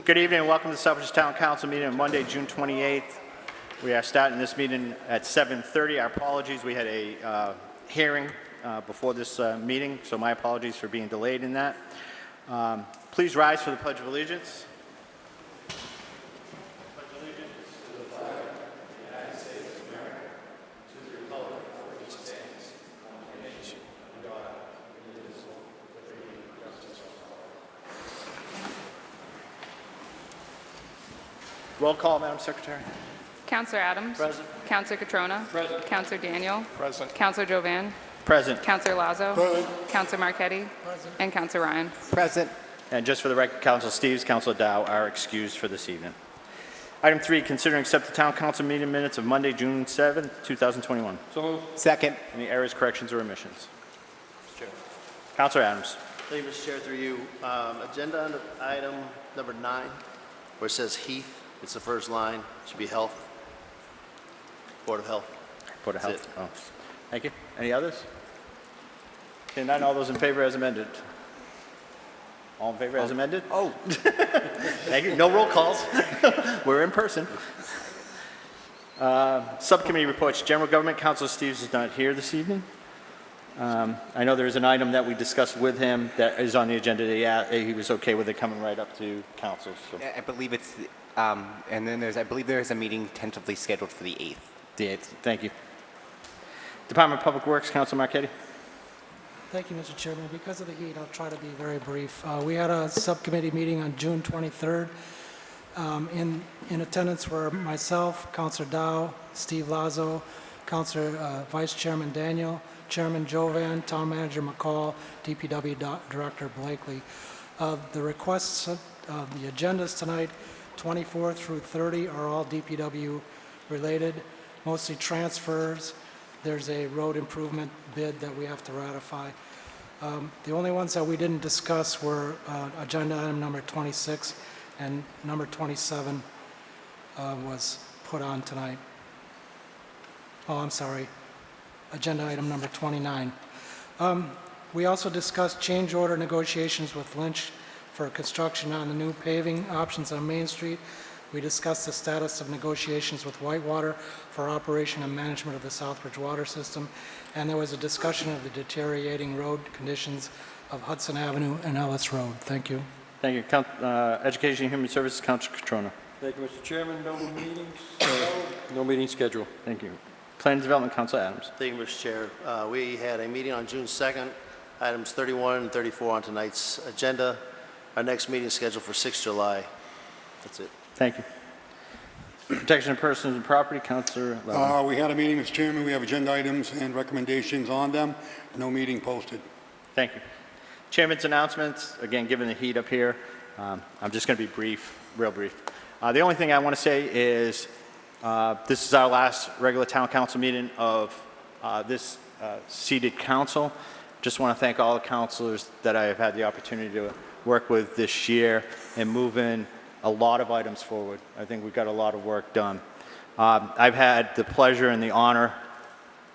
Good evening and welcome to the Southbridge Town Council meeting on Monday, June 28th. We are starting this meeting at 7:30. Our apologies, we had a hearing before this meeting, so my apologies for being delayed in that. Please rise for the Pledge of Allegiance. Roll call, Madam Secretary. Councillor Adams. Present. Councillor Catrona. Present. Councillor Daniel. Present. Councillor Jovan. Present. Councillor Lazo. Present. Councillor Marchetti. Present. And Councillor Ryan. Present. And just for the record, Councilor Steves, Councilor Dow are excused for this evening. Item 3, consider and accept the Town Council meeting minutes of Monday, June 7th, 2021. So moved. Second. Any errors, corrections, or omissions? Councilor Adams. Thank you, Mr. Chair, through you. Agenda item number 9, where it says Heath, it's the first line, should be Health, Board of Health. Board of That's Health. Oh, thank you. Any others? Okay, none. All those in favor as amended? All in favor as amended? Oh. Thank you. No roll calls. We're in person. Subcommittee reports. General Government, Councilor Steves is not here this evening. I know there is an item that we discussed with him that is on the agenda. He was okay with it coming right up to council. So. I believe it's, and then I believe there is a meeting tentatively scheduled for the 8th. The 8th. Thank you. Department of Public Works, Councilor Marchetti. Thank you, Mr. Chairman. Because of the heat, I'll try to be very brief. We had a subcommittee meeting on June 23rd. In attendance were myself, Councilor Dow, Steve Lazo, Councilor Vice Chairman Daniel, Chairman Jovan, Town Manager McCall, DPW Director Blakely. The requests of the agendas tonight, 24 through 30, are all DPW related, mostly transfers. There's a road improvement bid that we have to ratify. The only ones that we didn't discuss were agenda item number 26 and number 27 was put on tonight. Oh, I'm sorry. Agenda item number 29. We also discussed change order negotiations with Lynch for construction on the new paving options on Main Street. We discussed the status of negotiations with Whitewater for operation and management of the Southbridge water system, and there was a discussion of the deteriorating road conditions of Hudson Avenue and Ellis Road. Thank you. Thank you. Education and Human Services, Councilor Catrona. Thank you, Mr. Chairman. No meetings, no meeting schedule. Thank you. Plan and Development, Councilor Adams. Thank you, Mr. Chair. We had a meeting on June 2nd, items 31 and 34 on tonight's agenda. Our next meeting is scheduled for 6 July. That's it. Thank you. Protection of Persons and Property, Councilor Levin. We had a meeting, Mr. Chairman. We have agenda items and recommendations on them. No meeting posted. Thank you. Chairman's announcements. Again, given the heat up here, I'm just going to be brief, real brief. The only thing I want to say is this is our last regular town council meeting of this seated council. Just want to thank all the councilors that I have had the opportunity to work with this year and moving a lot of items forward. I think we've got a lot of work done. I've had the pleasure and the honor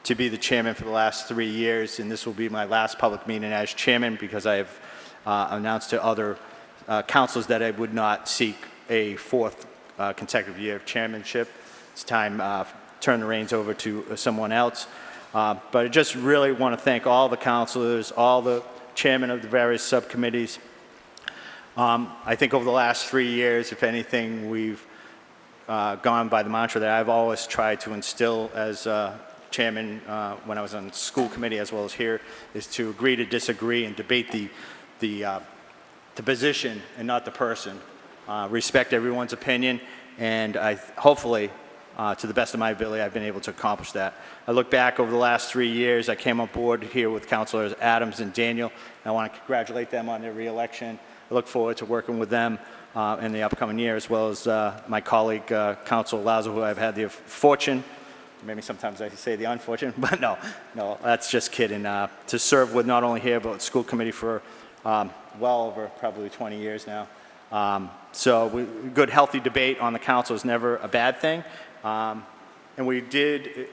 to be the chairman for the last 3 years, and this will be my last public meeting as chairman because I have announced to other councilors that I would not seek a 4th consecutive year of chairmanship. It's time to turn the reins over to someone else. But I just really want to thank all the councilors, all the chairmen of the various subcommittees. I think over the last 3 years, if anything, we've gone by the mantra that I've always tried to instill as chairman when I was on the school committee as well as here, is to agree to disagree and debate the position and not the person. Respect everyone's opinion, and hopefully, to the best of my ability, I've been able to accomplish that. I look back over the last 3 years. I came on board here with Councilors Adams and Daniel. And I want to congratulate them on their re-election. I look forward to working with them in the upcoming year, as well as my colleague, Councilor Lazo, who I've had the fortune, maybe sometimes I say the unfortunate, but no, that's just kidding, to serve with not only here, but school committee for well over probably 20 years now. So good, healthy debate on the council is never a bad thing. And we did,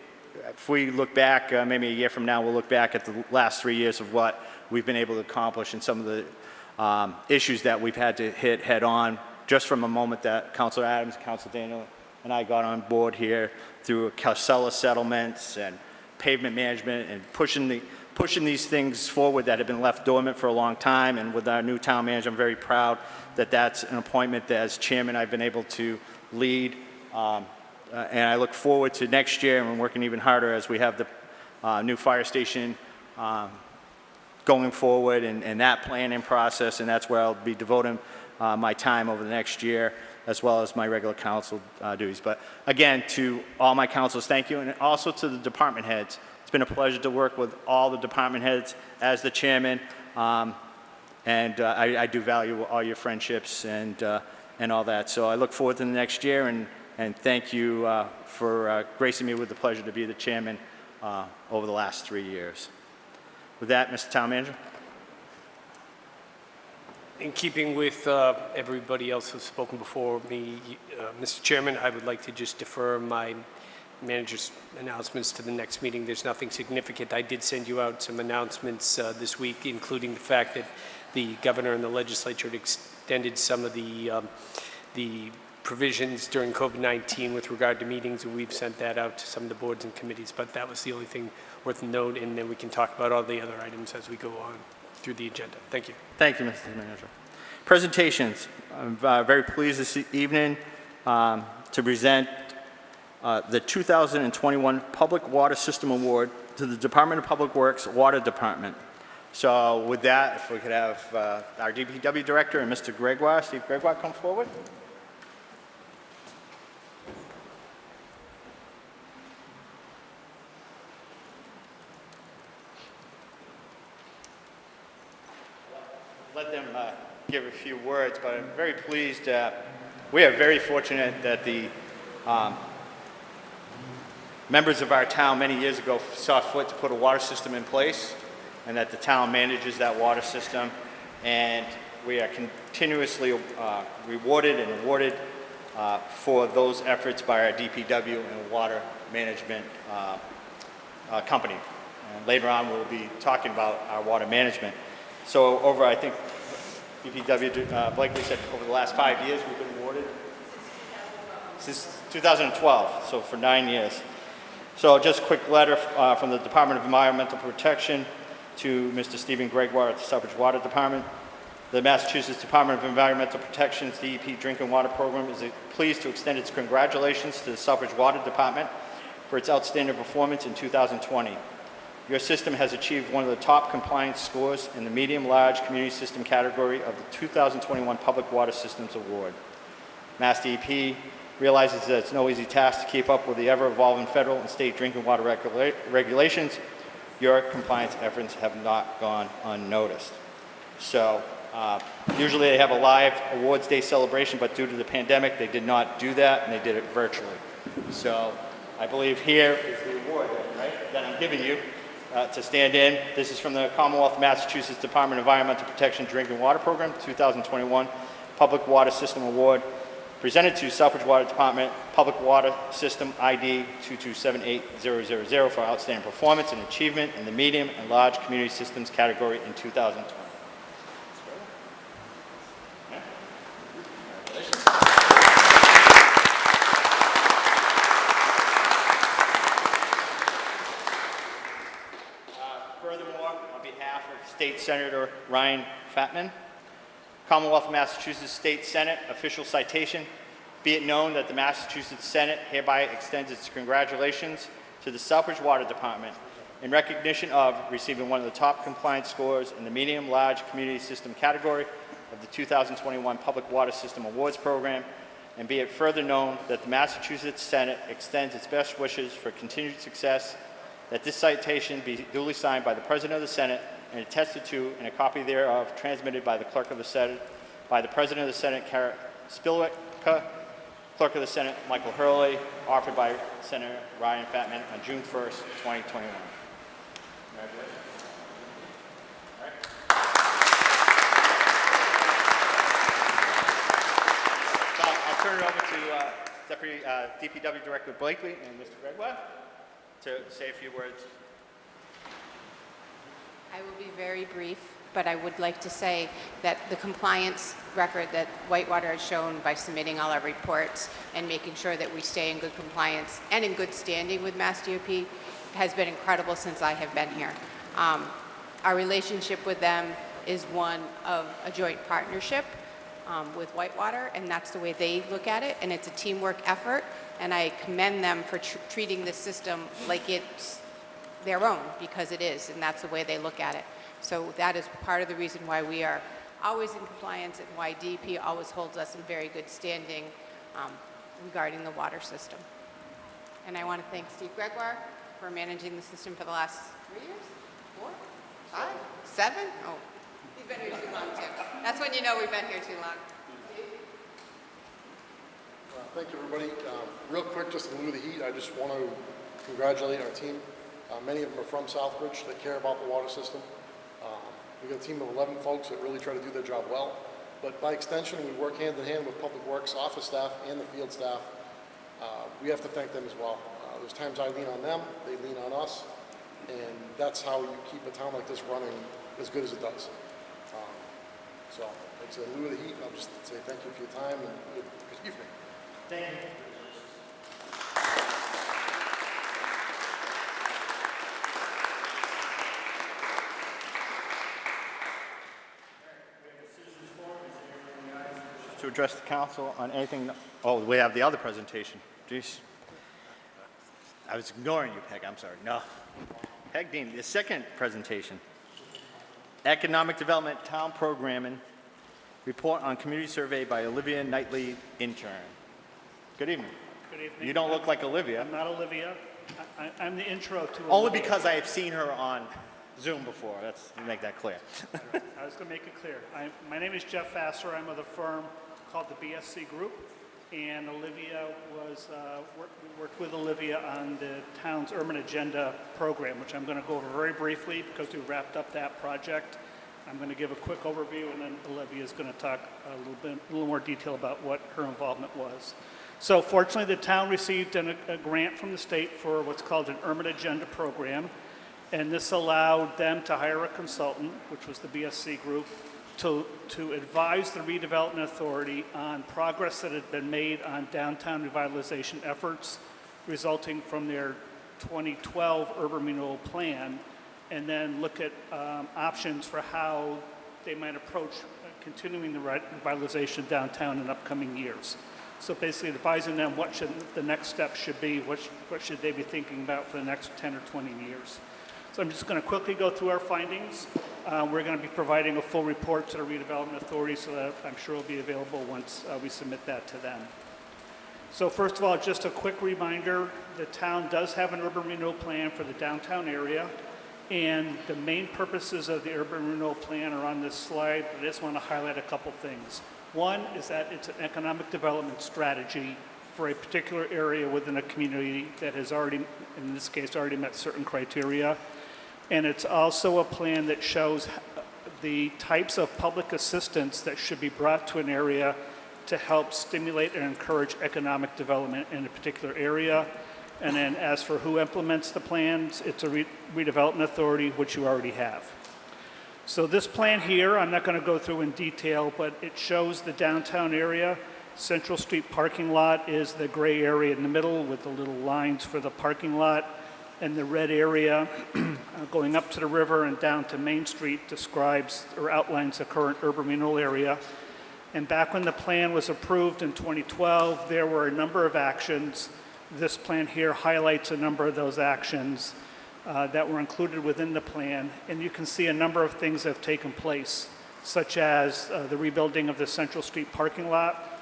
if we look back, maybe a year from now, we'll look back at the last 3 years of what we've been able to accomplish and some of the issues that we've had to hit head on just from a moment that Councilor Adams, Councilor Daniel, and I got on board here through Casella settlements and pavement management and pushing these things forward that have been left dormant for a long time. And with our new town manager, I'm very proud that that's an appointment that as chairman I've been able to lead. And I look forward to next year, and we're working even harder as we have the new fire station going forward and that planning process, and that's where I'll be devoting my time over the next year, as well as my regular council duties. But again, to all my councilors, thank you, and also to the department heads. It's been a pleasure to work with all the department heads as the chairman, and I do value all your friendships and all that. So I look forward to the next year, and thank you for gracing me with the pleasure to be the chairman over the last 3 years. With that, Mr. Town Manager. In keeping with everybody else who's spoken before me, Mr. Chairman, I would like to just defer my manager's announcements to the next meeting. There's nothing significant. I did send you out some announcements this week, including the fact that the governor and the legislature had extended some of the provisions during COVID-19 with regard to meetings, and we've sent that out to some of the boards and committees, but that was the only thing worth note, and then we can talk about all the other items as we go on through the agenda. Thank you. Thank you, Mr. Manager. Presentations. I'm very pleased this evening to present the 2021 Public Water System Award to the Department of Public Works Water Department. So with that, if we could have our DPW Director and Mr. Gregoire, Steve Gregoire, come forward. Let them give a few words, but I'm very pleased. We are very fortunate that the members of our town many years ago saw fit to put a water system in place, and that the town manages that water system, and we are continuously rewarded and awarded for those efforts by our DPW and water management company. And later on, we'll be talking about our water management. So over, I think, DPW, Blakely said over the last 5 years, we've been awarded since 2012, so for 9 years. So just a quick letter from the Department of Environmental Protection to Mr. Stephen Gregoire at the Southbridge Water Department. The Massachusetts Department of Environmental Protection's DEP Drinking Water Program is pleased to extend its congratulations to the Southbridge Water Department for its outstanding performance in 2020. Your system has achieved one of the top compliance scores in the medium-large community system category of the 2021 Public Water Systems Award. Mass DEP realizes that it's no easy task to keep up with the ever-evolving federal and state drinking water regulations. Your compliance efforts have not gone unnoticed. So usually they have a live awards day celebration, but due to the pandemic, they did not do that, and they did it virtually. So I believe here is the award, right, that I'm giving you. To stand in. This is from the Commonwealth of Massachusetts Department of Environmental Protection Drinking Water Program, 2021 Public Water System Award, presented to Southbridge Water Department, Public Water System ID 2278000 for outstanding performance and achievement in the medium and large community systems category in 2020. State Senator Ryan Fatman. Commonwealth of Massachusetts State Senate official citation. Be it known that the Massachusetts Senate hereby extends its congratulations to the Southbridge Water Department in recognition of receiving one of the top compliance scores in the medium-large community system category of the 2021 Public Water System Awards Program, and be it further known that the Massachusetts Senate extends its best wishes for continued success, that this citation be duly signed by the President of the Senate and attested to, and a copy thereof transmitted by the Clerk of the Senate, by the President of the Senate, Kara Spilwick, Clerk of the Senate, Michael Hurley, offered by Senator Ryan Fatman on June 1st, 2021. Congratulations. All right. So I'll turn it over to Deputy DPW Director Blakely and Mr. Gregoire to say a few words. I will be very brief. but I would like to say that the compliance record that Whitewater has shown by submitting all our reports and making sure that we stay in good compliance and in good standing with Mass DOP has been incredible since I have been here. Our relationship with them is one of a joint partnership with Whitewater, and that's the way they look at it, and it's a teamwork effort, and I commend them for treating this system like it's their own, because it is, and that's the way they look at it. So that is part of the reason why we are always in compliance and why DEP always holds us in very good standing regarding the water system. And I want to thank Steve Gregoire for managing the system for the last 3 years, 4, 5, 7? Oh, he's been here too long, too. That's when you know we've been here too long. Thank you, everybody. Real quick, just in lieu of the heat, I just want to congratulate our team. Many of them are from Southbridge that care about the water system. We've got a team of 11 folks that really try to do their job well. But by extension, we work hand in hand with Public Works office staff and the field staff. We have to thank them as well. There's times I lean on them, they lean on us, and that's how you keep a town like this running as good as it does. So, it's in lieu of the heat, I'll just say thank you for your time and your evening. Thank you. To address the council on anything. Oh, we have the other presentation. Jeez. I was ignoring you, Peg. I'm sorry. No. Peg Dean, the second presentation. Economic Development Town Programming. Report on Community Survey by Olivia Knightley, intern. Good evening. Good evening. You don't look like Olivia. I'm not Olivia. I'm the intro to Only Olivia. because I have seen her on Zoom before. Let's make that clear. I was going to make it clear. My name is Jeff Vassar. I'm with a firm called the BSC Group, and Olivia was worked with Olivia on the town's urban agenda program, which I'm going to go over very briefly because we wrapped up that project. I'm going to give a quick overview, and then Olivia is going to talk a little more detail about what her involvement was. So fortunately, the town received a grant from the state for what's called an urban agenda program, and this allowed them to hire a consultant, which was the BSC Group, to advise the redevelopment authority on progress that had been made on downtown revitalization efforts resulting from their 2012 urban renewal plan, and then look at options for how they might approach continuing the revitalization downtown in upcoming years. So basically advising them what should the next step should be, what should they be thinking about for the next 10 or 20 years. So I'm just going to quickly go through our findings. We're going to be providing a full report to the redevelopment authority, so that I'm sure will be available once we submit that to them. So first of all, just a quick reminder, the town does have an urban renewal plan for the downtown area, and the main purposes of the urban renewal plan are on this slide, but I just want to highlight a couple things. One is that it's an economic development strategy for a particular area within a community that has already, in this case, already met certain criteria. And it's also a plan that shows the types of public assistance that should be brought to an area to help stimulate and encourage economic development in a particular area. And then as for who implements the plans, it's a redevelopment authority, which you already have. So this plan here, I'm not going to go through in detail, but it shows the downtown area. Central Street parking lot is the gray area in the middle with the little lines for the parking lot. And the red area going up to the river and down to Main Street describes or outlines the current urban renewal area. And back when the plan was approved in 2012, there were a number of actions. This plan here highlights a number of those actions that were included within the plan. And you can see a number of things that have taken place, such as the rebuilding of the Central Street parking lot.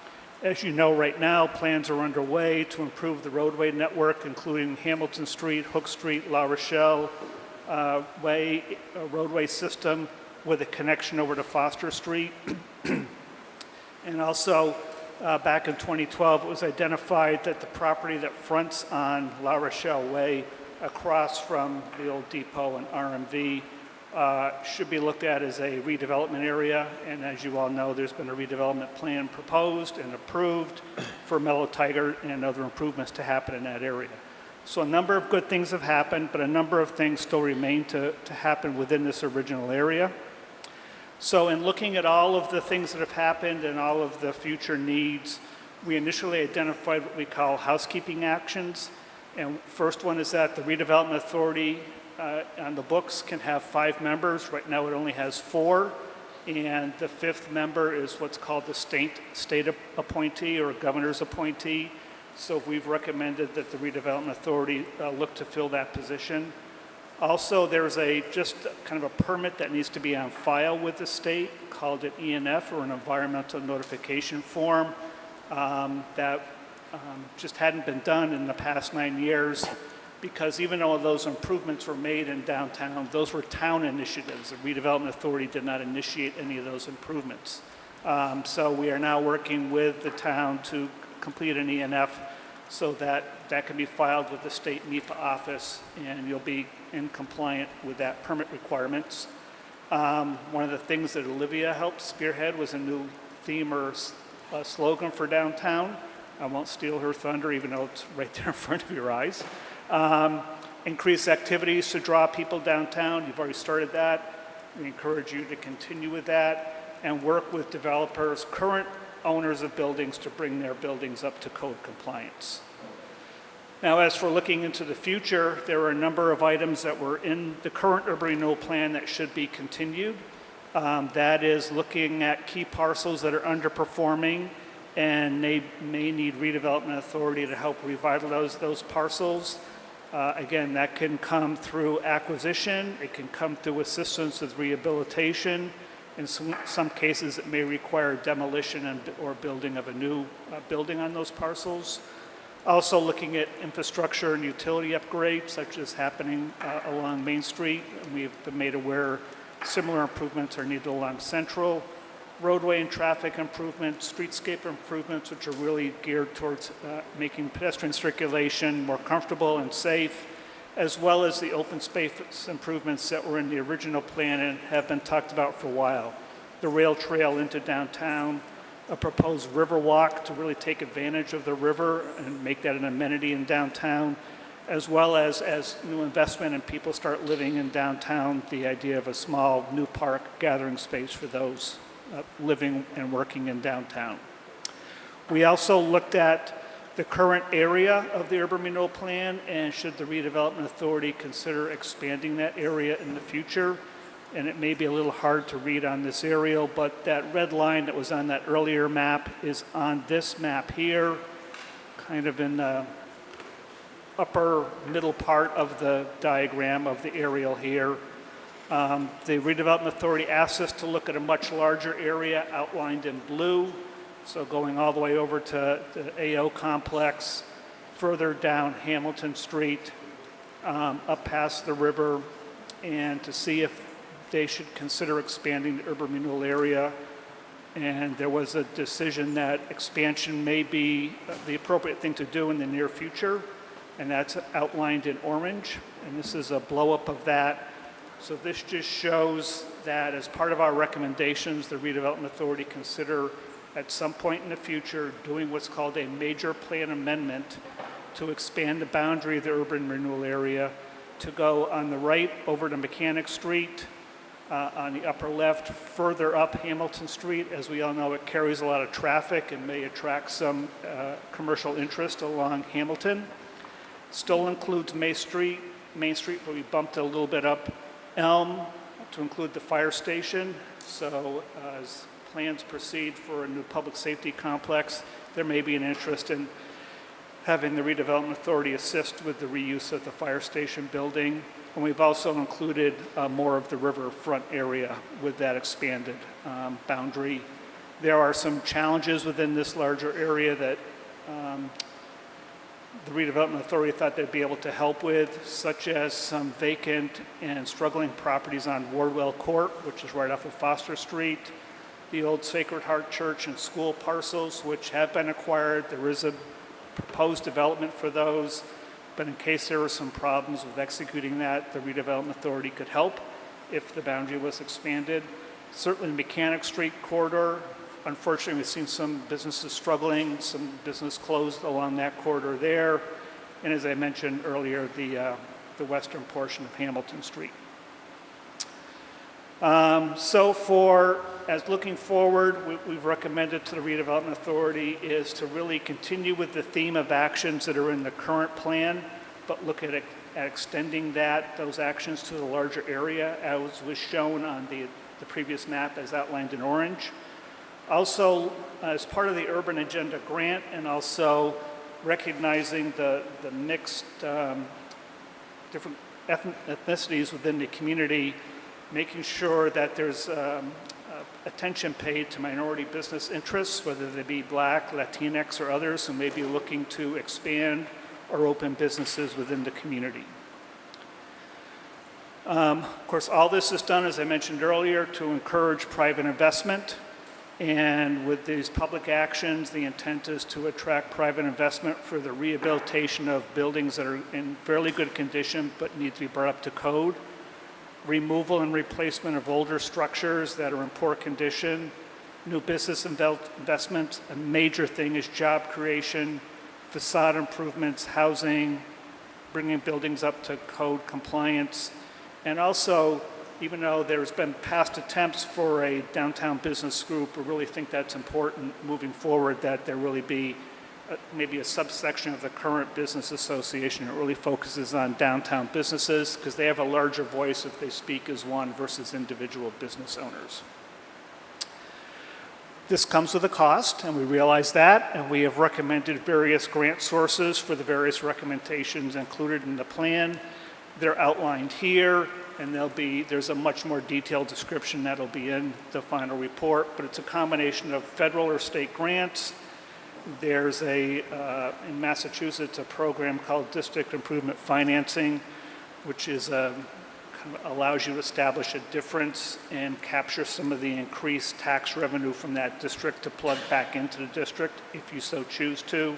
As you know, right now, plans are underway to improve the roadway network, including Hamilton Street, Hook Street, La Rochelle roadway system with a connection over to Foster Street. And also, back in 2012, it was identified that the property that fronts on La Rochelle Way across from the old depot and RMV should be looked at as a redevelopment area, and as you all know, there's been a redevelopment plan proposed and approved for Mellow Tiger and other improvements to happen in that area. So a number of good things have happened, but a number of things still remain to happen within this original area. So in looking at all of the things that have happened and all of the future needs, we initially identified what we call housekeeping actions. And first one is that the redevelopment authority on the books can have 5 members. Right now it only has 4. And the 5th member is what's called the state appointee or governor's appointee. So we've recommended that the redevelopment authority look to fill that position. Also, there's just kind of a permit that needs to be on file with the state called an ENF, or an environmental notification form, that just hadn't been done in the past 9 years, because even though those improvements were made in downtown, those were town initiatives. The redevelopment authority did not initiate any of those improvements. So we are now working with the town to complete an ENF so that that can be filed with the state NEPA office, and you'll be in compliant with that permit requirements. One of the things that Olivia helped spearhead was a new theme or slogan for downtown. I won't steal her thunder, even though it's right there in front of your eyes. Increase activities to draw people downtown. You've already started that. We encourage you to continue with that and work with developers, current owners of buildings, to bring their buildings up to code compliance. Now, as for looking into the future, there are a number of items that were in the current urban renewal plan that should be continued. That is looking at key parcels that are underperforming and they may need redevelopment authority to help revitalize those parcels. Again, that can come through acquisition, it can come through assistance with rehabilitation. In some cases, it may require demolition or building of a new building on those parcels. Also looking at infrastructure and utility upgrades, such as happening along Main Street. We've been made aware similar improvements are needed along Central. Roadway and traffic improvements, streetscape improvements, which are really geared towards making pedestrian circulation more comfortable and safe, as well as the open space improvements that were in the original plan and have been talked about for a while. The rail trail into downtown, a proposed river walk to really take advantage of the river and make that an amenity in downtown, as well as new investment and people start living in downtown, the idea of a small new park gathering space for those living and working in downtown. We also looked at the current area of the urban renewal plan and should the redevelopment authority consider expanding that area in the future. And it may be a little hard to read on this aerial, but that red line that was on that earlier map is on this map here, kind of in the upper middle part of the diagram of the aerial here. The redevelopment authority asked us to look at a much larger area outlined in blue. So going all the way over to the AO complex, further down Hamilton Street, up past the river, and to see if they should consider expanding the urban renewal area. And there was a decision that expansion may be the appropriate thing to do in the near future, and that's outlined in orange. And this is a blow up of that. So this just shows that as part of our recommendations, the redevelopment authority consider at some point in the future doing what's called a major plan amendment to expand the boundary of the urban renewal area to go on the right over to Mechanic Street, on the upper left, further up Hamilton Street. As we all know, it carries a lot of traffic and may attract some commercial interest along Hamilton. Still includes Main Street, but we bumped it a little bit up Elm to include the fire station. So as plans proceed for a new public safety complex, there may be an interest in having the redevelopment authority assist with the reuse of the fire station building. And we've also included more of the riverfront area with that expanded boundary. There are some challenges within this larger area that the redevelopment authority thought they'd be able to help with, such as some vacant and struggling properties on Wardwell Court, which is right off of Foster Street, the old Sacred Heart Church and school parcels, which have been acquired. There is a proposed development for those, but in case there were some problems with executing that, the redevelopment authority could help if the boundary was expanded. Certainly the Mechanic Street corridor, unfortunately we've seen some businesses struggling, some business closed along that corridor there, and as I mentioned earlier, the western portion of Hamilton Street. As looking forward, we've recommended to the Redevelopment Authority is to really continue with the theme of actions that are in the current plan, but look at extending those actions to the larger area, as was shown on the previous map as outlined in orange. Also, as part of the Urban Agenda grant, and also recognizing the mixed different ethnicities within the community, making sure that there's attention paid to minority business interests, whether they be Black, Latinx, or others who may be looking to expand or open businesses within the community. Of course, all this is done, as I mentioned earlier, to encourage private investment. And with these public actions, the intent is to attract private investment for the rehabilitation of buildings that are in fairly good condition but need to be brought up to code, removal and replacement of older structures that are in poor condition, new business investment. A major thing is job creation, facade improvements, housing, bringing buildings up to code compliance, and also, even though there's been past attempts for a downtown business group, we really think that's important moving forward, that there really be maybe a subsection of the current business association that really focuses on downtown businesses, because they have a larger voice if they speak as one versus individual business owners. This comes with a cost, and we realize that, and we have recommended various grant sources for the various recommendations included in the plan. They're outlined here, and there's a much more detailed description that'll be in the final report, but it's a combination of federal or state grants. There's in Massachusetts, a program called District Improvement Financing, which is allows you to establish a difference and capture some of the increased tax revenue from that district to plug back into the district if you so choose to.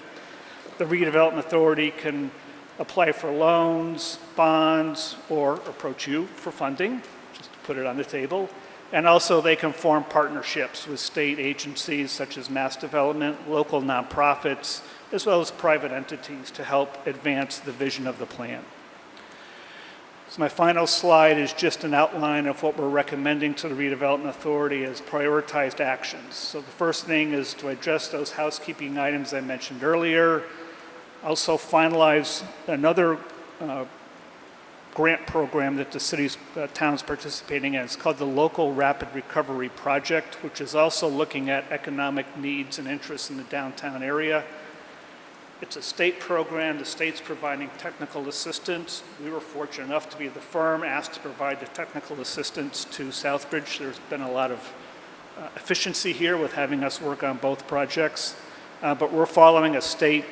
The Redevelopment Authority can apply for loans, bonds, or approach you for funding, just to put it on the table. And also they can form partnerships with state agencies such as Mass Development, local nonprofits, as well as private entities to help advance the vision of the plan. So my final slide is just an outline of what we're recommending to the Redevelopment Authority as prioritized actions. So the first thing is to address those housekeeping items I mentioned earlier. Also finalize another grant program that the city's town's participating in. It's called the Local Rapid Recovery Project, which is also looking at economic needs and interests in the downtown area. It's a state program. The state's providing technical assistance. We were fortunate enough to be the firm asked to provide the technical assistance to Southbridge. There's been a lot of efficiency here with having us work on both projects, but we're following a state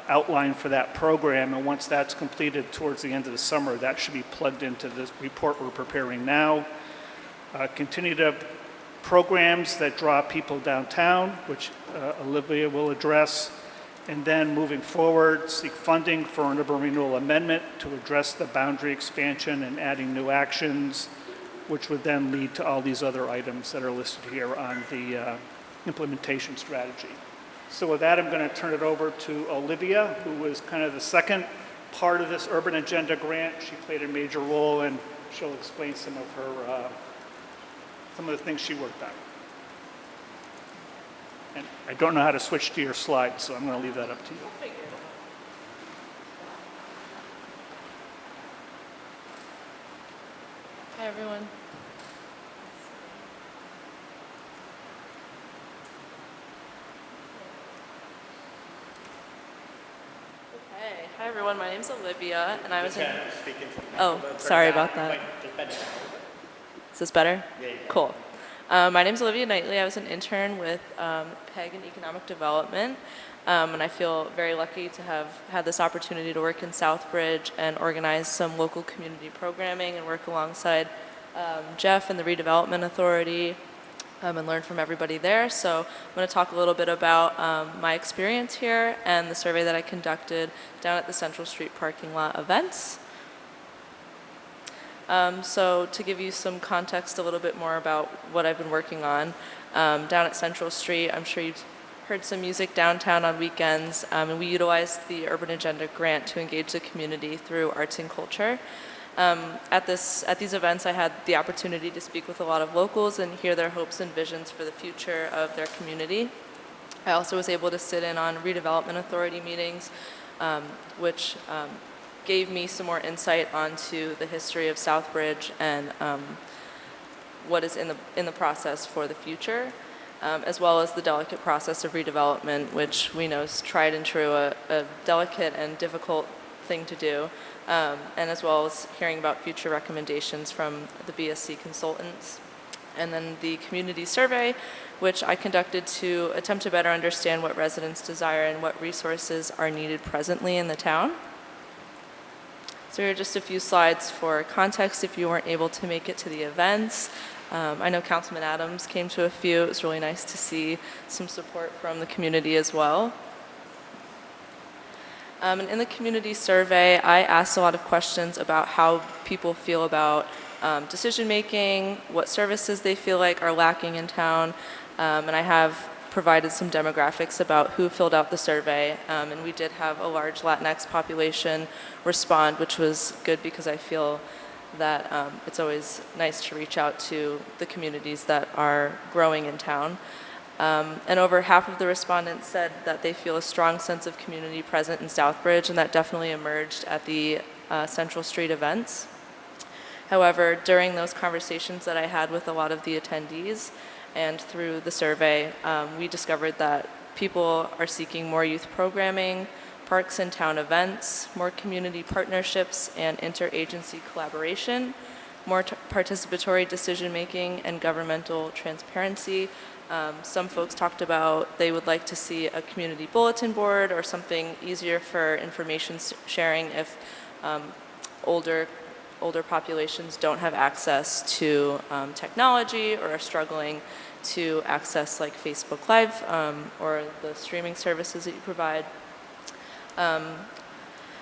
outline for that program, and once that's completed towards the end of the summer, that should be plugged into the report we're preparing now. Continue to programs that draw people downtown, which Olivia will address, and then moving forward, seek funding for an urban renewal amendment to address the boundary expansion and adding new actions, which would then lead to all these other items that are listed here on the implementation strategy. So with that, I'm going to turn it over to Olivia, who was kind of the second part of this Urban Agenda grant. She played a major role, and she'll explain some of the things she worked on. And I don't know how to switch to your slides, so I'm going to leave that up to you. Hi, everyone. Hi everyone, my name's Olivia, and I was in... Oh, sorry about that. Is this better? Yeah. Cool. My name's Olivia Knightley. I was an intern with PEG in Economic Development, and I feel very lucky to have had this opportunity to work in Southbridge and organize some local community programming and work alongside Jeff and the Redevelopment Authority and learn from everybody there. So I'm going to talk a little bit about my experience here and the survey that I conducted down at the Central Street parking lot events. So to give you some context a little bit more about what I've been working on, down at Central Street, I'm sure you've heard some music downtown on weekends, and we utilized the Urban Agenda grant to engage the community through arts and culture. At these events, I had the opportunity to speak with a lot of locals and hear their hopes and visions for the future of their community. I also was able to sit in on redevelopment authority meetings, which gave me some more insight onto the history of Southbridge and what is in the process for the future, as well as the delicate process of redevelopment, which we know is tried and true, a delicate and difficult thing to do, and as well as hearing about future recommendations from the BSC consultants. And then the community survey, which I conducted to attempt to better understand what residents desire and what resources are needed presently in the town. So here are just a few slides for context if you weren't able to make it to the events. I know Councilman Adams came to a few. It was really nice to see some support from the community as well. And in the community survey, I asked a lot of questions about how people feel about decision-making, what services they feel like are lacking in town, and I have provided some demographics about who filled out the survey, and we did have a large Latinx population respond, which was good because I feel that it's always nice to reach out to the communities that are growing in town. And over half of the respondents said that they feel a strong sense of community present in Southbridge, and that definitely emerged at the Central Street events. However, during those conversations that I had with a lot of the attendees and through the survey, we discovered that people are seeking more youth programming, parks and town events, more community partnerships and interagency collaboration, more participatory decision-making and governmental transparency. Some folks talked about they would like to see a community bulletin board or something easier for information sharing if older populations don't have access to technology or are struggling to access like Facebook Live or the streaming services that you provide.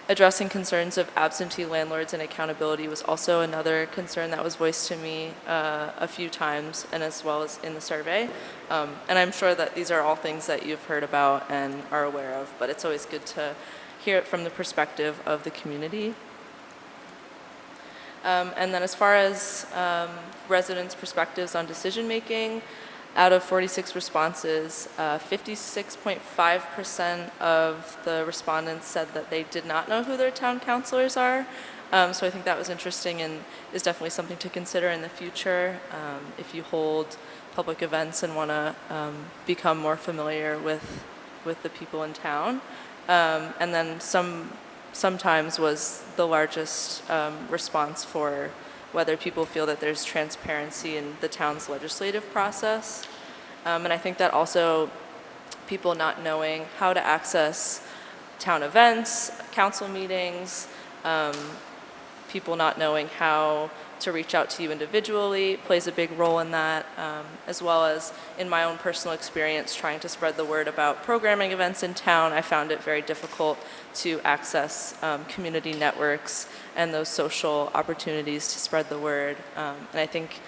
Addressing concerns of absentee landlords and accountability was also another concern that was voiced to me a few times, and as well as in the survey. And I'm sure that these are all things that you've heard about and are aware of, but it's always good to hear it from the perspective of the community. And then as far as residents' perspectives on decision making, out of 46 responses, 56.5% of the respondents said that they did not know who their town councilors are. So I think that was interesting and is definitely something to consider in the future if you hold public events and want to become more familiar with the people in town. And then sometimes was the largest response for whether people feel that there's transparency in the town's legislative process. And I think that also people not knowing how to access town events, council meetings, people not knowing how to reach out to you individually plays a big role in that, as well as in my own personal experience trying to spread the word about programming events in town. I found it very difficult to access community networks and those social opportunities to spread the word. And I think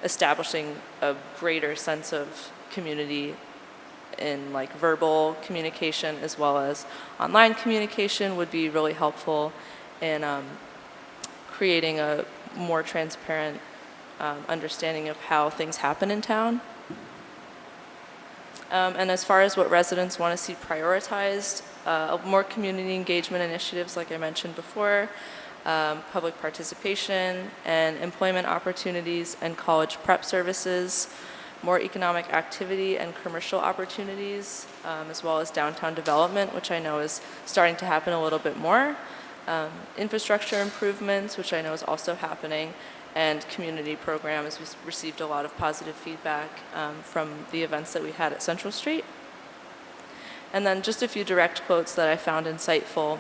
establishing a greater sense of community in like verbal communication as well as online communication would be really helpful in creating a more transparent understanding of how things happen in town. And as far as what residents want to see prioritized, more community engagement initiatives, like I mentioned before, public participation and employment opportunities and college prep services, more economic activity and commercial opportunities, as well as downtown development, which I know is starting to happen a little bit more, infrastructure improvements, which I know is also happening, and community programs. We received a lot of positive feedback from the events that we had at Central Street. And then just a few direct quotes that I found insightful.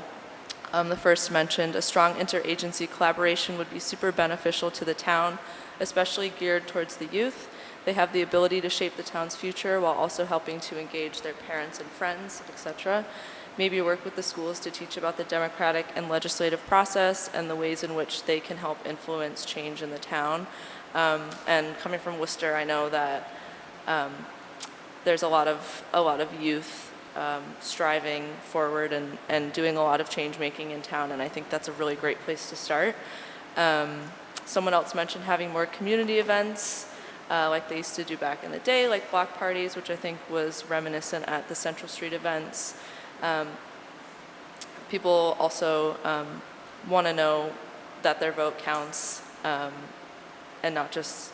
The first mentioned, a strong interagency collaboration would be super beneficial to the town, especially geared towards the youth. They have the ability to shape the town's future while also helping to engage their parents and friends, etc. Maybe work with the schools to teach about the democratic and legislative process and the ways in which they can help influence change in the town. And coming from Worcester, I know that there's a lot of youth striving forward and doing a lot of change making in town, and I think that's a really great place to start. Someone else mentioned having more community events, like they used to do back in the day, like block parties, which I think was reminiscent at the Central Street events. People also want to know that their vote counts, and not just,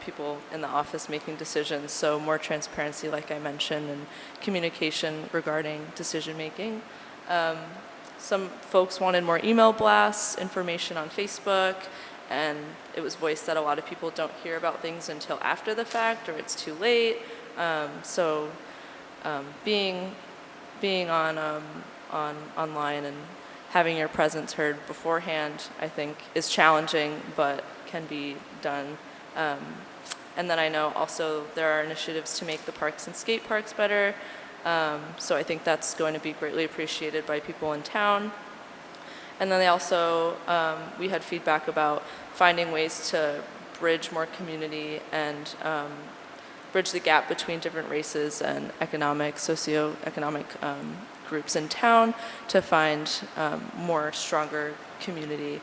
people in the office making decisions. So more transparency, like I mentioned, and communication regarding decision making. Some folks wanted more email blasts, information on Facebook, and it was voiced that a lot of people don't hear about things until after the fact or it's too late. So being on online and having your presence heard beforehand, I think, is challenging, but can be done. And then I know also there are initiatives to make the parks and skate parks better. So I think that's going to be greatly appreciated by people in town. And then they also, we had feedback about finding ways to bridge more community and bridge the gap between different races and socioeconomic groups in town to find more stronger community.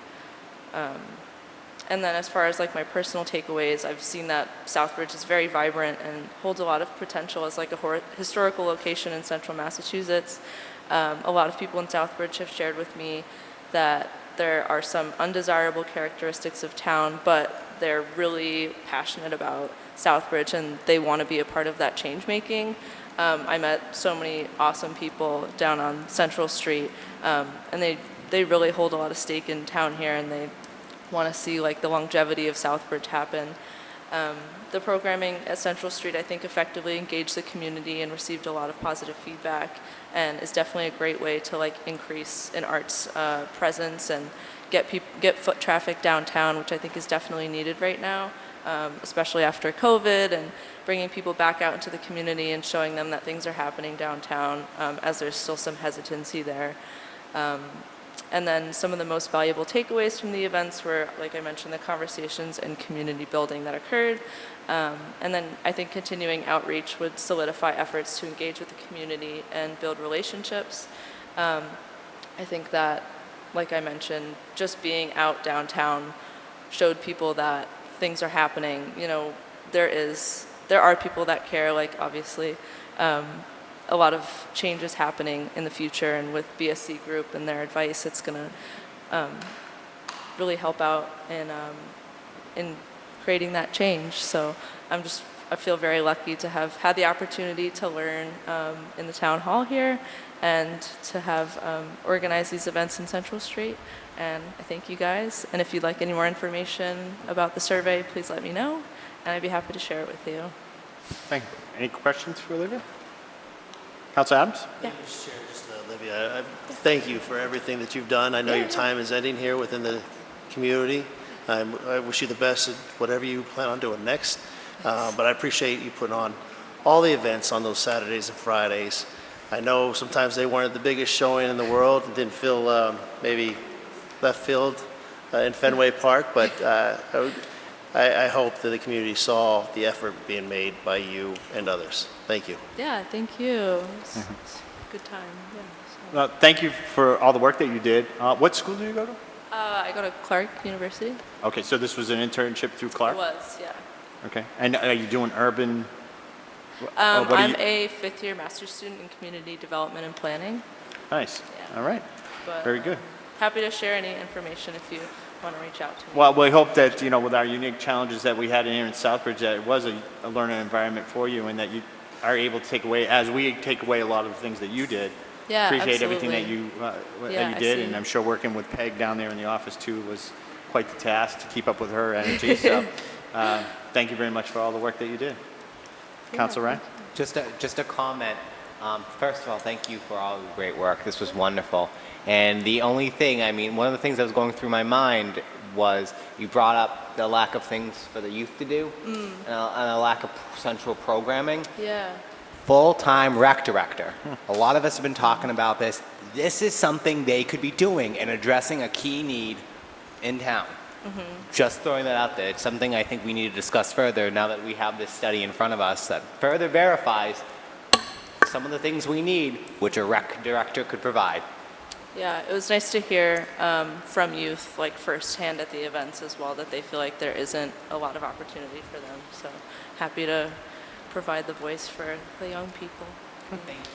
And then as far as like my personal takeaways, I've seen that Southbridge is very vibrant and holds a lot of potential as like a historical location in central Massachusetts. A lot of people in Southbridge have shared with me that there are some undesirable characteristics of town, but they're really passionate about Southbridge and they want to be a part of that change making. I met so many awesome people down on Central Street, and they really hold a lot of stake in town here, and they want to see like the longevity of Southbridge happen. The programming at Central Street, I think, effectively engaged the community and received a lot of positive feedback, and is definitely a great way to like increase an arts presence and get foot traffic downtown, which I think is definitely needed right now, especially after COVID, and bringing people back out into the community and showing them that things are happening downtown, as there's still some hesitancy there. And then some of the most valuable takeaways from the events were, like I mentioned, the conversations and community building that occurred. And then I think continuing outreach would solidify efforts to engage with the community and build relationships. I think that, like I mentioned, just being out downtown showed people that things are happening. There are people that care, like obviously. A lot of changes happening in the future, and with BSC Group and their advice, it's going to really help out in creating that change. So I feel very lucky to have had the opportunity to learn in the town hall here, and to have organized these events in Central Street. And I thank you guys. And if you'd like any more information about the survey, please let me know, and I'd be happy to share it with you. Thank you. Any questions for Olivia? Councilor Adams? Yeah. Mr. Chair, just Olivia, thank you for everything that you've done. I know your time is ending here within the community. I wish you the best at whatever you plan on doing next. But I appreciate you putting on all the events on those Saturdays and Fridays. I know sometimes they weren't the biggest showing in the world. It didn't feel maybe left field in Fenway Park, but I hope that the community saw the effort being made by you and others. Thank you. Yeah, thank you. It's a good time. Yeah, so. Thank you for all the work that you did. What school did you go to? I go to Clark University. Okay, so this was an internship through Clark? It was, yeah. Okay, and are you doing urban? I'm a fifth-year master's student in community development and planning. Nice. Yeah. All right. But, Very good. Happy to share any information if you want to reach out to me. Well, we hope that, with our unique challenges that we had in here in Southbridge, that it was a learning environment for you, and that you are able to take away, as we take away a lot of the things that you did. Yeah, Appreciate absolutely. everything that you did, and I'm sure working with Peg down there in the office too was quite the task to keep up with her energy. So, thank you very much for all the work that you did. Councilor Ryan? Just a comment. First of all, thank you for all the great work. This was wonderful. And the only thing, one of the things that was going through my mind was you brought up the lack of things for the youth to do, and a lack of central programming. Yeah. Full-time rec director. A lot of us have been talking about this. This is something they could be doing and addressing a key need in town. Just throwing that out there. It's something I think we need to discuss further now that we have this study in front of us that further verifies some of the things we need, which a rec director could provide. Yeah, it was nice to hear from youth, like firsthand at the events as well, that they feel like there isn't a lot of opportunity for them. So happy to provide the voice for the young people.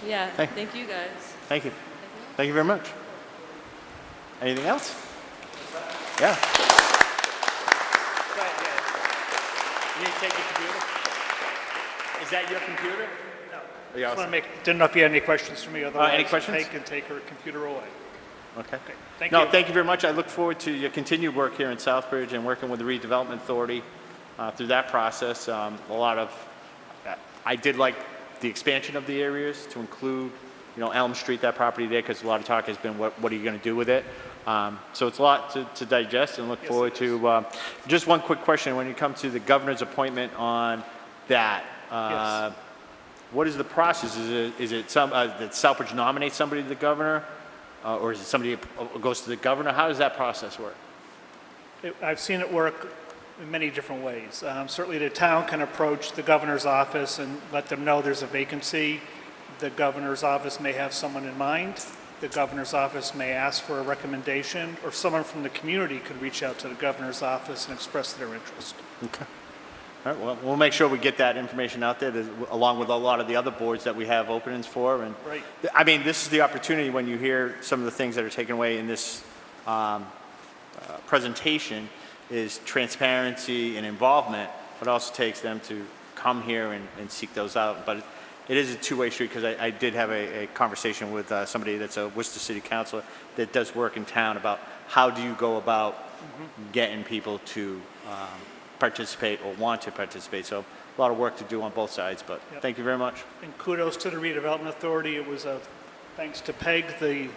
Yeah, thank you guys. Thank you. Thank you very much. Anything else? Yeah. You need to take your computer? Is that your computer? No. Yeah, Just want to make, didn't know if you had any questions for me, otherwise. any questions? Peg can take her computer away. Okay. Thank No, you. thank you very much. I look forward to your continued work here in Southbridge and working with the Redevelopment Authority through that process. I did like the expansion of the areas to include, Elm Street, that property there, because a lot of talk has been, what are you going to do with it? So it's a lot to digest, and look forward to. Just one quick question: when you come to the governor's appointment on that, what is the process? Is it that Southbridge nominates somebody to the governor, or is it somebody who goes to the governor? How does that process work? I've seen it work in many different ways. Certainly the town can approach the governor's office and let them know there's a vacancy. The governor's office may have someone in mind. The governor's office may ask for a recommendation, or someone from the community could reach out to the governor's office and express their interest. Okay. All right, well, we'll make sure we get that information out there, along with a lot of the other boards that we have openings for. And Right. I mean, this is the opportunity when you hear some of the things that are taken away in this presentation is transparency and involvement, but also takes them to come here and seek those out. But it is a two-way street, because I did have a conversation with somebody that's a Worcester City Councilor that does work in town about how do you go about getting people to participate or want to participate. So a lot of work to do on both sides, but thank you very much. And kudos to the Redevelopment Authority. It was thanks to Peg, the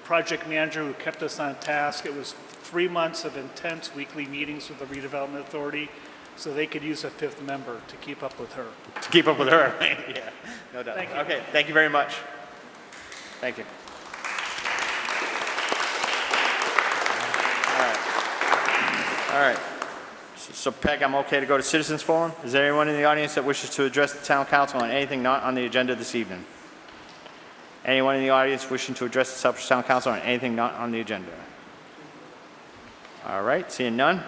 project manager, who kept us on task. It was 3 months of intense weekly meetings with the Redevelopment Authority, so they could use a fifth member to keep up with her. To keep up with her, yeah, no doubt. Thank you. Okay, thank you very much. Thank you. All right. So Peg, I'm okay to go to Citizens Forum. Is there anyone in the audience that wishes to address the Town Council on anything not on the agenda this evening? Anyone in the audience wishing to address the Southbridge Town Council on anything not on the agenda? All right, seeing none.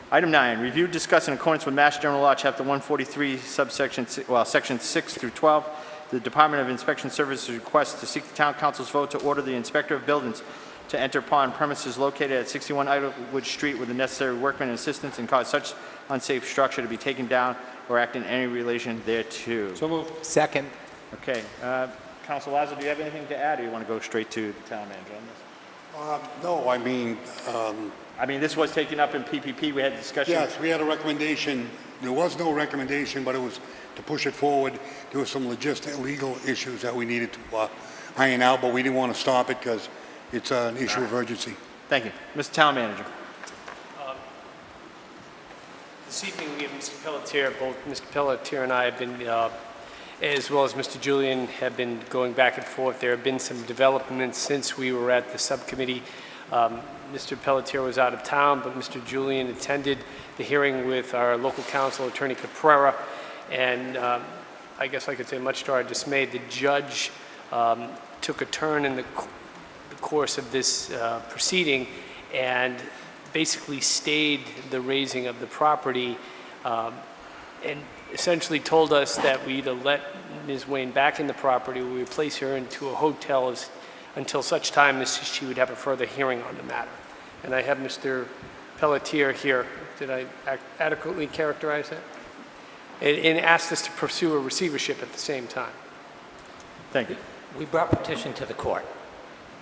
Item 9, review, discuss in accordance with Mass General Law, Chapter 143, Section 6 through 12, the Department of Inspection Services request to seek the Town Council's vote to order the Inspector of Buildings to enter upon premises located at 61 Idlewood Street with the necessary workmen and assistants, and cause such unsafe structure to be taken down or act in any relation thereto. So moved. Second. Okay, Council Lazo, do you have anything to add, or you want to go straight to the Town Manager on this? No, I mean, This was taken up in PPP. We had discussion. yes, we had a recommendation. There was no recommendation, but it was to push it forward. There were some logistic, legal issues that we needed to iron out, but we didn't want to stop it because it's an issue of urgency. Thank you. Mr. Town Manager. This evening, we have Mr. Pelletier. Both Mr. Pelletier and I have been, as well as Mr. Julian, have been going back and forth. There have been some developments since we were at the subcommittee. Mr. Pelletier was out of town, but Mr. Julian attended the hearing with our local counsel, Attorney Caprera, and I guess I could say, much to our dismay, the judge took a turn in the course of this proceeding and basically stayed the raising of the property and essentially told us that we either let Ms. Wayne back in the property or we would place her into a hotel until such time as she would have a further hearing on the matter. And I have Mr. Pelletier here. Did I adequately characterize that? And asked us to pursue a receivership at the same time. Thank you. We brought petition to the court,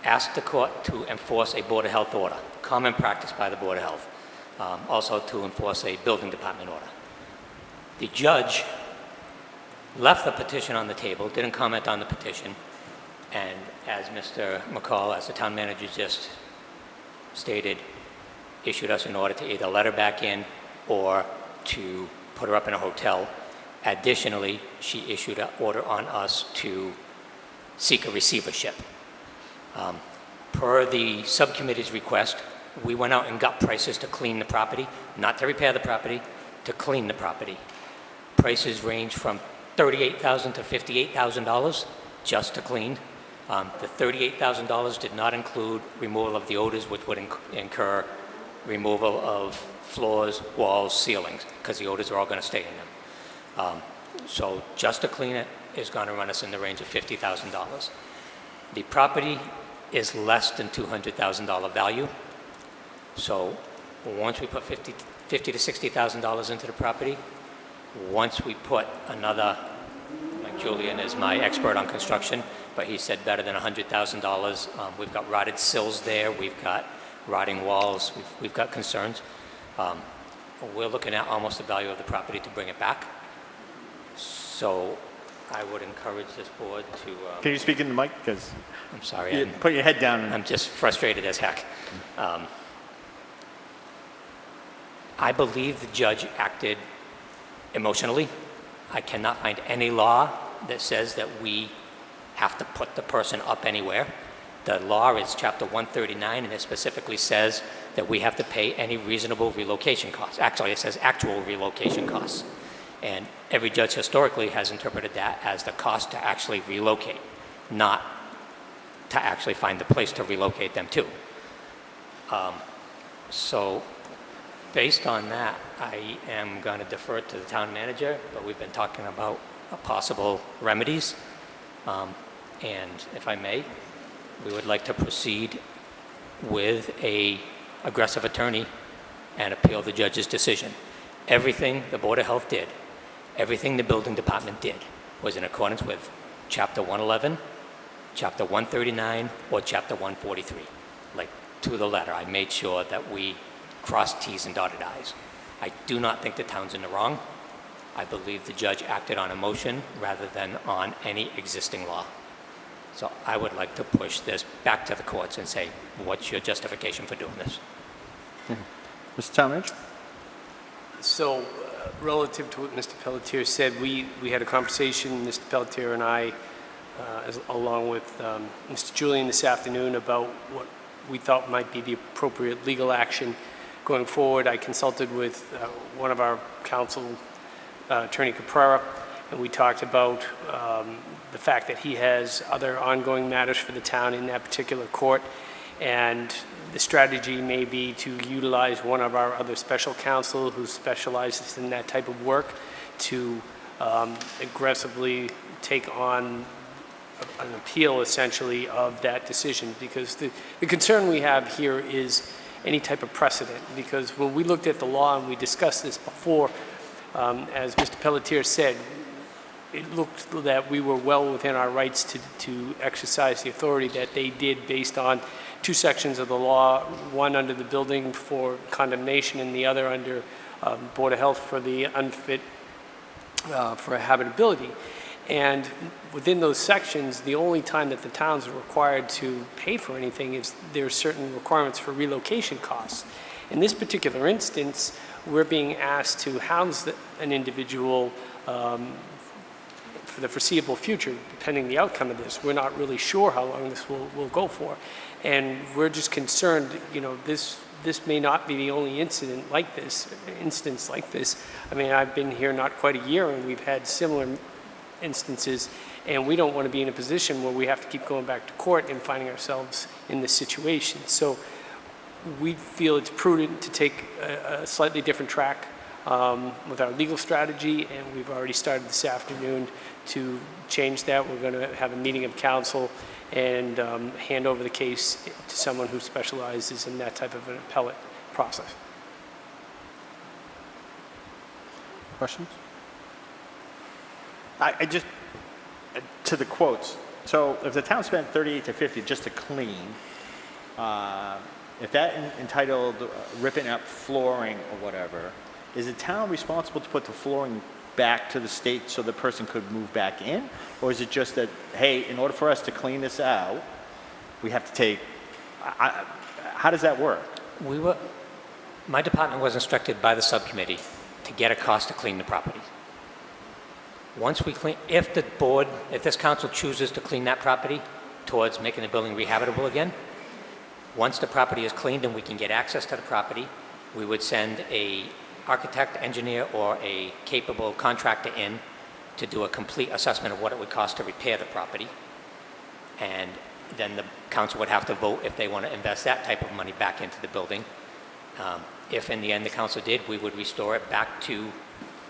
asked the court to enforce a Board of Health order, common practice by the Board of Health, also to enforce a building department order. The judge left the petition on the table, didn't comment on the petition, and as Mr. McCall, as the town manager just stated, issued us an order to either let her back in or to put her up in a hotel. Additionally, she issued an order on us to seek a receivership. Per the subcommittee's request, we went out and got prices to clean the property, not to repair the property, to clean the property. Prices range from $38,000 to $58,000 just to clean. The $38,000 did not include removal of the odors, which would incur removal of floors, walls, ceilings, because the odors are all going to stay in them. So just to clean it is going to run us in the range of $50,000. The property is less than $200,000 value. So once we put $50,000 to $60,000 into the property, once we put another, like Julian is my expert on construction, but he said better than $100,000. We've got rotted sills there. We've got rotting walls. We've got concerns. We're looking at almost the value of the property to bring it back. So I would encourage this board to... Can you speak in the mic? Because I'm sorry. put your head down. I'm just frustrated as heck. I believe the judge acted emotionally. I cannot find any law that says that we have to put the person up anywhere. The law is Chapter 139, and it specifically says that we have to pay any reasonable relocation costs. Actually, it says actual relocation costs. And every judge historically has interpreted that as the cost to actually relocate, not to actually find the place to relocate them to. So based on that, I am going to defer to the town manager, but we've been talking about possible remedies. And if I may, we would like to proceed with a aggressive attorney and appeal the judge's decision. Everything the Board of Health did, everything the building department did was in accordance with Chapter 111, Chapter 139, or Chapter 143. Like, to the letter, I made sure that we crossed T's and dotted I's. I do not think the town's in the wrong. I believe the judge acted on emotion rather than on any existing law. So I would like to push this back to the courts and say, what's your justification for doing this? Mr. Town Manager? So relative to what Mr. Pelletier said, we had a conversation, Mr. Pelletier and I, along with Mr. Julian this afternoon, about what we thought might be the appropriate legal action going forward. I consulted with one of our counsel, Attorney Caprara, and we talked about the fact that he has other ongoing matters for the town in that particular court, and the strategy may be to utilize one of our other special counsel who specializes in that type of work to aggressively take on an appeal, essentially, of that decision. Because the concern we have here is any type of precedent. Because when we looked at the law, and we discussed this before, as Mr. Pelletier said, it looked that we were well within our rights to exercise the authority that they did based on two sections of the law, one under the building for condemnation and the other under Board of Health for the unfit for habitability. And within those sections, the only time that the towns are required to pay for anything is there are certain requirements for relocation costs. In this particular instance, we're being asked to house an individual for the foreseeable future, depending the outcome of this. We're not really sure how long this will go for. And we're just concerned, you know, this may not be the only instance like this. I mean, I've been here not quite a year, and we've had similar instances, and we don't want to be in a position where we have to keep going back to court and finding ourselves in this situation. So we feel it's prudent to take a slightly different track with our legal strategy, and we've already started this afternoon to change that. We're going to have a meeting of council and hand over the case to someone who specializes in that type of an appellate process. Questions? I just, to the quotes, so if the town spent 38 to 50 just to clean, if that entitled ripping up flooring or whatever, is the town responsible to put the flooring back to the state so the person could move back in? Or is it just that, hey, in order for us to clean this out, we have to take, how does that work? My department was instructed by the subcommittee to get a cost to clean the property. Once we clean, if this council chooses to clean that property towards making the building rehabitable again, once the property is cleaned and we can get access to the property, we would send a architect, engineer, or a capable contractor in to do a complete assessment of what it would cost to repair the property. and then the council would have to vote if they want to invest that type of money back into the building. If in the end the council did, we would restore it back to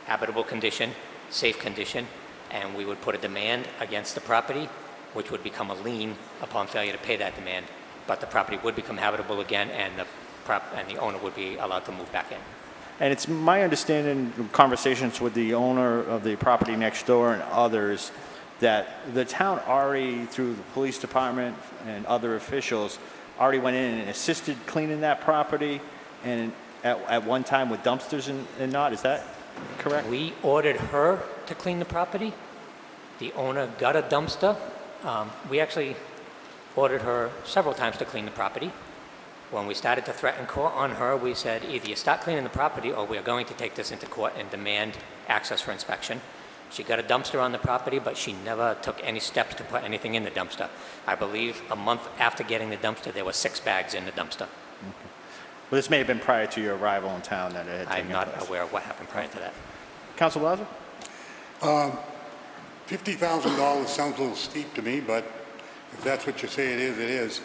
habitable condition, safe condition, and we would put a demand against the property, which would become a lien upon failure to pay that demand. But the property would become habitable again, and the owner would be allowed to move back in. And it's my understanding, in conversations with the owner of the property next door and others, that the town already, through the police department and other officials, already went in and assisted cleaning that property, and at one time with dumpsters and not. Is that correct? We ordered her to clean the property. The owner got a dumpster. We actually ordered her several times to clean the property. When we started to threaten court on her, we said, either you start cleaning the property or we are going to take this into court and demand access for inspection. She got a dumpster on the property, but she never took any steps to put anything in the dumpster. I believe a month after getting the dumpster, there were 6 bags in the dumpster. Well, this may have been prior to your arrival in town that it had taken I'm not place. aware of what happened prior to that. Council Bowser? $50,000 sounds a little steep to me, but if that's what you say it is, it is.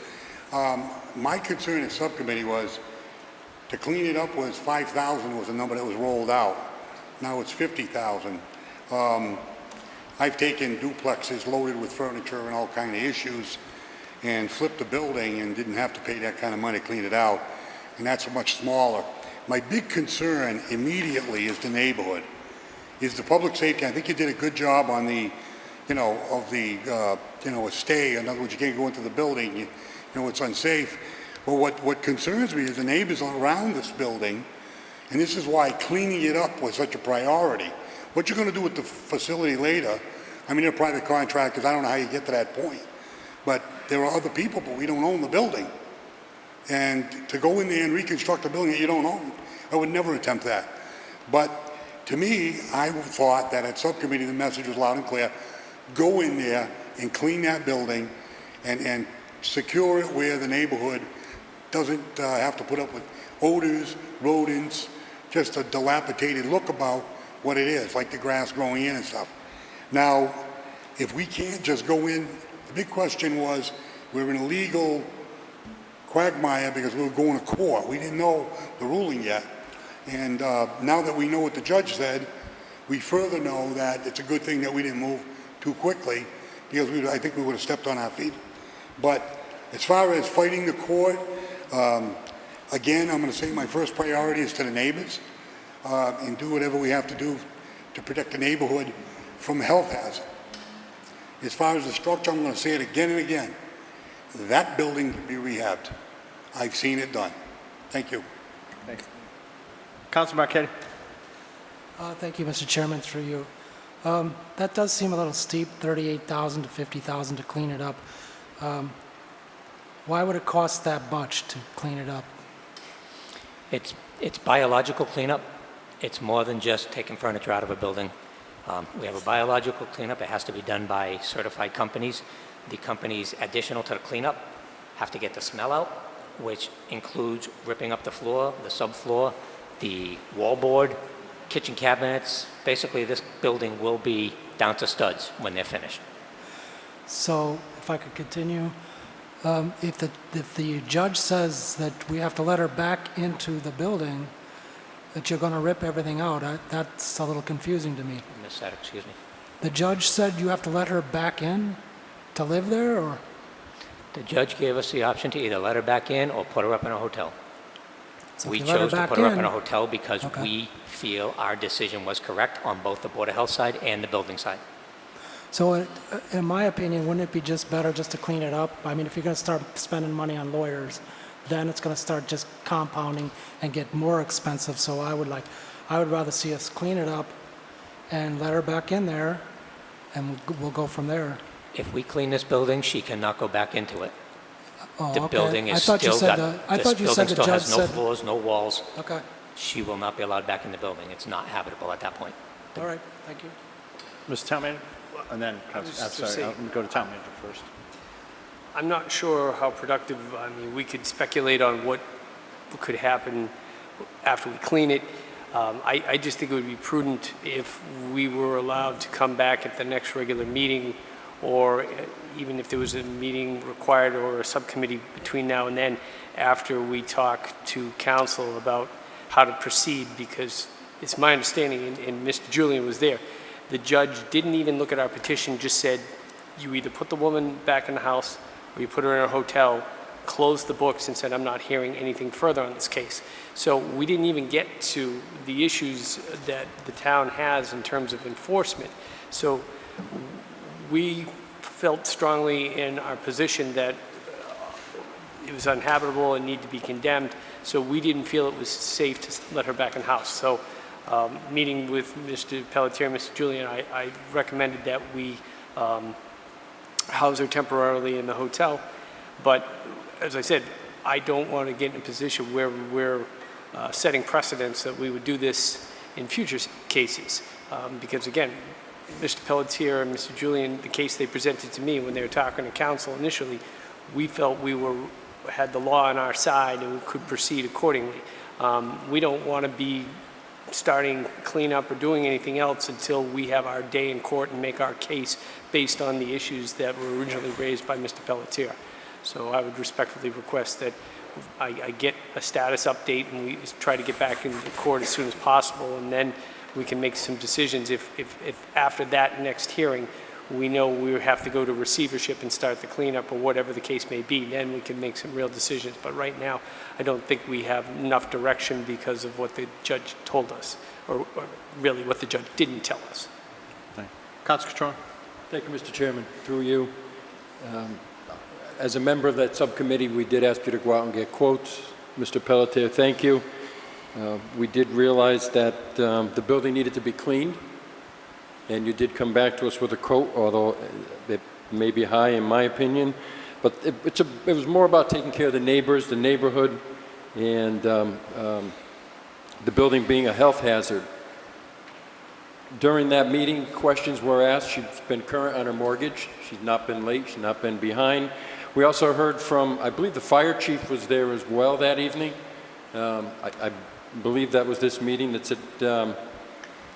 My concern in subcommittee was to clean it up was 5,000 was the number that was rolled out. Now it's 50,000. I've taken duplexes loaded with furniture and all kind of issues and flipped the building and didn't have to pay that kind of money to clean it out. And that's much smaller. My big concern immediately is the neighborhood, is the public safety. I think you did a good job on the, a stay. In other words, you can't go into the building. It's unsafe. But what concerns me is the neighbors around this building, and this is why cleaning it up was such a priority. What you're going to do with the facility later, I mean, they're private contractors. I don't know how you get to that point. But there are other people, but we don't own the building. And to go in there and reconstruct a building that you don't own, I would never attempt that. But to me, I thought that at subcommittee the message was loud and clear. Go in there and clean that building and secure it where the neighborhood doesn't have to put up with odors, rodents, just a dilapidated look about what it is, like the grass growing in and stuff. Now, if we can't just go in, the big question was, we're in a legal quagmire because we were going to court. We didn't know the ruling yet. And now that we know what the judge said, we further know that it's a good thing that we didn't move too quickly, because I think we would have stepped on our feet. But as far as fighting the court, again, I'm going to say my first priority is to the neighbors, and do whatever we have to do to protect the neighborhood from health hazard. As far as the structure, I'm going to say it again and again. That building can be rehabbed. I've seen it done. Thank you. Thanks. Council Marquetti? Thank you, Mr. Chairman, through you. That does seem a little steep, $38,000 to $50,000 to clean it up. Why would it cost that much to clean it up? It's biological cleanup. It's more than just taking furniture out of a building. We have a biological cleanup. It has to be done by certified companies. The companies additional to the cleanup have to get the smell out, which includes ripping up the floor, the subfloor, the wallboard, kitchen cabinets. Basically, this building will be down to studs when they're finished. So, if I could continue, if the judge says that we have to let her back into the building, that you're going to rip everything out, that's a little confusing to me. Ms. Sadek, excuse me. The judge said you have to let her back in to live there, or? The judge gave us the option to either let her back in or put her up in a hotel. So We if you let her chose to back put her up in- in a hotel because Okay. we feel our decision was correct on both the Board of Health side and the building side. So, in my opinion, wouldn't it be just better just to clean it up? I mean, if you're going to start spending money on lawyers, then it's going to start just compounding and get more expensive. So I would rather see us clean it up and let her back in there, and we'll go from there. If we clean this building, she cannot go back into it. Oh, The okay. building I is thought you still said got, I this thought you building said the still judge has no said. floors, no walls. Okay. She will not be allowed back in the building. It's not habitable at that point. All right. Thank you. Mr. Town Manager? And then, was I'm just sorry, saying- I'll go to Town Manager first. I'm not sure how productive, I mean, we could speculate on what could happen after we clean it. I just think it would be prudent if we were allowed to come back at the next regular meeting or even if there was a meeting required or a subcommittee between now and then, after we talk to council about how to proceed, because it's my understanding, and Mr. Julian was there, the judge didn't even look at our petition, just said, you either put the woman back in the house or you put her in a hotel, closed the books and said, I'm not hearing anything further on this case. So we didn't even get to the issues that the town has in terms of enforcement. So we felt strongly in our position that it was uninhabitable and needed to be condemned, so we didn't feel it was safe to let her back in the house. So meeting with Mr. Pelletier and Mr. Julian, I recommended that we house her temporarily in the hotel. But as I said, I don't want to get in a position where we're setting precedents that we would do this in future cases. Because again, Mr. Pelletier and Mr. Julian, the case they presented to me when they were talking to council initially, we felt we had the law on our side and we could proceed accordingly. We don't want to be starting cleanup or doing anything else until we have our day in court and make our case based on the issues that were originally raised by Mr. Pelletier. So I would respectfully request that I get a status update and we try to get back into court as soon as possible, and then we can make some decisions. If after that next hearing we know we have to go to receivership and start the cleanup or whatever the case may be, then we can make some real decisions. But right now, I don't think we have enough direction because of what the judge told us, or really what the judge didn't tell us. Thank you. Councilor Catrona. Thank you, Mr. Chairman. Through you. As a member of that subcommittee, we did ask you to go out and get quotes. Mr. Pelletier, thank you. We did realize that the building needed to be cleaned, and you did come back to us with a quote, although it may be high in my opinion. But it was more about taking care of the neighbors, the neighborhood, and the building being a health hazard. During that meeting, questions were asked. She's been current on her mortgage. She's not been late. She's not been behind. We also heard from, I believe the fire chief was there as well that evening. I believe that was this meeting that said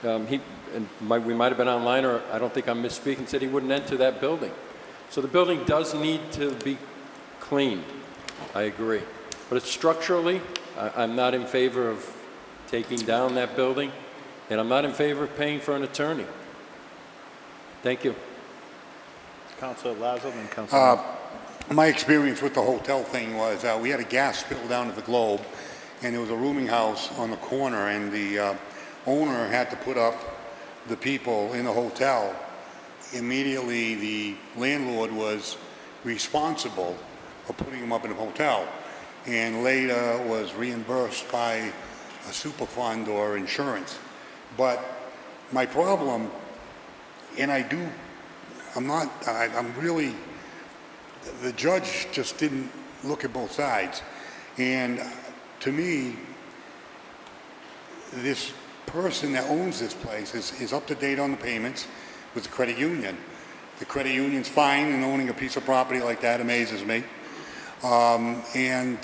we might have been online, or I don't think I'm misspeaking, said he wouldn't enter that building. So the building does need to be cleaned. I agree. But it's structurally, I'm not in favor of taking down that building, and I'm not in favor of paying for an attorney. Thank you. Councilor Lazo and Councilor. My experience with the hotel thing was we had a gas spill down at the Globe, and there was a rooming house on the corner, and the owner had to put up the people in the hotel. Immediately, the landlord was responsible for putting them up in a hotel, and later was reimbursed by a super fund or insurance. But my problem, and I'm really, the judge just didn't look at both sides. And to me, this person that owns this place is up to date on the payments with the credit union. The credit union's fine in owning a piece of property like that, amazes me. And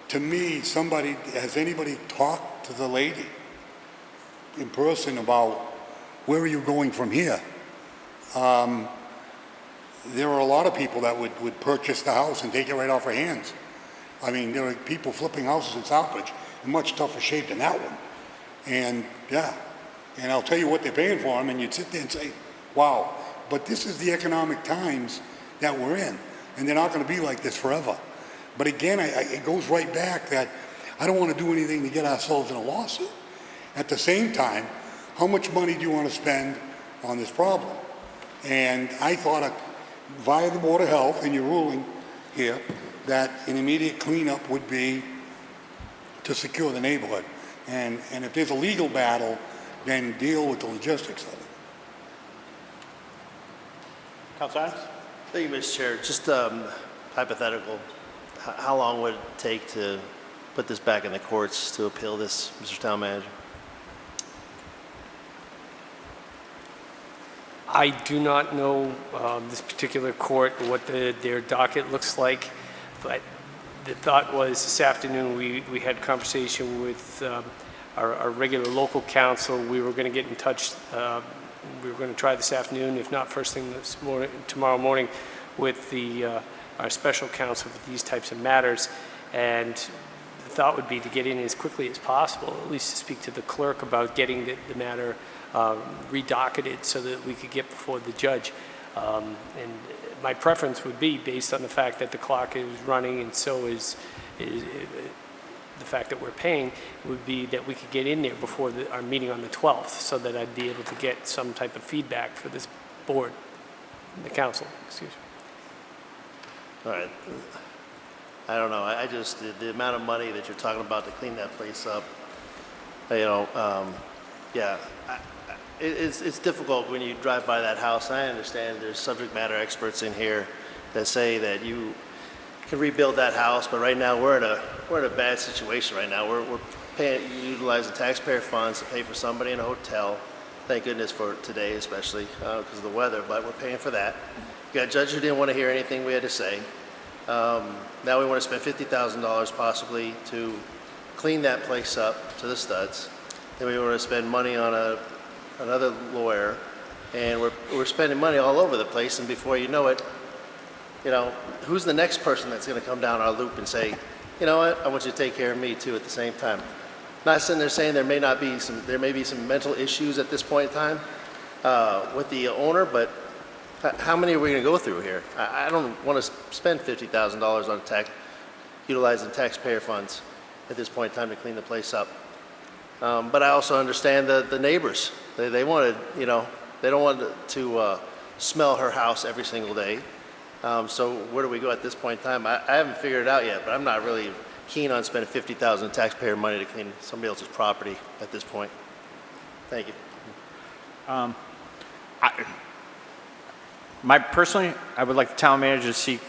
to me, has anybody talked to the lady in person about where are you going from here? There are a lot of people that would purchase the house and take it right off her hands. I mean, there are people flipping houses in Southbridge in much tougher shape than that one. And yeah, and I'll tell you what they're paying for them, and you'd sit there and say, wow, but this is the economic times that we're in, and they're not going to be like this forever. But again, it goes right back that I don't want to do anything to get ourselves in a lawsuit. At the same time, how much money do you want to spend on this problem? And I thought via the Board of Health and your ruling here that an immediate cleanup would be to secure the neighborhood. And if there's a legal battle, then deal with the logistics of it. Councilor Adams? Thank you, Mr. Chair. Just hypothetical, how long would it take to put this back in the courts to appeal this, Mr. Town Manager? I do not know this particular court, what their docket looks like, but the thought was this afternoon we had conversation with our regular local counsel. We were going to get in touch we were going to try this afternoon, if not first thing this morning, tomorrow morning, with our special counsel for these types of matters. And the thought would be to get in as quickly as possible, at least to speak to the clerk about getting the matter redocketed so that we could get before the judge. And my preference would be, based on the fact that the clock is running and so is the fact that we're paying, would be that we could get in there before our meeting on the 12th so that I'd be able to get some type of feedback for this board, the council, excuse me. All right. I don't know. I just, the amount of money that you're talking about to clean that place up, yeah, it's difficult when you drive by that house. I understand there's subject matter experts in here that say that you can rebuild that house, but right now we're in a bad situation right now. We're utilizing taxpayer funds to pay for somebody in a hotel. Thank goodness for today, especially because of the weather, but we're paying for that. We got a judge who didn't want to hear anything we had to say. Now we want to spend $50,000 possibly to clean that place up to the studs. Then we want to spend money on another lawyer, and we're spending money all over the place, and before you know it, who's the next person that's going to come down our loop and say, you know what, I want you to take care of me too at the same time. Not sitting there saying there may be some mental issues at this point in time with the owner, but how many are we going to go through here? I don't want to spend $50,000 on utilizing taxpayer funds at this point in time to clean the place up. But I also understand the neighbors. They wanted, they don't want to smell her house every single day. So where do we go at this point in time? I haven't figured it out yet, but I'm not really keen on spending $50,000 taxpayer money to clean somebody else's property at this point. Thank you. Personally, I would like the town manager to seek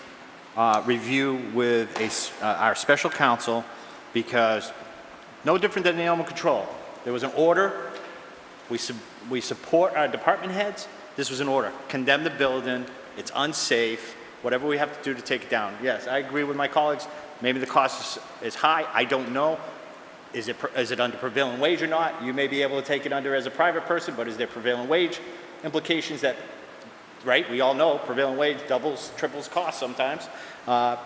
review with our special counsel, because no different than the animal control. There was an order. We support our department heads. This was an order. Condemn the building. It's unsafe. Whatever we have to do to take it down. Yes, I agree with my colleagues. Maybe the cost is high. I don't know. Is it under prevailing wage or not? You may be able to take it under as a private person, but is there prevailing wage implications that, right? We all know prevailing wage doubles, triples cost sometimes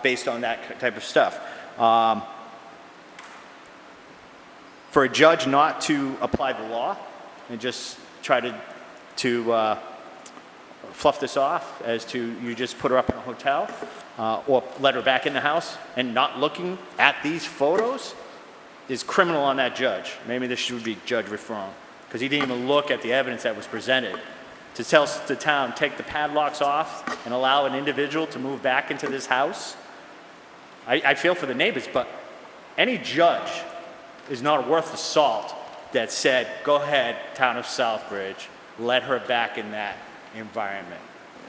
based on that type of stuff. For a judge not to apply the law and just try to fluff this off as to you just put her up in a hotel or let her back in the house and not looking at these photos is criminal on that judge. Maybe this should be judge reform, because he didn't even look at the evidence that was presented. To tell the town, take the padlocks off and allow an individual to move back into this house. I feel for the neighbors, but any judge is not worth the salt that said, go ahead, town of Southbridge, let her back in that environment.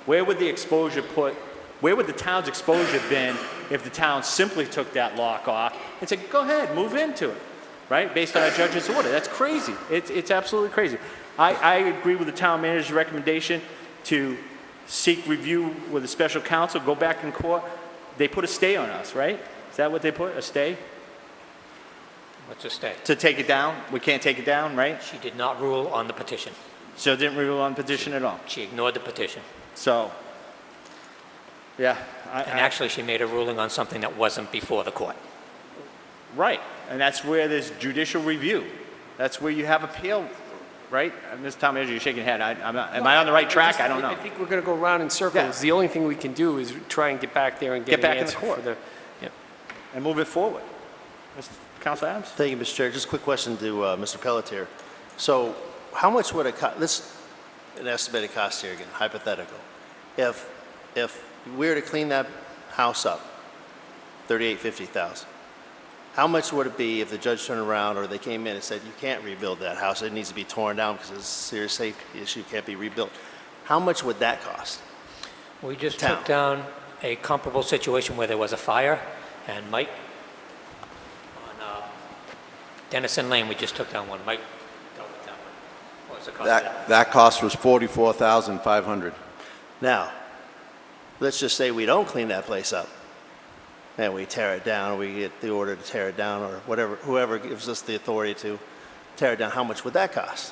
Where would the town's exposure been if the town simply took that lock off and said, go ahead, move into it, right? Based on a judge's order. That's crazy. It's absolutely crazy. I agree with the town manager's recommendation to seek review with a special counsel, go back in court. They put a stay on us, right? Is that what they put, a stay? What's a stay? To take it down? We can't take it down, right? She did not rule on the petition. So didn't rule on petition at all? She ignored the petition. So, yeah. And actually, she made a ruling on something that wasn't before the court. Right, and that's where there's judicial review. That's where you have appeal, right? Mr. Town Manager, you're shaking your head. Am I on the right track? I don't know. I think we're going to go around in circles. Yeah. The only thing we can do is try and get back there and get back an in the answer court. for the. Yeah. And move it forward. Mr. Council Adams? Thank you, Mr. Chair. Just a quick question to Mr. Pelletier. So how much would it cost, this an estimated cost here again, hypothetical. If we were to clean that house up, $38,000-$50,000, how much would it be if the judge turned around or they came in and said, you can't rebuild that house, it needs to be torn down because it's a serious safety issue, it can't be rebuilt? How much would that cost? We just took down a comparable situation where there was a fire, and Mike, on Dennison Lane, we just took down one. Mike dealt with that one. What was the cost of that? That cost was $44,500. Now, let's just say we don't clean that place up and we tear it down, or we get the order to tear it down, or whatever, whoever gives us the authority to tear it down. How much would that cost?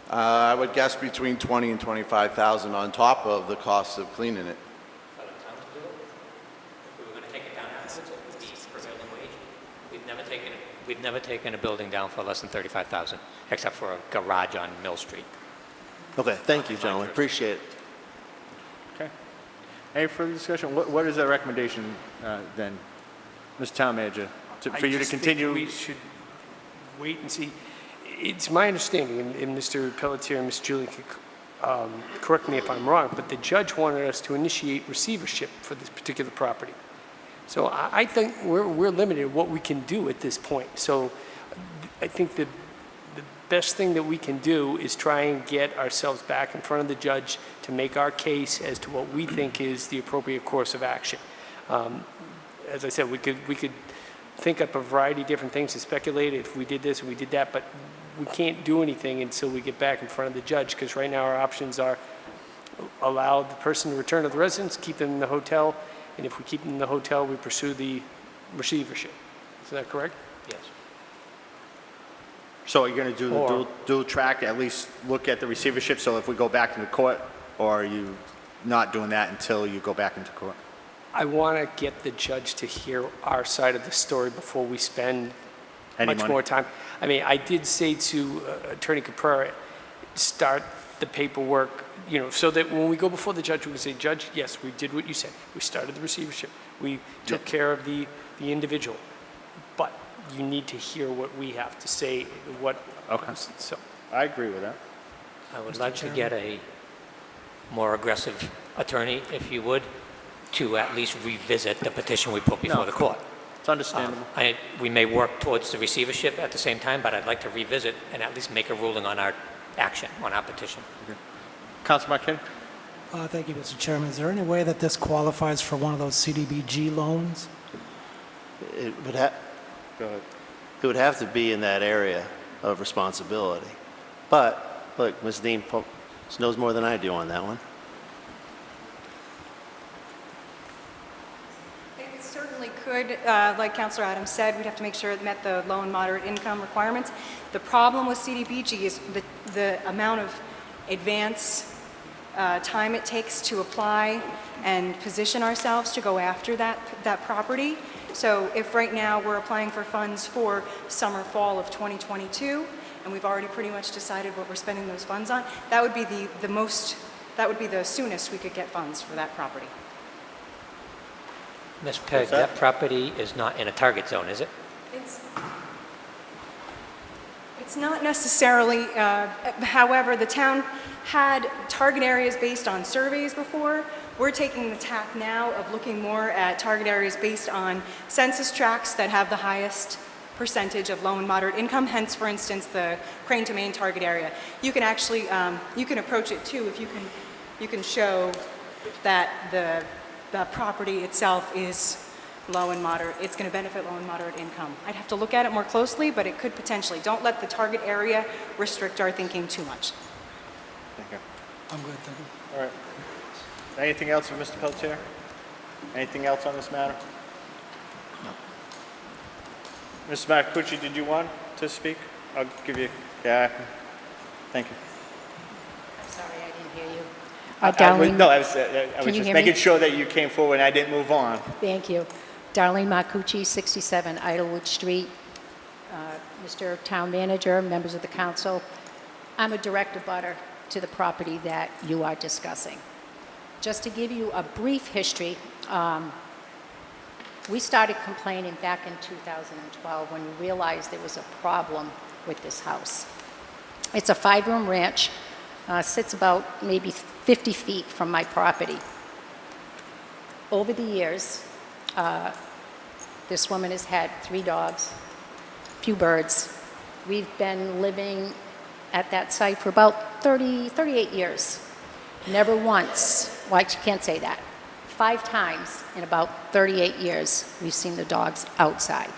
I would guess between 20 and 25,000 on top of the cost of cleaning it. For the town to do it? If we were going to take it down afterwards, it would be prevailing wage. We've never taken a building down for less than 35,000, except for a garage on Mill Street. Okay, thank you, gentlemen, appreciate it. Okay. Any further discussion? What is the recommendation then, Mr. Town Manager, for you to continue? We should wait and see. It's my understanding, and Mr. Pelletier and Ms. Julie could correct me if I'm wrong, but the judge wanted us to initiate receivership for this particular property. So I think we're limited in what we can do at this point. So I think the best thing that we can do is try and get ourselves back in front of the judge to make our case as to what we think is the appropriate course of action. As I said, we could think up a variety of different things and speculate if we did this and we did that, but we can't do anything until we get back in front of the judge, because right now our options are allow the person to return to the residence, keep them in the hotel, and if we keep them in the hotel, we pursue the receivership. Is that correct? Yes. So are you going to do the dual track, at least look at the receivership, so if we go back into court, or are you not doing that until you go back into court? I want to get the judge to hear our side of the story before we spend Any much money? more time. I mean, I did say to Attorney Caprara, start the paperwork, so that when we go before the judge, we can say, Judge, yes, we did what you said. We started the receivership. We took care of the individual. But you need to hear what we have to say, Okay. So I agree with that. I would like to get a more aggressive attorney, if you would, to at least revisit the petition we put before the court. It's understandable. We may work towards the receivership at the same time, but I'd like to revisit and at least make a ruling on our action, on our petition. Okay. Councilman Marquetti? Thank you, Mr. Chairman. Is there any way that this qualifies for one of those CDBG loans? It would Go ahead. It would have to be in that area of responsibility. But, look, Ms. Dean knows more than I do on that one. It certainly could. Like Councilor Adams said, we'd have to make sure it met the low and moderate income requirements. The problem with CDBG is the amount of advance time it takes to apply and position ourselves to go after that property. So if right now we're applying for funds for summer, fall of 2022, and we've already pretty much decided what we're spending those funds on, that would be the soonest we could get funds for that property. Ms. Pegg, that property is not in a target zone, is it? It's not necessarily, however, the town had target areas based on surveys before. We're taking the tack now of looking more at target areas based on census tracts that have the highest percentage of low and moderate income, hence, for instance, the Crane to Main target area. You can actually, you can approach it too if you can show that the property itself is low and moderate. It's going to benefit low and moderate income. I'd have to look at it more closely, but it could potentially. Don't let the target area restrict our thinking too much. Thank you. I'm good, thank you. All right. Anything else from Mr. Pelletier? Anything else on this matter? No. Mr. Marcucci, did you want to speak? I'll give you, thank you. I'm sorry, I didn't hear you. I was Can you just hear making me? sure that you came forward and I didn't move on. Thank you. Darlene Marcucci, 67 Idlewood Street. Mr. Town Manager, members of the council, I'm a direct abutter to the property that you are discussing. Just to give you a brief history, we started complaining back in 2012 when we realized there was a problem with this house. It's a 5-room ranch, sits about maybe 50 feet from my property. Over the years, this woman has had 3 dogs, a few birds. We've been living at that site for about 38 years. Never once, well, I can't say that. 5 times in about 38 years, we've seen the dogs outside.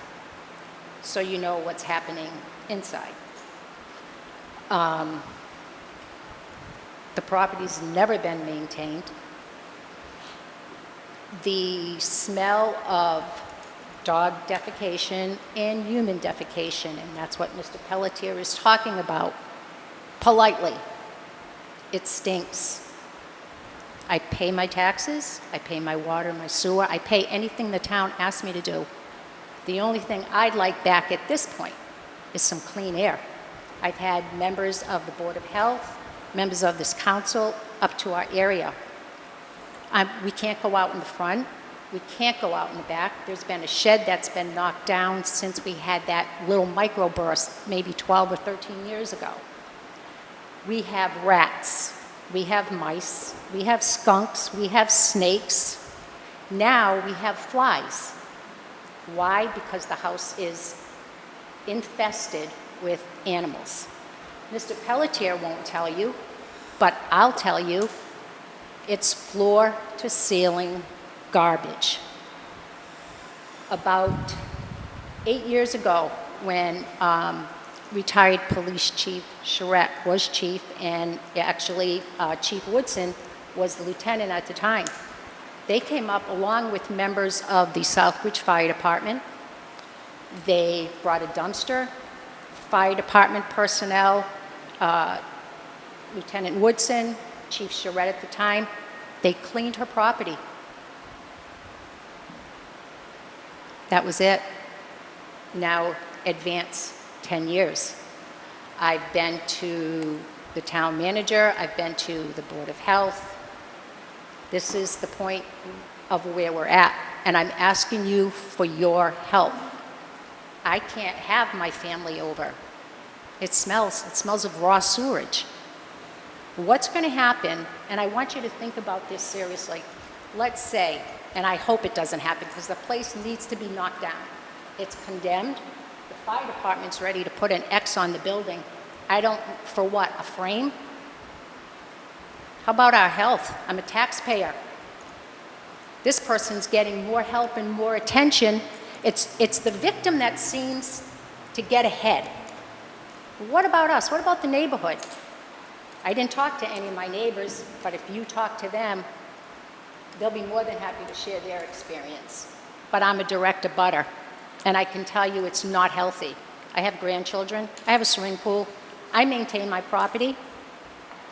So you know what's happening inside. The property's never been maintained. The smell of dog defecation and human defecation, and that's what Mr. Pelletier is talking about, politely, it stinks. I pay my taxes, I pay my water, my sewer, I pay anything the town asks me to do. The only thing I'd like back at this point is some clean air. I've had members of the Board of Health, members of this council up to our area. We can't go out in the front. We can't go out in the back. There's been a shed that's been knocked down since we had that little microburst maybe 12 or 13 years ago. We have rats, we have mice, we have skunks, we have snakes. Now we have flies. Why? Because the house is infested with animals. Mr. Pelletier won't tell you, but I'll tell you, it's floor to ceiling garbage. About 8 years ago, when retired Police Chief Charette was chief, and actually Chief Woodson was the lieutenant at the time, they came up along with members of the Southbridge Fire Department. They brought a dumpster, fire department personnel, Lieutenant Woodson, Chief Charette at the time. They cleaned her property. That was it. Now advance 10 years. I've been to the town manager, I've been to the Board of Health. This is the point of where we're at, and I'm asking you for your help. I can't have my family over. It smells of raw sewage. What's going to happen, and I want you to think about this seriously. Let's say, and I hope it doesn't happen because the place needs to be knocked down. It's condemned. The fire department's ready to put an X on the building. For what, a frame? How about our health? I'm a taxpayer. This person's getting more help and more attention. It's the victim that seems to get ahead. What about us? What about the neighborhood? I didn't talk to any of my neighbors, but if you talk to them, they'll be more than happy to share their experience. But I'm a direct abutter, and I can tell you it's not healthy. I have grandchildren. I have a swimming pool. I maintain my property.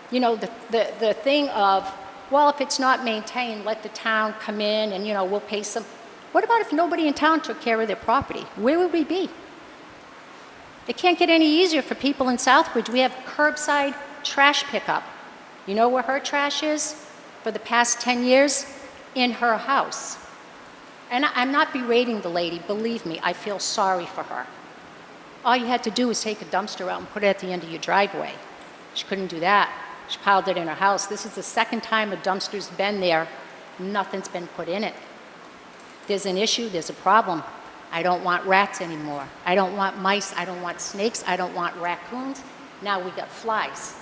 You know, the thing of, well, if it's not maintained, let the town come in and, we'll pay some. What about if nobody in town took care of their property? Where would we be? It can't get any easier for people in Southbridge. We have curbside trash pickup. You know where her trash is? For the past 10 years? In her house. And I'm not berating the lady, believe me, I feel sorry for her. All you had to do was take a dumpster out and put it at the end of your driveway. She couldn't do that. She piled it in her house. This is the second time a dumpster's been there. Nothing's been put in it. There's an issue, there's a problem. I don't want rats anymore. I don't want mice, I don't want snakes, I don't want raccoons. Now we got flies.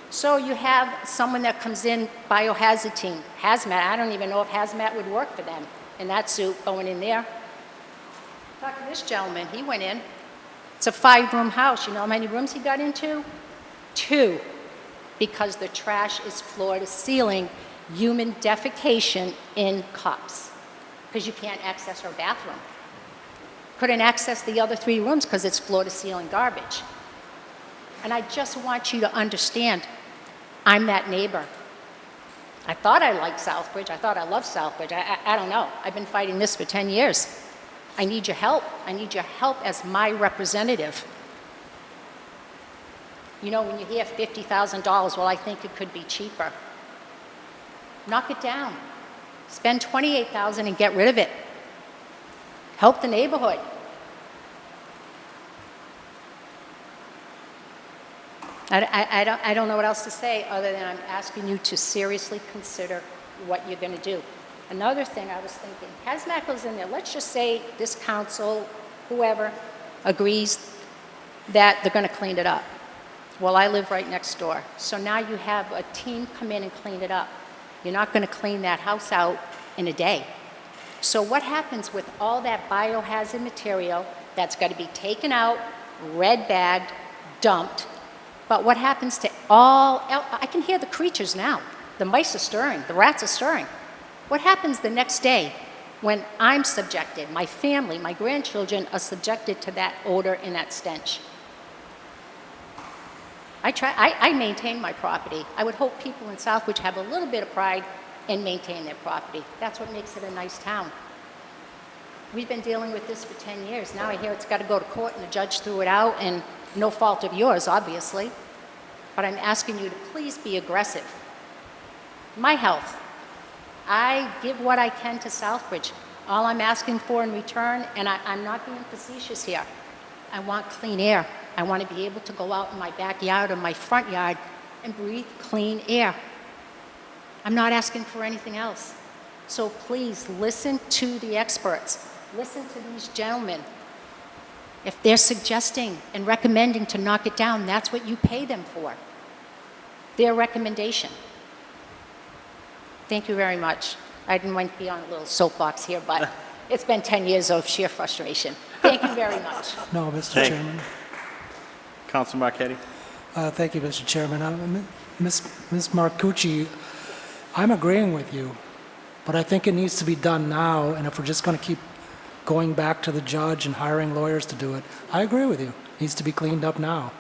So you have someone that comes in, biohazard team, hazmat. I don't even know if hazmat would work for them in that suit going in there. Talk to this gentleman, he went in. It's a 5-room house. You know how many rooms he got into? 2, because the trash is floor to ceiling, human defecation in cups, because you can't access her bathroom. Couldn't access the other 3 rooms because it's floor to ceiling garbage. And I just want you to understand, I'm that neighbor. I thought I liked Southbridge. I thought I loved Southbridge. I don't know. I've been fighting this for 10 years. I need your help. I need your help as my representative. You know, when you hear $50,000, well, I think it could be cheaper. Knock it down. Spend $28,000 and get rid of it. Help the neighborhood. I don't know what else to say other than I'm asking you to seriously consider what you're going to do. Another thing I was thinking, hazmat goes in there. Let's just say this council, whoever, agrees that they're going to clean it up. Well, I live right next door. So now you have a team come in and clean it up. You're not going to clean that house out in a day. So what happens with all that biohazard material that's got to be taken out, red bagged, dumped? But what happens to I can hear the creatures now. The mice are stirring, the rats are stirring. What happens the next day when I'm subjected, my family, my grandchildren are subjected to that odor and that stench? I maintain my property. I would hope people in Southbridge have a little bit of pride and maintain their property. That's what makes it a nice town. We've been dealing with this for 10 years. Now I hear it's got to go to court and the judge threw it out, and no fault of yours, obviously. But I'm asking you to please be aggressive. My health. I give what I can to Southbridge. All I'm asking for in return, and I'm not being facetious here, I want clean air. I want to be able to go out in my backyard or my front yard and breathe clean air. I'm not asking for anything else. So please listen to the experts. Listen to these gentlemen. If they're suggesting and recommending to knock it down, that's what you pay them for. Their recommendation. Thank you very much. I didn't want to be on a little soapbox here, but it's been 10 years of sheer frustration. Thank you very much. No, Mr. Chairman. Council Marquetti. Thank you, Mr. Chairman. Ms. Marcucci, I'm agreeing with you, but I think it needs to be done now, and if we're just going to keep going back to the judge and hiring lawyers to do it, I agree with you. It needs to be cleaned up now.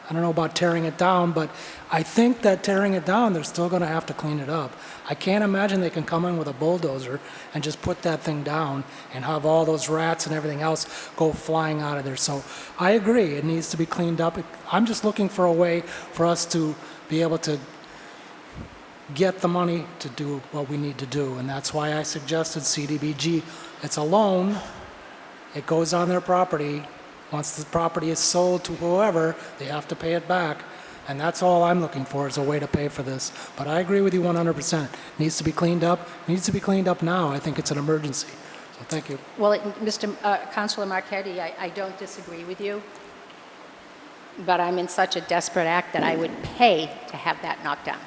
I don't know about tearing it down, but I think that tearing it down, they're still going to have to clean it up. I can't imagine they can come in with a bulldozer and just put that thing down and have all those rats and everything else go flying out of there. So I agree, it needs to be cleaned up. I'm just looking for a way for us to be able to get the money to do what we need to do, and that's why I suggested CDBG. It's a loan. It goes on their property. Once the property is sold to whoever, they have to pay it back. And that's all I'm looking for, is a way to pay for this. But I agree with you 100%. It needs to be cleaned up. It needs to be cleaned up now. I think it's an emergency. So thank you. Well, Councilor Marquetti, I don't disagree with you, but I'm in such a desperate act that I would pay to have that knocked down.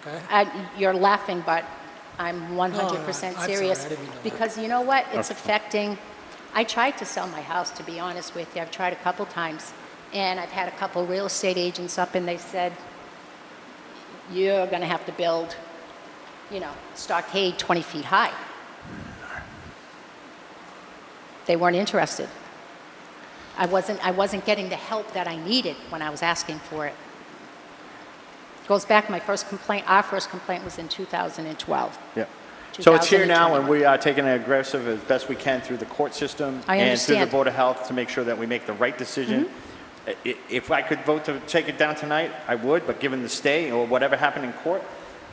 Okay. You're laughing, but I'm 100% I'm serious. sorry, I didn't mean to laugh. Because you know what? It's affecting. I tried to sell my house, to be honest with you. I've tried a couple times. And I've had a couple real estate agents up, and they said, you're going to have to build, stockade 20 feet high. They weren't interested. I wasn't getting the help that I needed when I was asking for it. Goes back, our first complaint was in 2012. Yeah. So it's here now, and we are taking it aggressive as best we can through the court system and through the Board of Health to make sure that we make the right decision. Mm-hmm. If I could vote to take it down tonight, I would, but given the stay or whatever happened in court,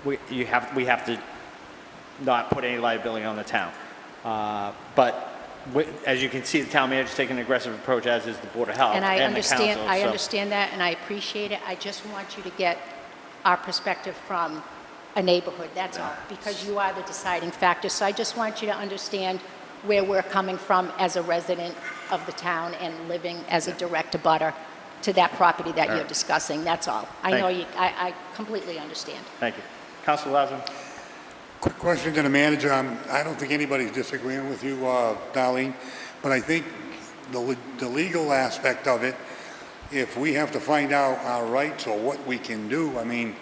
we have to not put any liability on the town. But as you can see, the town manager is taking an aggressive approach, as is the Board of Health and the council. I understand that, and I appreciate it. I just want you to get our perspective from a neighborhood, that's all, because you are the deciding factor. So I just want you to understand where we're coming from as a resident of the town and living as a direct abutter to that property that you're discussing, that's all. I completely understand. Thank you. Councilor Lazo. Quick question to the manager. I don't think anybody's disagreeing with you, Darlene, but I think the legal aspect of it, if we have to find out our rights or what we can do, I mean,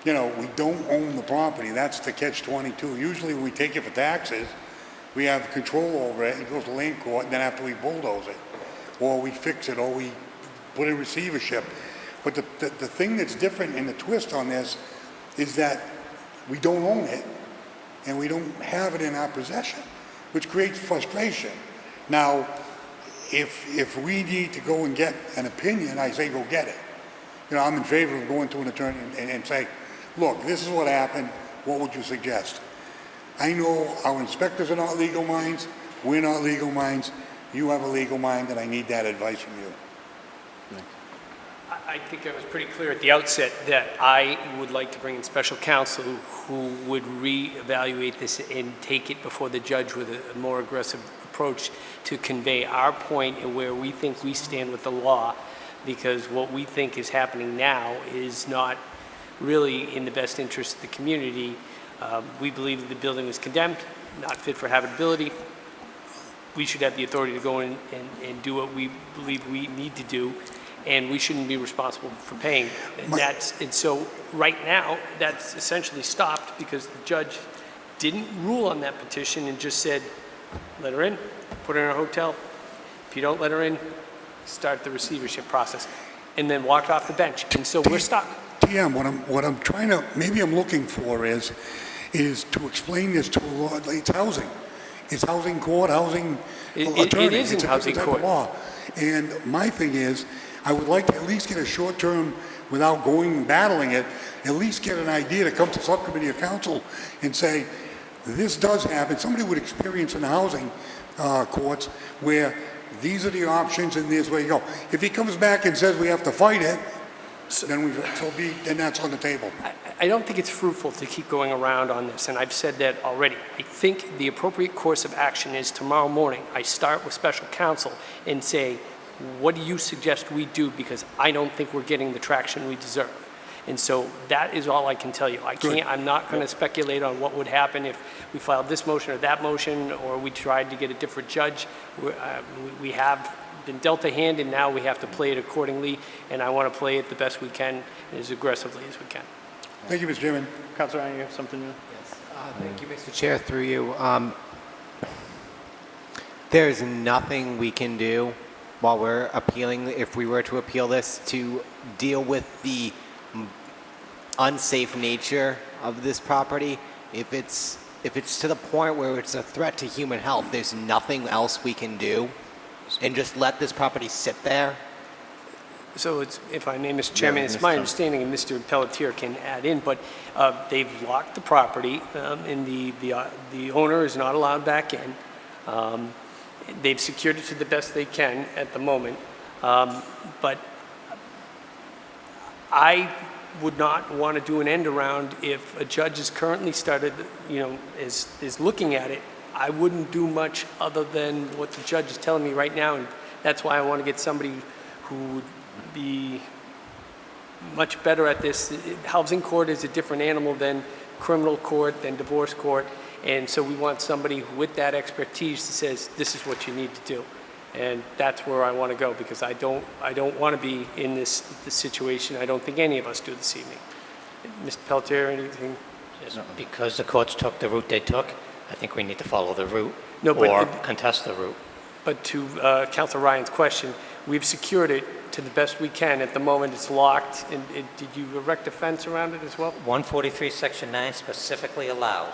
we don't own the property. That's the catch-22. Usually when we take it for taxes, we have control over it. It goes to land court, and then after we bulldoze it, or we fix it, or we put in receivership. But the thing that's different in the twist on this is that we don't own it, and we don't have it in our possession, which creates frustration. Now, if we need to go and get an opinion, I say go get it. I'm in favor of going to an attorney and say, look, this is what happened. What would you suggest? I know our inspectors are not legal minds. We're not legal minds. You have a legal mind, and I need that advice from you. I think I was pretty clear at the outset that I would like to bring in special counsel who would reevaluate this and take it before the judge with a more aggressive approach to convey our point and where we think we stand with the law, because what we think is happening now is not really in the best interest of the community. We believe that the building was condemned, not fit for habitability. We should have the authority to go in and do what we believe we need to do, and we shouldn't be responsible for paying. And so right now, that's essentially stopped because the judge didn't rule on that petition and just said, let her in, put her in a hotel. If you don't let her in, start the receivership process. and then walked off the bench. And so we're stuck. TM, what I'm trying to, maybe I'm looking for is to explain this to a law, it's housing. It's housing court, housing attorney. It is in It's a housing different type of court. law. And my thing is, I would like to at least get a short term, without going and battling it, at least get an idea to come to subcommittee of council and say, this does happen. Somebody with experience in the housing courts where these are the options and this way you go. If he comes back and says we have to fight it, then that's on the table. I don't think it's fruitful to keep going around on this, and I've said that already. I think the appropriate course of action is tomorrow morning, I start with special counsel and say, what do you suggest we do? Because I don't think we're getting the traction we deserve. And so that is all I can tell you. I'm not going to speculate on what would happen if we filed this motion or that motion, or we tried to get a different judge. We have been dealt a hand, and now we have to play it accordingly, and I want to play it the best we can and as aggressively as we can. Thank you, Mr. Chairman. Councilor Ryan, you have something new? Yes. Thank you, Mr. Chair, through you. There's nothing we can do while we're appealing, if we were to appeal this, to deal with the unsafe nature of this property. If it's to the point where it's a threat to human health, there's nothing else we can do, and just let this property sit there. So it's, if I may, Mr. Chairman, it's my understanding, and Mr. Pelletier can add in, but they've locked the property, and the owner is not allowed back in. They've secured it to the best they can at the moment, but I would not want to do an end around if a judge is currently started, is looking at it. I wouldn't do much other than what the judge is telling me right now, and that's why I want to get somebody who would be much better at this. Housing court is a different animal than criminal court, than divorce court, and so we want somebody with that expertise that says, this is what you need to do. And that's where I want to go, because I don't want to be in this situation. I don't think any of us do this evening. Mr. Pelletier, anything? Just because the courts took the route they took, I think we need to follow the route or contest the route. But to Councilor Ryan's question, we've secured it to the best we can. At the moment, it's locked. And did you erect a fence around it as well? 143, Section 9 specifically allows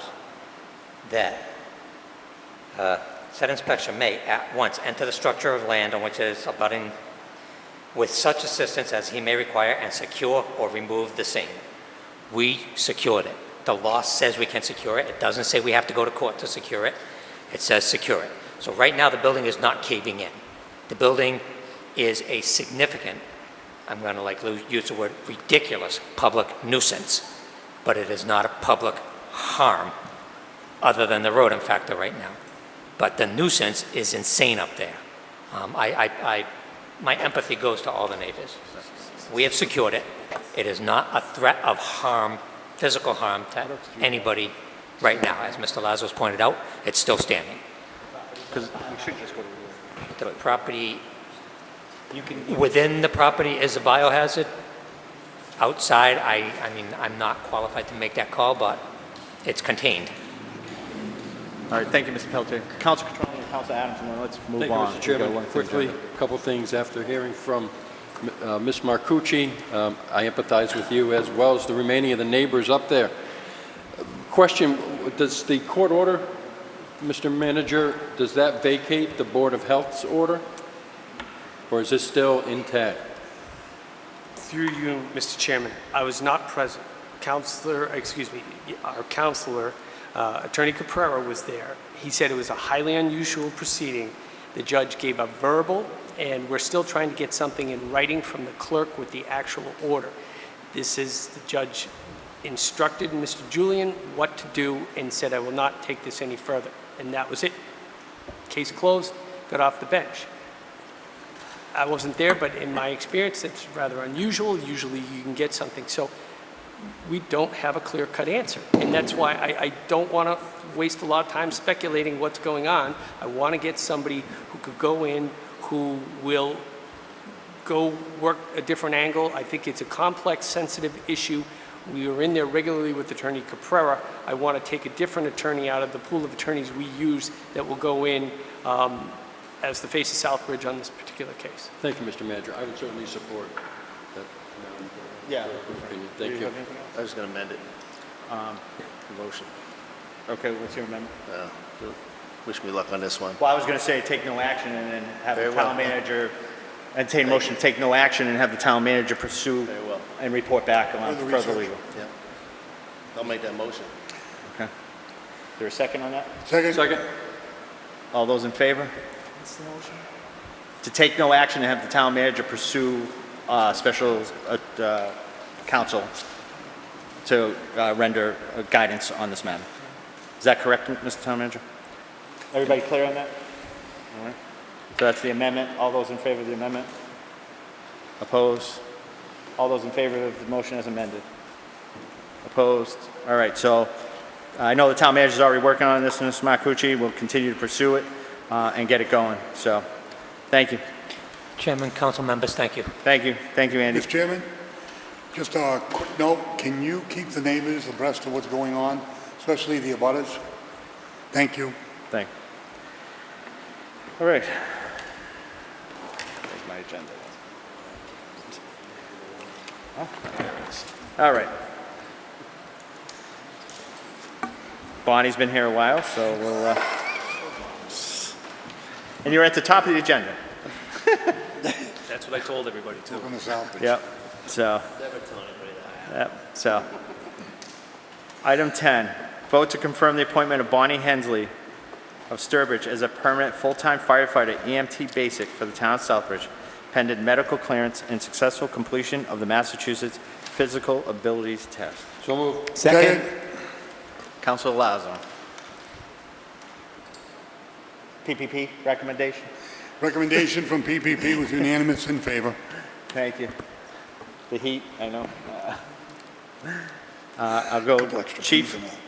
that said inspector may at once enter the structure of land on which it is abutting with such assistance as he may require and secure or remove the same. We secured it. The law says we can secure it. It doesn't say we have to go to court to secure it. It says secure it. So right now the building is not caving in. The building is a significant, I'm going to use the word ridiculous, public nuisance, but it is not a public harm other than the rodent factor right now. But the nuisance is insane up there. My empathy goes to all the neighbors. We have secured it. It is not a threat of harm, physical harm to anybody right now. As Mr. Lazarus pointed out, it's still standing. Because we should just go to the property, within the property is a biohazard. Outside, I mean, I'm not qualified to make that call, but it's contained. All right, thank you, Mr. Pelletier. Councilor Catroni and Councilor Adams, and then let's move on. Thank you, Mr. Chairman. Quickly, a couple things after hearing from Ms. Marcucci. I empathize with you as well as the remaining of the neighbors up there. Question, does the court order, Mr. Manager, does that vacate the Board of Health's order? Or is this still intact? Through you, Mr. Chairman, I was not present. Our counselor, Attorney Caprera, was there. He said it was a highly unusual proceeding. The judge gave a verbal, and we're still trying to get something in writing from the clerk with the actual order. This is, the judge instructed Mr. Julian what to do and said, I will not take this any further. And that was it. Case closed, got off the bench. I wasn't there, but in my experience, it's rather unusual. Usually you can get something. So we don't have a clear-cut answer. And that's why I don't want to waste a lot of time speculating what's going on. I want to get somebody who could go in, who will go work a different angle. I think it's a complex, sensitive issue. We are in there regularly with Attorney Caprera. I want to take a different attorney out of the pool of attorneys we use that will go in as the face of Southbridge on this particular case. Thank you, Mr. Manager. I would certainly support Yeah. Thank you. I was going to amend it. Motion. Okay, what's your amendment? Wish me luck on this one. Well, I was going to say take no action and then have the Very town well. manager, entertain a motion, to take no action and have the town manager pursue Very well. and report back on Further further research. legal. Yeah. I'll make that motion. Okay. Is there a second on that? Second? Second? All those in favor? What's the motion? To take no action and have the town manager pursue special counsel to render guidance on this matter. Is that correct, Mr. Town Manager? Everybody clear on that? All right. So that's the amendment. All those in favor of the amendment? Opposed? All those in favor of the motion as amended? Opposed? All right, so I know the town manager is already working on this, Mr. Marcucci. We'll continue to pursue it and get it going. So, thank you. Chairman, council members, thank you. Thank you. Thank you, Andy. Mr. Chairman, just a quick note, can you keep the neighbors abreast of what's going on, especially the abutters? Thank you. Thank you. All right. There's my agenda. Oh, there it is. All right. Bonnie's been here a while, so we'll... And you're at the top of the agenda. That's what I told everybody, too. Welcome to Southbridge. Yep. So... Never tell anybody that. Yep, so. Item 10, vote to confirm the appointment of Bonnie Hensley of Sturbridge as a permanent full-time firefighter EMT basic for the town of Southbridge, pending medical clearance and successful completion of the Massachusetts Physical Abilities Test. So moved. Second? Councilor Lazo. PPP recommendation? Recommendation from PPP was unanimous in favor. Thank you. The heat, I know. I'll go Couple extra Chief things in there.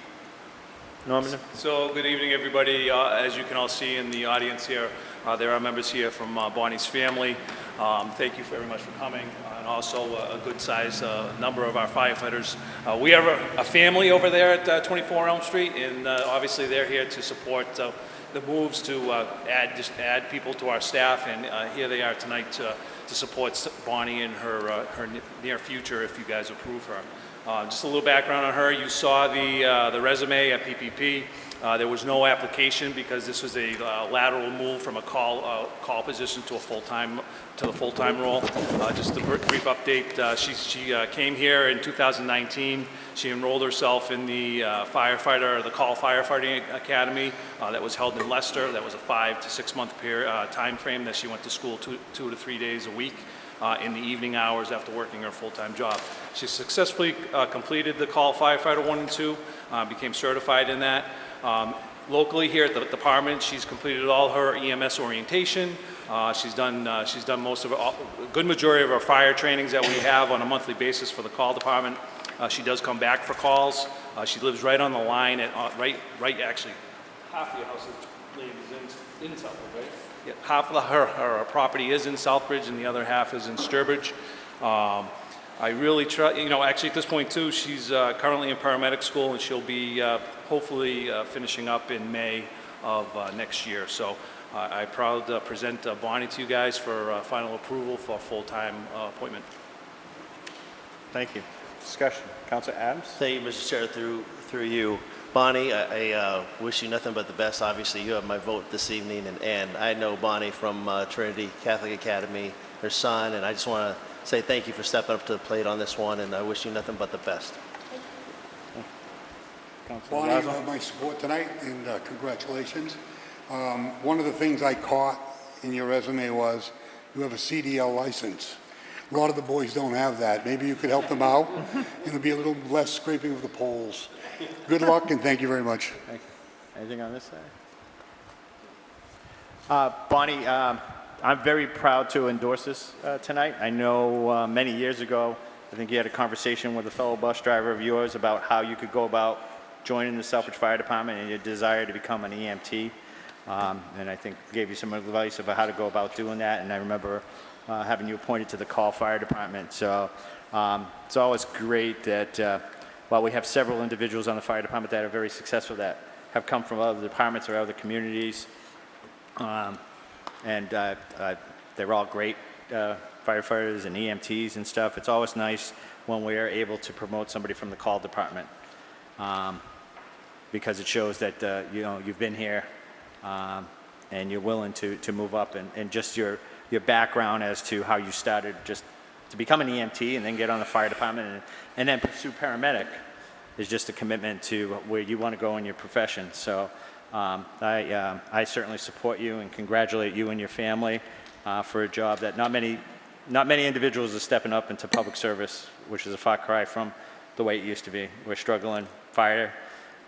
Norman. So, good evening, everybody. As you can all see in the audience here, there are members here from Bonnie's family. Thank you very much for coming, and also a good-sized number of our firefighters. We have a family over there at 24 Elm Street, and obviously they're here to support the moves to add people to our staff, and here they are tonight to support Bonnie in her near future if you guys approve her. Just a little background on her. You saw the resume at PPP. There was no application because this was a lateral move from a call position to the full-time role. Just a brief update. She came here in 2019. She enrolled herself in the call firefighting academy that was held in Leicester. That was a 5 to 6 month time frame that she went to school 2 to 3 days a week. In the evening hours after working her full-time job. She successfully completed the call firefighter 1 and 2, became certified in that. Locally here at the department, she's completed all her EMS orientation. She's done most of a good majority of our fire trainings that we have on a monthly basis for the call department. She does come back for calls. She lives right on the line at right actually half of your house is in Southbridge, right? Yeah, half of her property is in Southbridge and the other half is in Sturbridge. I really try, actually at this point too, she's currently in paramedic school and she'll be hopefully finishing up in May of next year. So I'm proud to present Bonnie to you guys for final approval for a full-time appointment. Thank you. Discussion. Councilor Adams? Thank you, Mr. Chair, through you. Bonnie, I wish you nothing but the best. Obviously, you have my vote this evening, and I know Bonnie from Trinity Catholic Academy, her son, and I just want to say thank you for stepping up to the plate on this one, and I wish you nothing but the best. Bonnie, you have my support tonight, and congratulations. One of the things I caught in your resume was you have a CDL license. A lot of the boys don't have that. Maybe you could help them out, and it'll be a little less scraping of the poles. Good luck, and thank you very much. Thank you. Anything on this side? Bonnie, I'm very proud to endorse this tonight. I know many years ago, I think you had a conversation with a fellow bus driver of yours about how you could go about joining the Southbridge Fire Department and your desire to become an EMT. And I think gave you some advice about how to go about doing that. And I remember having you appointed to the call fire department. So it's always great that while we have several individuals on the fire department that are very successful that have come from other departments or other communities, and they're all great firefighters and EMTs and stuff. It's always nice when we are able to promote somebody from the call department, because it shows that, you've been here, and you're willing to move up, and just your background as to how you started just to become an EMT and then get on the fire department and then pursue paramedic is just a commitment to where you want to go in your profession. So I certainly support you and congratulate you and your family for a job that not many individuals are stepping up into public service, which is a far cry from the way it used to be. We're struggling, fire,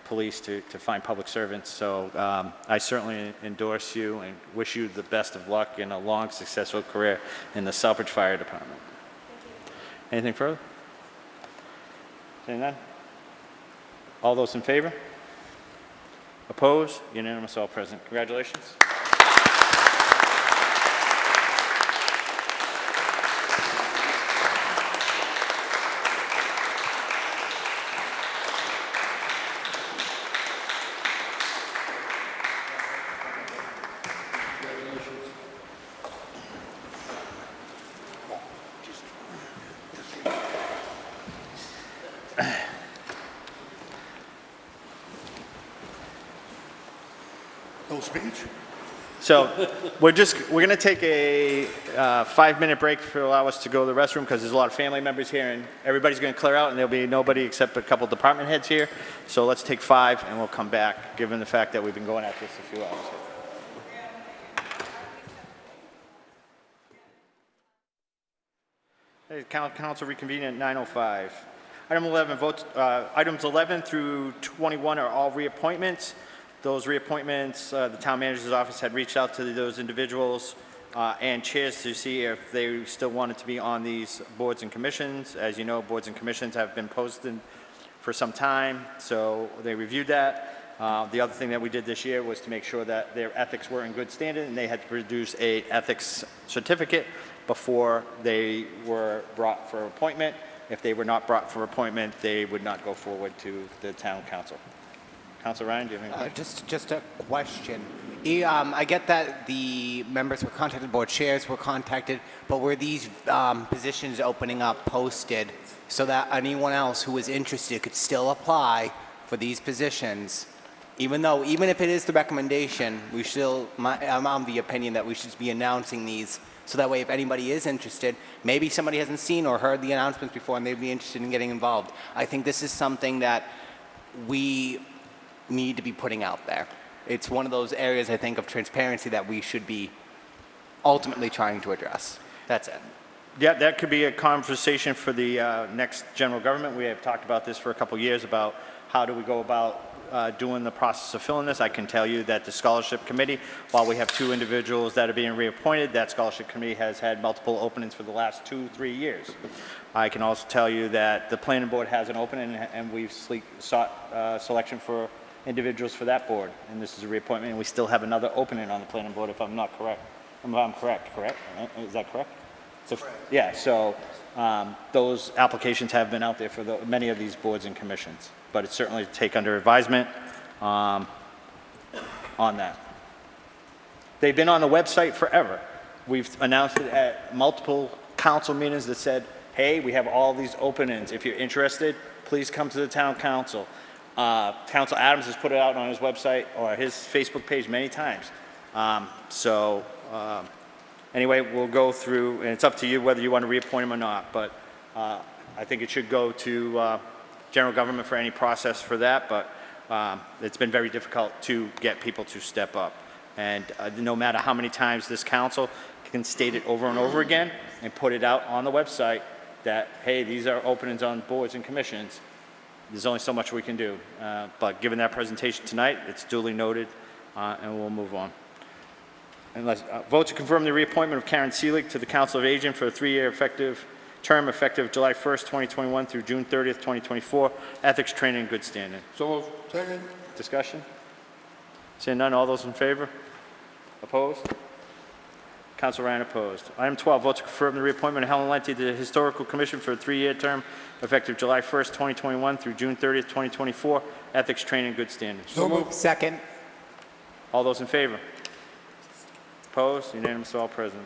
police, to find public servants. So I certainly endorse you and wish you the best of luck in a long, successful career in the Southbridge Fire Department. Anything further? Seeing none? All those in favor? Opposed? Unanimous, all present. Congratulations. No speech? So we're going to take a 5-minute break to allow us to go to the restroom because there's a lot of family members here and everybody's going to clear out and there'll be nobody except a couple department heads here. So let's take 5 and we'll come back, given the fact that we've been going at this a few hours. Hey, council reconvene at 9:05. Item 11, items 11 through 21 are all reappointments. Those reappointments, the town manager's office had reached out to those individuals and chairs to see if they still wanted to be on these boards and commissions. As you know, boards and commissions have been posted for some time, so they reviewed that. The other thing that we did this year was to make sure that their ethics were in good standing, and they had to produce a ethics certificate before they were brought for appointment. If they were not brought for appointment, they would not go forward to the town council. Councilor Ryan, do you have anything? Just a question. I get that the members were contacted, board chairs were contacted, but were these positions opening up posted so that anyone else who was interested could still apply for these positions? Even if it is the recommendation, I'm of the opinion that we should be announcing these so that way if anybody is interested, maybe somebody hasn't seen or heard the announcements before and they'd be interested in getting involved. I think this is something that we need to be putting out there. It's one of those areas, I think, of transparency that we should be ultimately trying to address. That's it. Yeah, that could be a conversation for the next general government. We have talked about this for a couple years about how do we go about doing the process of filling this. I can tell you that the scholarship committee, while we have 2 individuals that are being reappointed, that scholarship committee has had multiple openings for the last 2-3 years. I can also tell you that the planning board has an opening and we've sought selection for individuals for that board, and this is a reappointment, and we still have another opening on the planning board if I'm not correct. I'm correct? Is that correct? So, yeah, so those applications have been out there for many of these boards and commissions, but it's certainly to take under advisement on that. They've been on the website forever. We've announced it at multiple council meetings that said, hey, we have all these openings. If you're interested, please come to the town council. Council Adams has put it out on his website or his Facebook page many times. Anyway, we'll go through, and it's up to you whether you want to reappoint him or not, but I think it should go to general government for any process for that, but it's been very difficult to get people to step up. And no matter how many times this council can state it over and over again and put it out on the website that, hey, these are openings on boards and commissions, there's only so much we can do. But given that presentation tonight, it's duly noted, and we'll move on. Vote to confirm the reappointment of Karen Seelig to the Council of Aging for a 3-year term effective July 1st, 2021 through June 30th, 2024. Ethics training in good standing. So moved. Second. Discussion? Seeing none, all those in favor? Opposed? Councilor Ryan opposed. Item 12, vote to confirm the reappointment of Helen Lenti to the Historical Commission for a 3-year term effective July 1st, 2021 through June 30th, 2024. Ethics training in good standing. So moved. Second. All those in favor? Opposed? Unanimous, all present.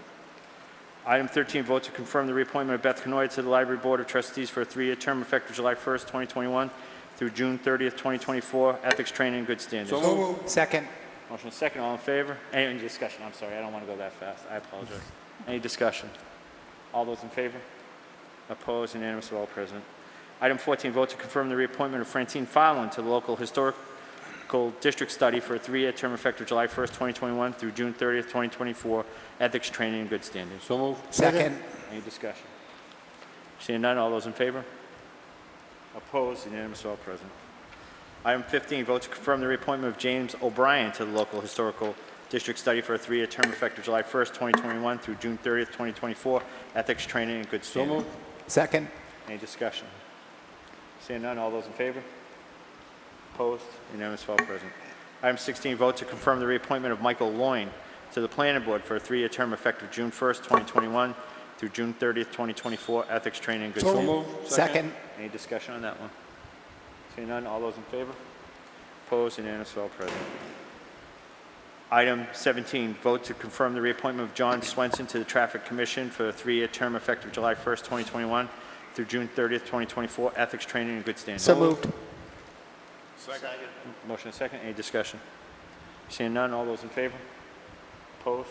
Item 13, vote to confirm the reappointment of Beth Canoy to the Library Board of Trustees for a 3-year term effective July 1st, 2021 through June 30th, 2024. Ethics training and good standards. So moved. Second. Motion is second. All in favor? Any discussion? I'm sorry. I don't want to go that fast. I apologize. Any discussion? All those in favor? Opposed? Unanimous of all present. Item 14, vote to confirm the reappointment of Francine Fallon to the local historical district study for a 3-year term effective July 1st, 2021 through June 30th, 2024. Ethics training and good standards. So moved. Second. Any discussion? Seeing none, all those in favor? Opposed? Unanimous of all present. Item 15, vote to confirm the reappointment of James O'Brien to the local historical district study for a 3-year term effective July 1st, 2021 through June 30th, 2024. Ethics training and good So standards. moved. Second. Any discussion? Seeing none, all those in favor? Opposed? Unanimous of all present. Item 16, vote to confirm the reappointment of Michael Loyne to the Planning Board for a 3-year term effective June 1st, 2021 through June 30th, 2024. Ethics training and good So standards. moved. Second. Any discussion on that one? Seeing none, all those in favor? Opposed? Unanimous of all present. Item 17, vote to confirm the reappointment of John Swenson to the Traffic Commission for a 3-year term effective July 1st, 2021 through June 30th, 2024. Ethics training and good standards. So moved. Motion is second. Any discussion? Seeing none, all those in favor? Opposed?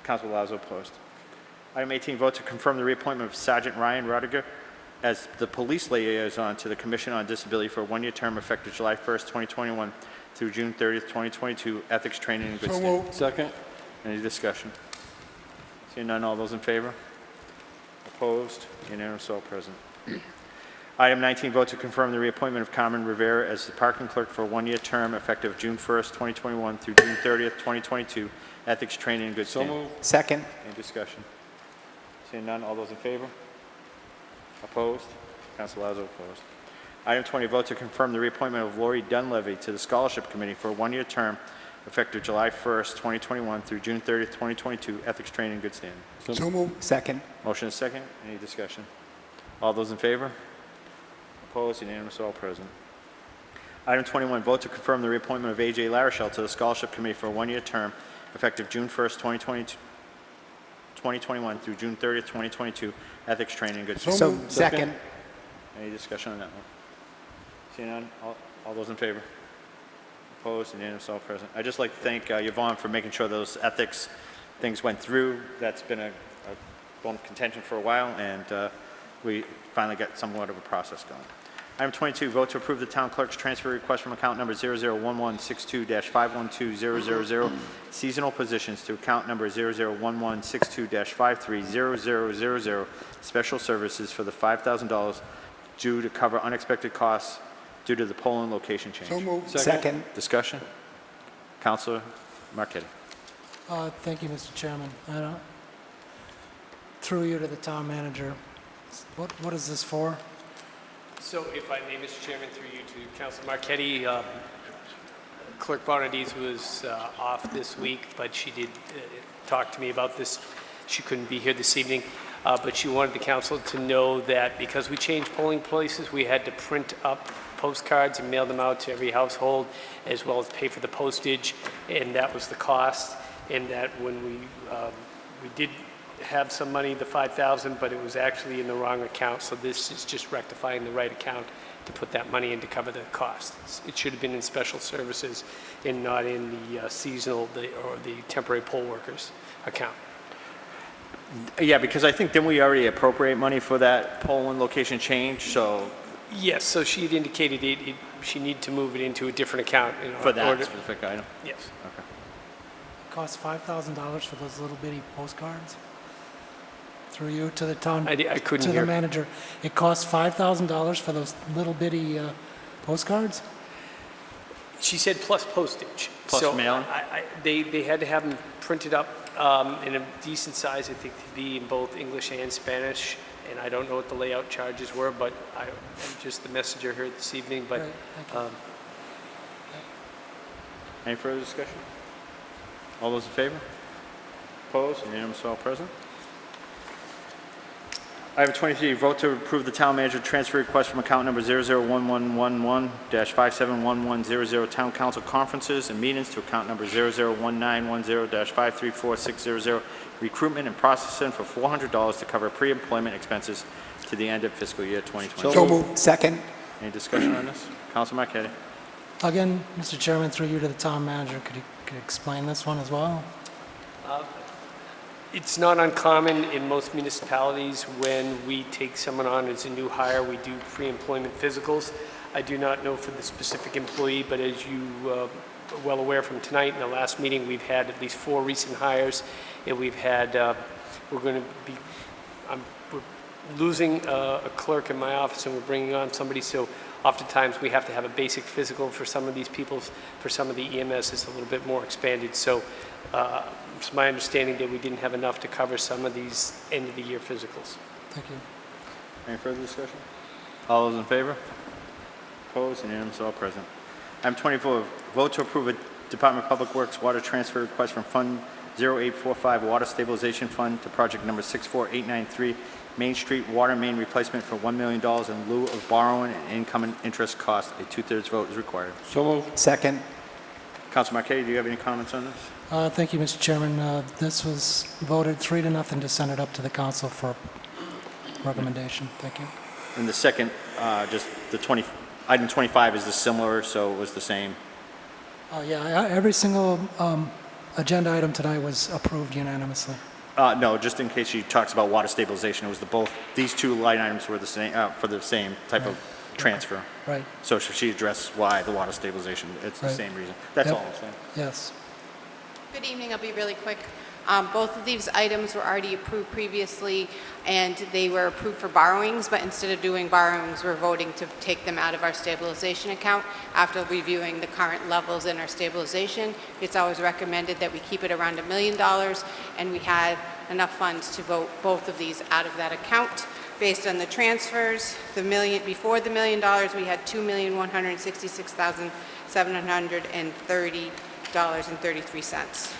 Council Lazo opposed. Item 18, vote to confirm the reappointment of Sergeant Ryan Rodiger as the police liaison to the Commission on Disability for a 1-year term effective July 1st, 2021 through June 30th, 2022. Ethics training and good So standards. moved. Second. Any discussion? Seeing none, all those in favor? Opposed? Unanimous, all present. Item 19, vote to confirm the reappointment of Carmen Rivera as the parking clerk for a 1-year term effective June 1st, 2021 through June 30th, 2022. Ethics training and good So standards. moved. Second. Any discussion? Seeing none, all those in favor? Opposed? Council Lazo opposed. Item 20, vote to confirm the reappointment of Lori Dunleavy to the Scholarship Committee for a 1-year term effective July 1st, 2021 through June 30th, 2022. Ethics training and good standards. So moved. Second. Motion is second. Any discussion? All those in favor? Opposed? Unanimous, all present. Item 21, vote to confirm the reappointment of A.J. Larichelle to the Scholarship Committee for a 1-year term effective June 1st, 2021 through June 30th, 2022. Ethics training and good standards. So second. Any discussion on that one? Seeing none, all those in favor? Opposed? Unanimous, all present. I'd just like to thank Yvonne for making sure those ethics things went through. That's been a bone of contention for a while, and we finally got somewhat of a process going. Item 22, vote to approve the town clerk's transfer request from account number 001162-512000, seasonal positions, to account number 001162-530000, special services for the $5,000 due to cover unexpected costs due to the polling location change. So moved. Second. Discussion? Councilor Marquetti. Thank you, Mr. Chairman. Through you to the town manager, what is this for? So if I may, Mr. Chairman, through you to Councilor Marquetti, Clerk Bonadies was off this week, but she did talk to me about this. She couldn't be here this evening, but she wanted the council to know that because we changed polling places, we had to print up postcards and mail them out to every household, as well as pay for the postage, and that was the cost. And that when we did have some money, the $5,000, but it was actually in the wrong account. So this is just rectifying the right account to put that money in to cover the costs. It should have been in special services and not in the seasonal or the temporary poll workers account. Yeah, because I think didn't we already appropriate money for that polling location change? So Yes, so she had indicated she needed to move it into a different account. for that specific item? Yes. Okay. It costs $5,000 for those little bitty postcards? Through you to the town, I couldn't to hear. the manager. It costs $5,000 for those little bitty postcards? She said plus postage. Plus so mailing? They had to have them printed up in a decent size, I think, to be in both English and Spanish. And I don't know what the layout charges were, but I'm just the messenger here this evening. But Right, thank you. Any further discussion? All those in favor? Opposed? Unanimous, all present. Item 23, vote to approve the town manager transfer request from account number 001111-571100 town council conferences and meetings to account number 001910-534600 recruitment and processing for $400 to cover pre-employment expenses to the end of fiscal year 2020. So moved. Second. Any discussion on this? Council Marquetti. Again, Mr. Chairman, through you to the town manager, could you explain this one as well? It's not uncommon in most municipalities when we take someone on as a new hire, we do pre-employment physicals. I do not know for the specific employee, but as you are well aware from tonight, in the last meeting, we've had at least 4 recent hires, and we've had, we're going to be, we're losing a clerk in my office, and we're bringing on somebody, so oftentimes we have to have a basic physical for some of these people. For some of the EMS, it's a little bit more expanded, so it's my understanding that we didn't have enough to cover some of these end-of-the-year physicals. Thank you. Any further discussion? All those in favor? Opposed? Unanimous, all present. Item 24, vote to approve a Department of Public Works water transfer request from Fund 0845 Water Stabilization Fund to project number 64893 Main Street Water Main Replacement for $1 million in lieu of borrowing and income and interest cost. A 2/3 vote is required. So moved. Second. Council Marquetti, do you have any comments on this? Thank you, Mr. Chairman. This was voted 3-0 to send it up to the council for recommendation. Thank you. And the second, just the item 25 is the similar, so it was the same. Yeah, every single agenda item tonight was approved unanimously. No, just in case she talks about water stabilization, it was these 2 line items were the same, for the same type of transfer. Right. So she addressed why the water stabilization, it's the Right. same reason. That's Yep. all I'm saying. Yes. Good evening, I'll be really quick. Both of these items were already approved previously, and they were approved for borrowings, but instead of doing borrowings, we're voting to take them out of our stabilization account. After reviewing the current levels in our stabilization, it's always recommended that we keep it around $1 million, and we had enough funds to vote both of these out of that account. Based on the transfers, before the $1 million, we had $2,166,730.33.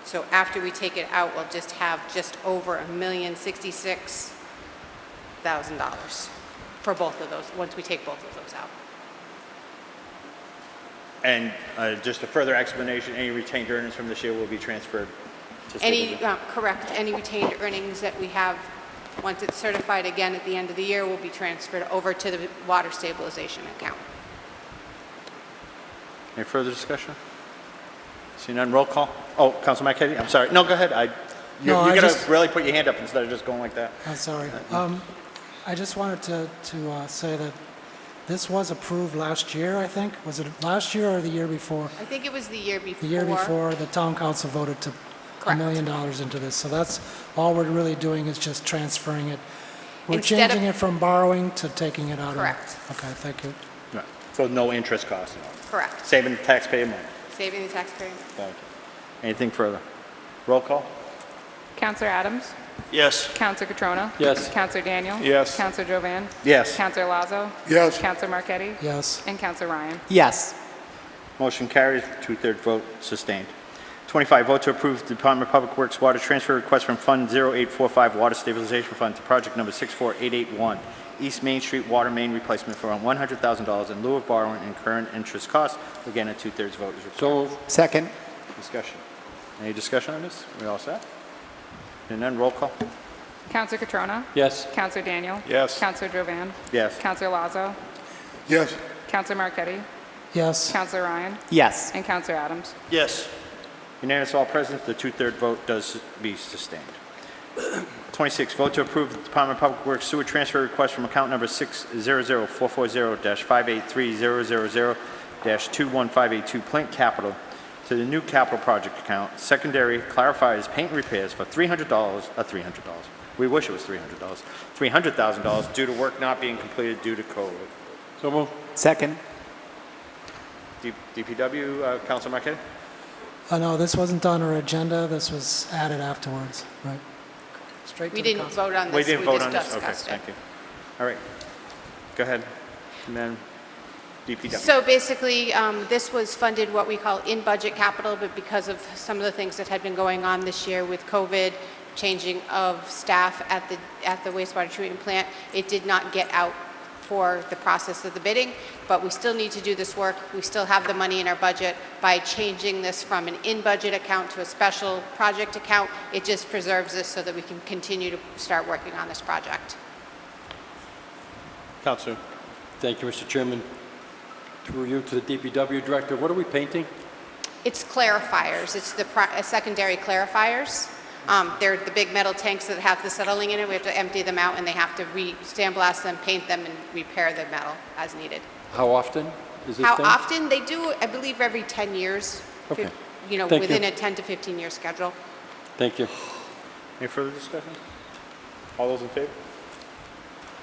So after we take it out, we'll just have just over $1,066,000 for both of those, once we take both of those out. And just a further explanation, any retained earnings from this year will be transferred to stabilization. Correct, any retained earnings that we have, once it's certified again at the end of the year, will be transferred over to the water stabilization account. Any further discussion? Seeing none, roll call. Oh, Council Marquetti, I'm sorry. No, go ahead. You got to really put your hand up instead of just going like that. I'm sorry. I just wanted to say that this was approved last year, I think. Was it last year or the year before? I think it was the year before. The year before, the town council voted to $1 million into this. So that's all we're really doing is just transferring it. We're changing it from borrowing to taking it out. Correct. Okay, thank you. Right. So no interest cost. Correct. Saving the taxpayer money. Saving the taxpayer. Thank you. Anything further? Roll call. Counselor Adams? Yes. Counselor Catrona? Yes. Counselor Daniel? Yes. Counselor Jovan? Yes. Counselor Lazo? Yes. Counselor Marquetti? Yes. And Counselor Ryan? Yes. Motion carries, 2/3 vote sustained. 25, vote to approve the Department of Public Works water transfer request from Fund 0845 Water Stabilization Fund to project number 64881, East Main Street Water Main Replacement for $100,000 in lieu of borrowing and current interest costs. Again, a 2/3 vote is required. So moved. Second. Discussion. Any discussion on this? We all set? And then roll call. Counselor Catrona? Yes. Counselor Daniel? Yes. Counselor Jovan? Yes. Counselor Lazo? Yes. Counselor Marquetti? Yes. Counselor Ryan? Yes. And Counselor Adams? Yes. Unanimous, all present. The 2/3 vote does be sustained. 26, vote to approve the Department of Public Works sewer transfer request from account number 600-440-583-000-21582 Plant Capital to the new capital project account, secondary clarifiers paint repairs for $300. We wish it was $300. $300,000 due to work not being completed due to COVID. So moved. Second. DPW, Council Marquetti? No, this wasn't on our agenda. This was added afterwards, right? Straight to We the didn't council. vote on this. We didn't vote on just this? Okay, discussed it. thank you. All right. Go ahead. And then DPW. So basically, this was funded what we call in-budget capital, but because of some of the things that had been going on this year with COVID changing of staff at the wastewater treatment plant. It did not get out for the process of the bidding, but we still need to do this work. We still have the money in our budget. By changing this from an in-budget account to a special project account, it just preserves this so that we can continue to start working on this project. Councilor. Thank you, Mr. Chairman. Through you to the DPW Director, what are we painting? It's clarifiers. It's the secondary clarifiers. They're the big metal tanks that have the settling in it. We have to empty them out, and they have to sandblast them, paint them, and repair the metal as needed. How often is this How done? often? They do, I believe, every 10 years. Okay. You know, Thank within you. a 10 to 15-year schedule. Thank you. Any further discussion? All those in favor?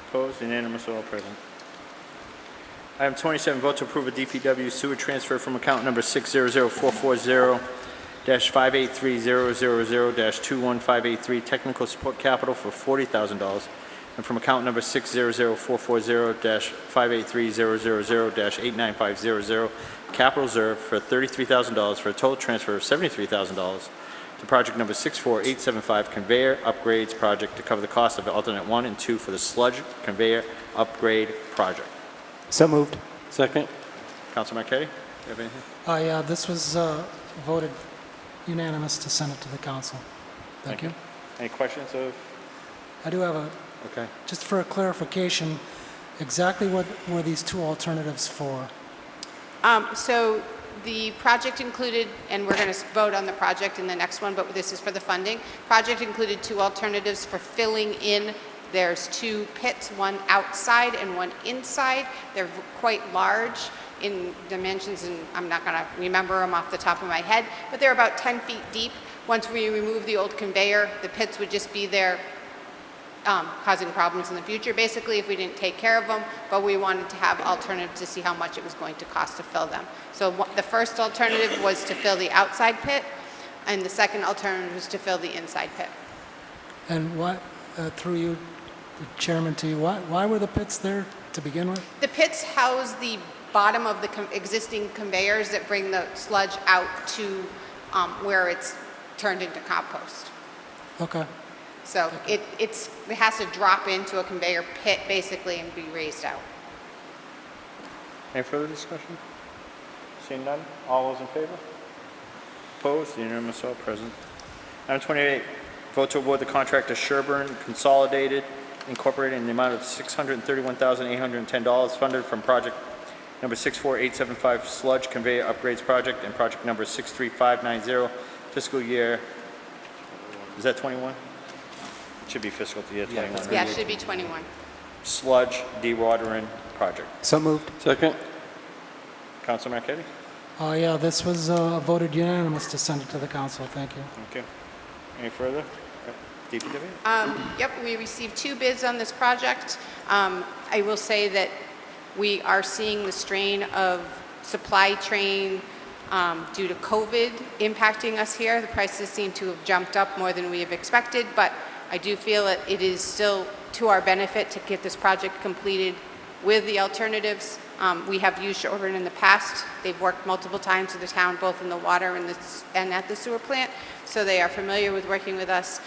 Opposed? Unanimous, all present. Item 27, vote to approve a DPW sewer transfer from account number 600-440-583-000-21583 technical support capital for $40,000 and from account number 600-440-583-000-89500 capital reserve for $33,000 for a total transfer of $73,000 to project number 64875 conveyor upgrades project to cover the cost of alternate 1 and 2 for the sludge conveyor upgrade project. So moved. Second. Councilor Marquetti, you have anything? Yeah, this was voted unanimous to send it to the council. Thank you. Any questions of? I do have Okay. just for a clarification, exactly what were these two alternatives for? So the project included, and we're going to vote on the project in the next one, but this is for the funding. Project included two alternatives for filling in. There's two pits, one outside and one inside. They're quite large in dimensions, and I'm not going to remember them off the top of my head, but they're about 10 feet deep. Once we remove the old conveyor, the pits would just be there causing problems in the future, basically, if we didn't take care of them, but we wanted to have alternatives to see how much it was going to cost to fill them. So the first alternative was to fill the outside pit, and the second alternative was to fill the inside pit. And what, through you, the chairman, to you, why were the pits there to begin with? The pits house the bottom of the existing conveyors that bring the sludge out to where it's turned into compost. Okay. So it has to drop into a conveyor pit basically and be raised out. Any further discussion? Seeing none, all those in favor? Opposed? Unanimous, all present. Item 28, vote to award the contract to Sherburne Consolidated Incorporated in the amount of $631,810 funded from project number 64875 sludge conveyor upgrades project and project number 63590 fiscal year, is that 21? It should be fiscal year 21. Yeah, it should be 21. Sludge dewatering project. So moved. Second. Councilor Marquetti? Yeah, this was voted unanimous to send it to the council. Thank you. Okay. Any further? DPW? Yep, we received two bids on this project. I will say that we are seeing the strain of supply chain due to COVID impacting us here. The prices seem to have jumped up more than we have expected, but I do feel that it is still to our benefit to get this project completed with the alternatives. We have used Sherburne in the past. They've worked multiple times with the town, both in the water and at the sewer plant, so they are familiar with working with us.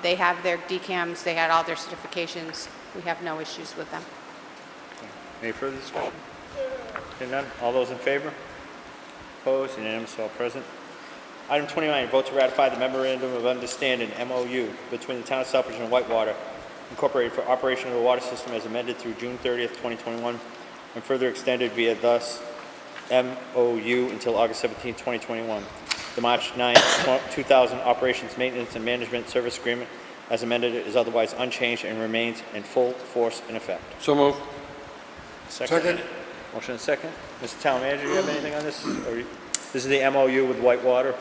They have their DCAMs, they had all their certifications. We have no issues with them. Any further discussion? Hearing none, all those in favor? Opposed? Unanimous, all present. Item 29, vote to ratify the memorandum of understanding, MOU, between the town of Southbridge and Whitewater Incorporated for operation of the water system as amended through June 30th, 2021, and further extended via thus MOU until August 17th, 2021. The March 9th, 2000 Operations, Maintenance, and Management Service Agreement as amended is otherwise unchanged and remains in full force and effect. So moved. Second. Motion and second. Mr. Town Manager, do you have anything on this? This is the MOU with Whitewater.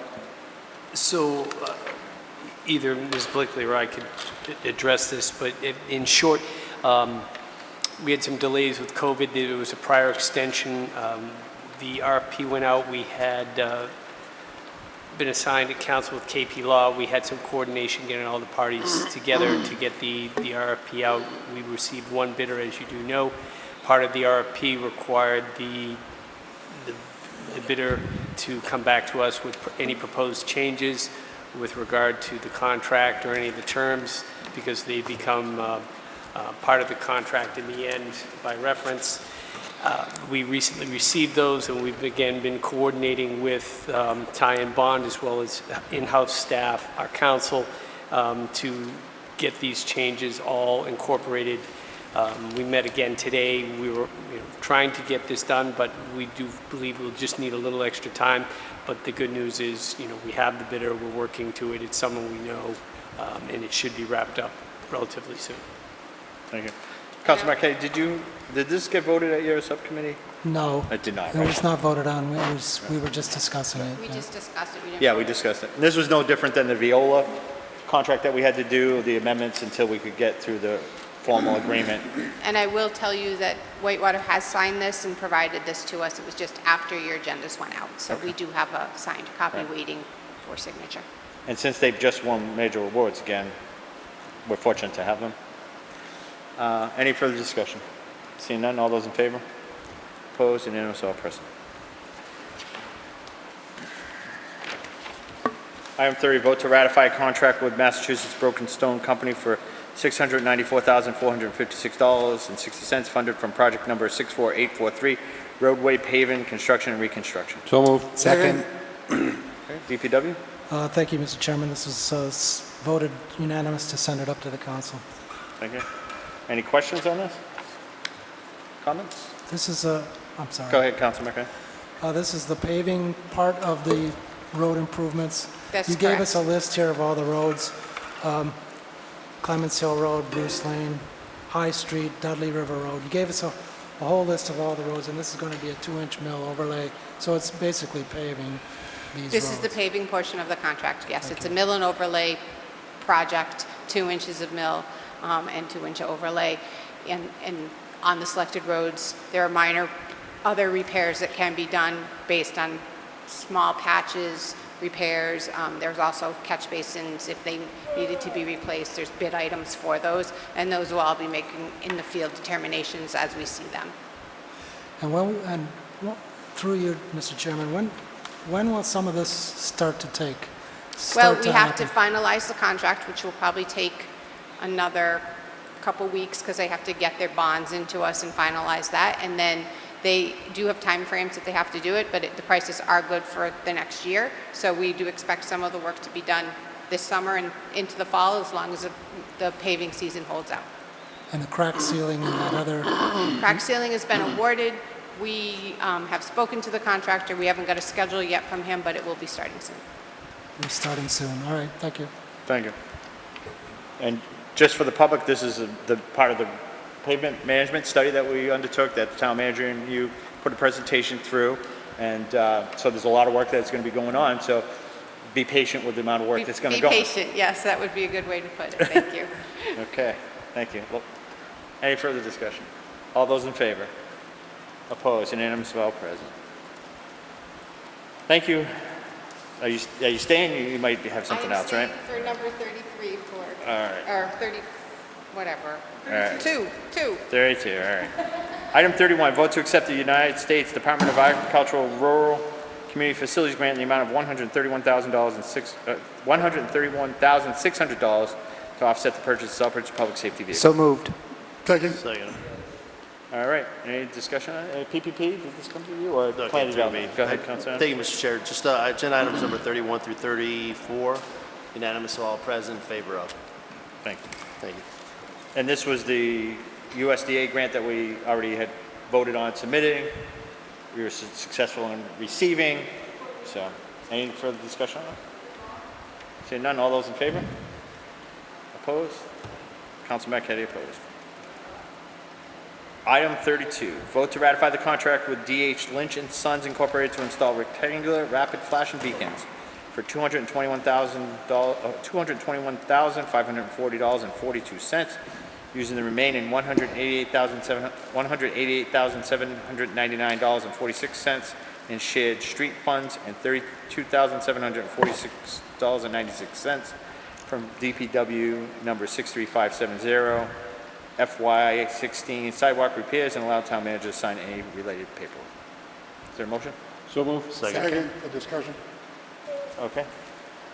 So either Ms. Blakely or I could address this, but in short, we had some delays with COVID. There was a prior extension. The RFP went out. We had been assigned to counsel with KP Law. We had some coordination getting all the parties together to get the RFP out. We received one bidder, as you do know. Part of the RFP required the bidder to come back to us with any proposed changes. with regard to the contract or any of the terms, because they become part of the contract in the end by reference. We recently received those, and we've again been coordinating with Ty and Bond as well as in-house staff, our council, to get these changes all incorporated. We met again today. We were trying to get this done, but we do believe we'll just need a little extra time. But the good news is, we have the bidder. We're working to it. It's someone we know, and it should be wrapped up relatively soon. Thank you. Councilor Marquetti, did this get voted at your subcommittee? No. It did not, It right? was not voted on. We were just discussing it. We just discussed it. We didn't Yeah, vote we it. discussed it. And this was no different than the Viola contract that we had to do, the amendments, until we could get through the formal agreement. And I will tell you that Whitewater has signed this and provided this to us. It was just after your agendas went out. So we do have a signed copy waiting for signature. And since they've just won major awards again, we're fortunate to have them. Any further discussion? Seeing none, all those in favor? Opposed, unanimous, all present. Item 30, vote to ratify a contract with Massachusetts Broken Stone Company for $694,456.60 funded from project number 64843, roadway paving, construction and reconstruction. So moved. Second. Okay, DPW? Thank you, Mr. Chairman. This was voted unanimous to send it up to the council. Thank you. Any questions on this? Comments? This is I'm sorry. Go ahead, Councilor McKay. This is the paving part of the road improvements. That's You gave correct. us a list here of all the roads. Clements Hill Road, Bruce Lane, High Street, Dudley River Road. You gave us a whole list of all the roads, and this is going to be a 2-inch mill overlay. So it's basically paving these This roads. is the paving portion of the contract, yes. It's a mill and overlay project, 2 inches of mill and 2-inch overlay. And on the selected roads, there are minor other repairs that can be done based on small patches, repairs. There's also catch basins if they needed to be replaced. There's bid items for those, and those will all be making in the field determinations as we see them. And through you, Mr. Chairman, when will some of this start to Well, we have happen? to finalize the contract, which will probably take another couple weeks because they have to get their bonds into us and finalize that. And then they do have time frames that they have to do it, but the prices are good for the next year. So we do expect some of the work to be done this summer and into the fall as long as the paving season holds out. And the crack sealing and that other... Crack sealing has been awarded. We have spoken to the contractor. We haven't got a schedule yet from him, but it will be starting soon. We're starting soon. All right, thank you. Thank you. And just for the public, this is the part of the pavement management study that we undertook, that the town manager and you put a presentation through. And so there's a lot of work that's going to be going on. So be patient with the amount of work that's going to go on. Be patient, yes, that would be a good way to put it. Thank you. Okay, thank you. Well, any further discussion? All those in favor? Opposed? Unanimous, all present. Thank you. Are you staying? You might have something else, right? For number 33 for, All right. or 30, whatever. All right. Two. 32, all right. Item 31, vote to accept the United States Department of Agricultural Rural Community Facilities grant in the amount of $131,600 to offset the purchase of Southbridge public safety vehicles. So moved. Second. All right, any discussion on it? PPP, did this come to you or No, it plan came through development? me. Go ahead, Councilor. Thank you, Mr. Chair. Just agenda items number 31 through 34, unanimous, all present, in favor of. Thank you. Thank you. And this was the USDA grant that we already had voted on submitting. We were successful in receiving. So, any further discussion on it? Seeing none, all those in favor? Opposed? Councilor Marquetti opposed. Item 32, vote to ratify the contract with D.H. Lynch & Sons Incorporated to install rectangular rapid flashing beacons for $221,540.42, using the remaining $188,799.46 in shared street funds and $32,746.96 from DPW number 63570. FY16 sidewalk repairs, and allow town manager to sign any related paperwork. Is there a motion? So moved. Second for discussion. Okay.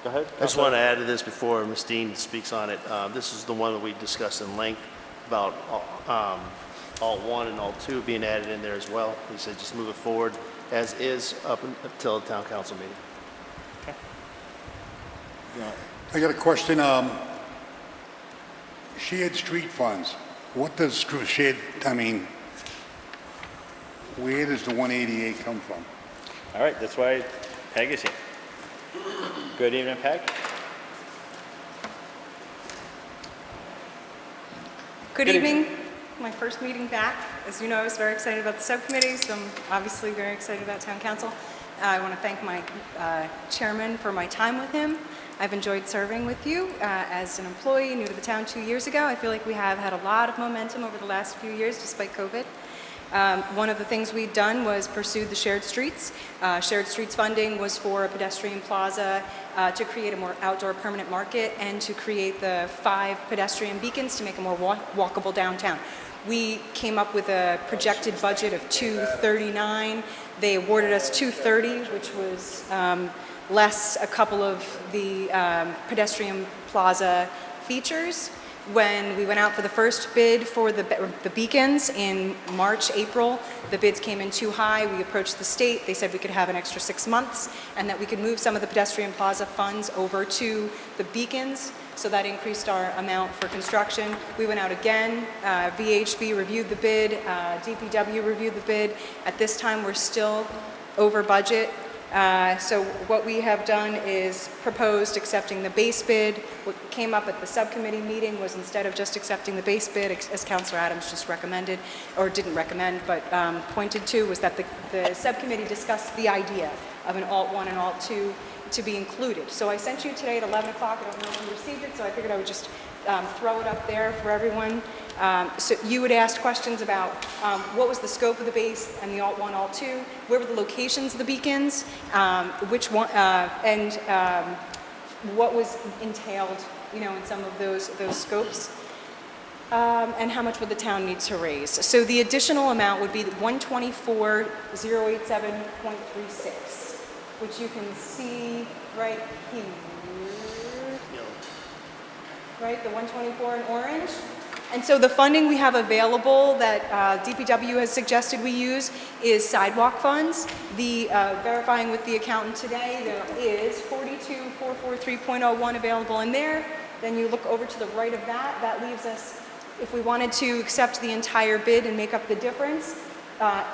Go ahead. I just want to add to this before Ms. Dean speaks on it. This is the one that we discussed in length about all 1 and all 2 being added in there as well. He said just move it forward as is up until the town council meeting. I got a question. Shared street funds. What does shared, I mean, where does the 188 come from? All right, that's why Peg is here. Good evening, Peg. Good evening. My first meeting back. As you know, I was very excited about the subcommittee, so I'm obviously very excited about town council. I want to thank my chairman for my time with him. I've enjoyed serving with you as an employee, new to the town 2 years ago. I feel like we have had a lot of momentum over the last few years despite COVID. One of the things we'd done was pursue the shared streets. Shared streets funding was for a pedestrian plaza to create a more outdoor permanent market and to create the 5 pedestrian beacons to make a more walkable downtown. We came up with a projected budget of $239. They awarded us $230, which was less a couple of the pedestrian plaza features. When we went out for the first bid for the beacons in March, April, the bids came in too high. We approached the state. They said we could have an extra 6 months and that we could move some of the pedestrian plaza funds over to the beacons. So that increased our amount for construction. We went out again. VHB reviewed the bid. DPW reviewed the bid. At this time, we're still over budget. So what we have done is proposed accepting the base bid. What came up at the subcommittee meeting was instead of just accepting the base bid, as Councilor Adams just recommended, or didn't recommend, but pointed to, was that the subcommittee discussed the idea of an Alt 1 and Alt 2 to be included. So I sent you today at 11 o'clock. I don't know if you received it, so I figured I would just throw it up there for everyone. So you had asked questions about what was the scope of the base and the Alt 1, Alt 2, where were the locations of the beacons, which one, and what was entailed, in some of those scopes, and how much would the town need to raise. So the additional amount would be 124,087.36, which you can see right here. Right, the 124 in orange. And so the funding we have available that DPW has suggested we use is sidewalk funds. The verifying with the accountant today, there is 42,443.01 available in there. Then you look over to the right of that, that leaves us, if we wanted to accept the entire bid and make up the difference,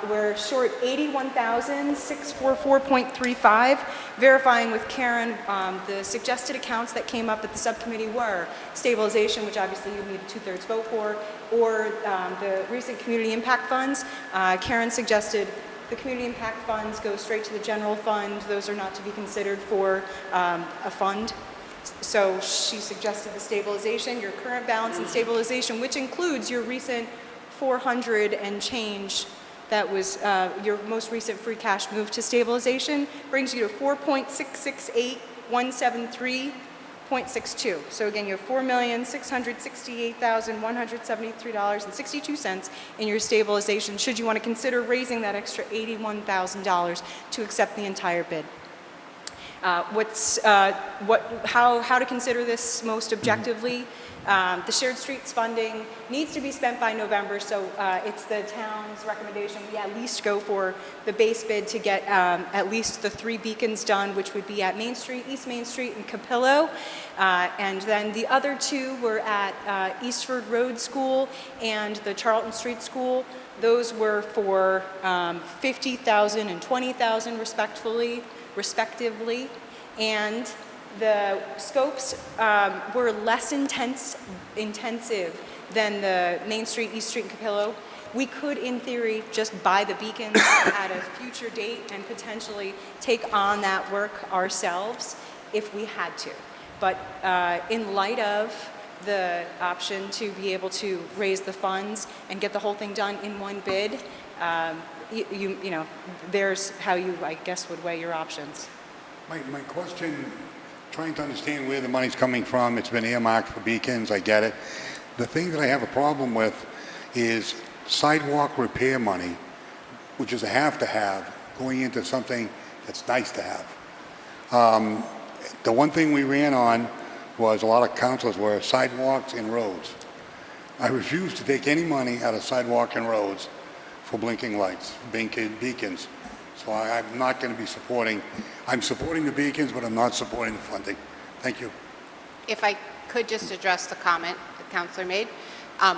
we're short 81,644.35. Verifying with Karen, the suggested accounts that came up at the subcommittee were stabilization, which obviously you need a 2/3 vote for, or the recent community impact funds. Karen suggested the community impact funds go straight to the general fund. Those are not to be considered for a fund. So she suggested the stabilization, your current balance in stabilization, which includes your recent 400 and change. That was your most recent free cash move to stabilization, brings you to 4.668173.62. So again, you have $4,668,173.62 in your stabilization, should you want to consider raising that extra $81,000 to accept the entire bid. How to consider this most objectively? The shared streets funding needs to be spent by November, so it's the town's recommendation we at least go for the base bid to get at least the 3 beacons done, which would be at Main Street, East Main Street, and Capillo. And then the other 2 were at Eastford Road School and the Charlton Street School. Those were for $50,000 and $20,000 respectively. And the scopes were less intensive than the Main Street, East Street, and Capillo. We could, in theory, just buy the beacons at a future date and potentially take on that work ourselves if we had to. But in light of the option to be able to raise the funds and get the whole thing done in one bid, you know, there's how you, I guess, would weigh your options. My question, trying to understand where the money's coming from. It's been earmarked for beacons, I get it. The thing that I have a problem with is sidewalk repair money, which is a have to have, going into something that's nice to have. The one thing we ran on was a lot of councils were sidewalks and roads. I refuse to take any money out of sidewalk and roads for blinking lights, beacons. So I'm not going to be supporting, I'm supporting the beacons, but I'm not supporting the funding. Thank you. If I could just address the comment the councilor made.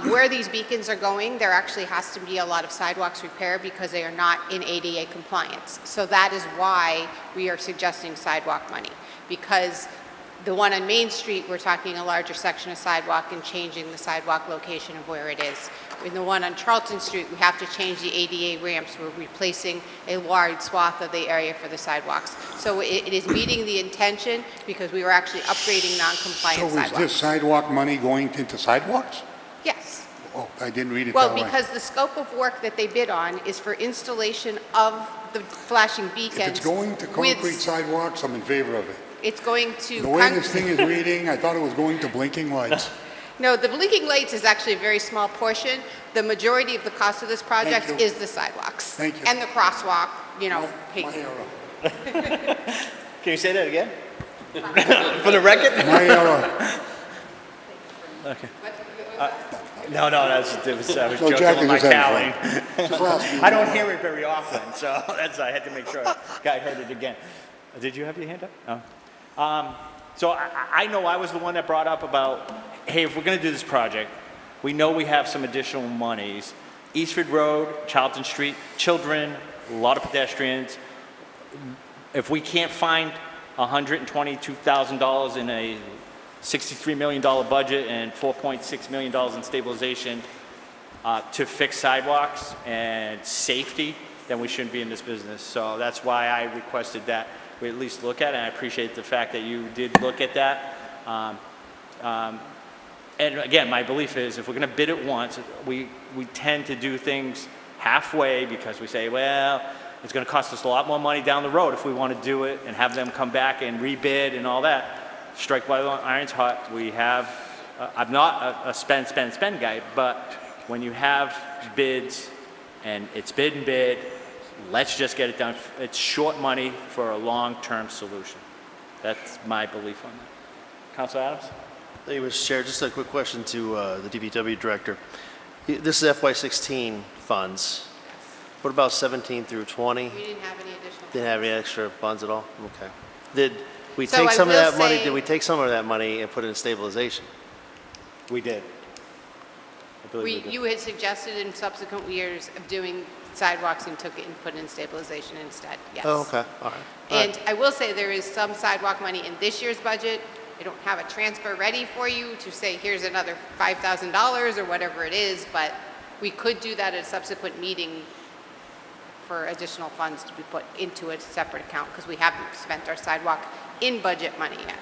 Where these beacons are going, there actually has to be a lot of sidewalks repair because they are not in ADA compliance. So that is why we are suggesting sidewalk money. Because the one on Main Street, we're talking a larger section of sidewalk and changing the sidewalk location of where it is. In the one on Charlton Street, we have to change the ADA ramps. We're replacing a large swath of the area for the sidewalks. So it is meeting the intention because we were actually upgrading non-compliant sidewalks. So is this sidewalk money going into sidewalks? Yes. Oh, I didn't read it Well, that way. because the scope of work that they bid on is for installation of the flashing beacons. If it's going to concrete sidewalks, I'm in favor of it. It's going to... The way this thing is reading, I thought it was going to blinking lights. No, the blinking lights is actually a very small portion. The majority of the cost of this project Thank you. is the sidewalks. Thank you. And the crosswalk, you know. My error. Can you say that again? For the record? My error. Okay. No, I was No, joking Jack with my is just having cowling. Just last week. I don't hear it very often, so I had to make sure I heard it again. Did you have your hand up? No. So I know I was the one that brought up about, hey, if we're going to do this project, we know we have some additional monies. Eastford Road, Charlton Street, children, a lot of pedestrians. If we can't find $122,000 in a $63 million budget and $4.6 million in stabilization to fix sidewalks and safety, then we shouldn't be in this business. So that's why I requested that we at least look at it, and I appreciate the fact that you did look at that. And again, my belief is if we're going to bid it once, we tend to do things halfway because we say, well, it's going to cost us a lot more money down the road if we want to do it and have them come back and rebid and all that. Strike while the iron's hot. We have, I'm not a spend guy, but when you have bids and it's bid and bid, let's just get it done. It's short money for a long-term solution. That's my belief on that. Councilor Adams? Thank you, Mr. Chair. Just a quick question to the DPW director. This is FY16 funds. What about 17 through 20? We didn't have any additional. Didn't have any extra funds at all? Okay. Did we So take I some of will that money? say- Did we take some of that money and put it in stabilization? We did. I believe we did. You had suggested in subsequent years of doing sidewalks and took it and put it in stabilization instead, yes. Oh, okay. All right. And I will say there is some sidewalk money in this year's budget. I don't have a transfer ready for you to say, here's another $5,000 or whatever it is, but we could do that at a subsequent meeting for additional funds to be put into a separate account because we haven't spent our sidewalk in budget money yet.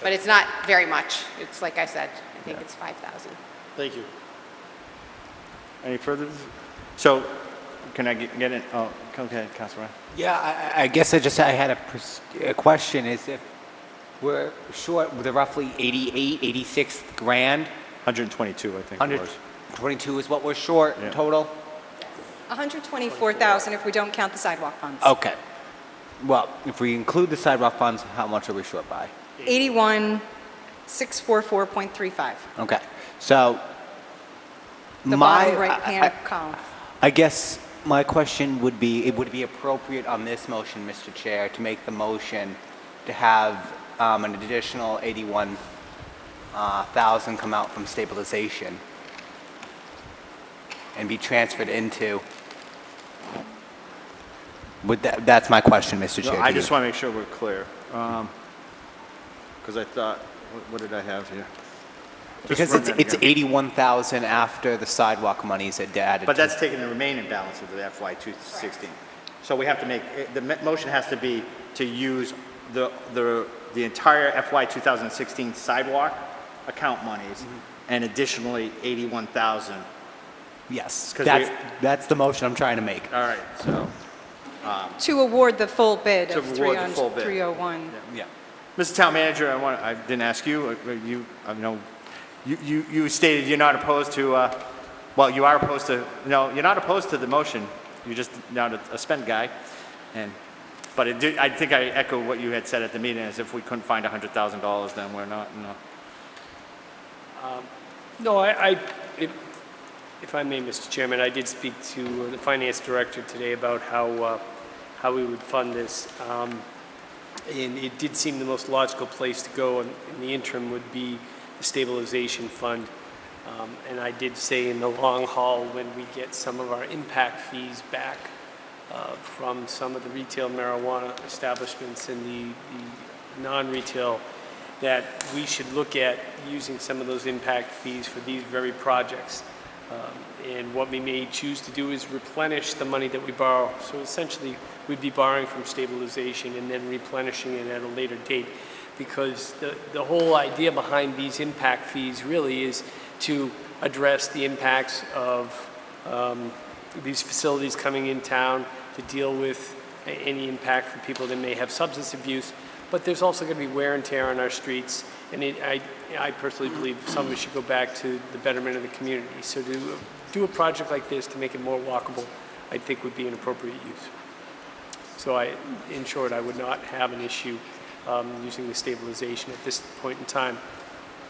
But it's not very much. It's like I said, I think it's 5,000. Thank you. Any further? So, can I get in? Oh, okay, Councilor. Yeah, I guess I had a question is if we're short with roughly 88, 86 grand. 122, I think it was. 122 is what we're short Yeah. total? 124,000 if we don't count the sidewalk funds. Okay. Well, if we include the sidewalk funds, how much are we short by? 81,644.35. Okay. So The bottom right-hand column. I guess my question would be, it would be appropriate on this motion, Mr. Chair, to make the motion to have an additional 81,000 come out from stabilization and be transferred into. That's my question, Mr. No, Chair. I to just you. want to make sure we're clear. Because I thought, what did I have here? Just Because run that it's again. 81,000 after the sidewalk monies are added. But to- that's taking the remaining balance of the FY 216. So we have to make, the motion has to be to use the entire FY 2016 sidewalk account monies and additionally 81,000. Yes, 'Cause that's the motion I'm trying to make. All right, so. To award the full bid To of award the full bid. 301. Yeah. Mr. Town Manager, I didn't ask you, I know, you stated you're not opposed to, well, you are opposed to, no, you're not opposed to the motion. You're just not a spend guy. And But I think I echo what you had said at the meeting, as if we couldn't find $100,000, then we're not, you know. No, if I may, Mr. Chairman, I did speak to the finance director today about how we would fund this. And it did seem the most logical place to go in the interim would be the stabilization fund. And I did say in the long haul, when we get some of our impact fees back from some of the retail marijuana establishments and the non-retail, that we should look at using some of those impact fees for these very projects. And what we may choose to do is replenish the money that we borrow. So essentially, we'd be borrowing from stabilization and then replenishing it at a later date. Because the whole idea behind these impact fees really is to address the impacts of these facilities coming in town, to deal with any impact for people that may have substance abuse. But there's also going to be wear and tear on our streets. And I personally believe some of it should go back to the betterment of the community. So to do a project like this to make it more walkable, I think would be an appropriate use. So in short, I would not have an issue using the stabilization at this point in time.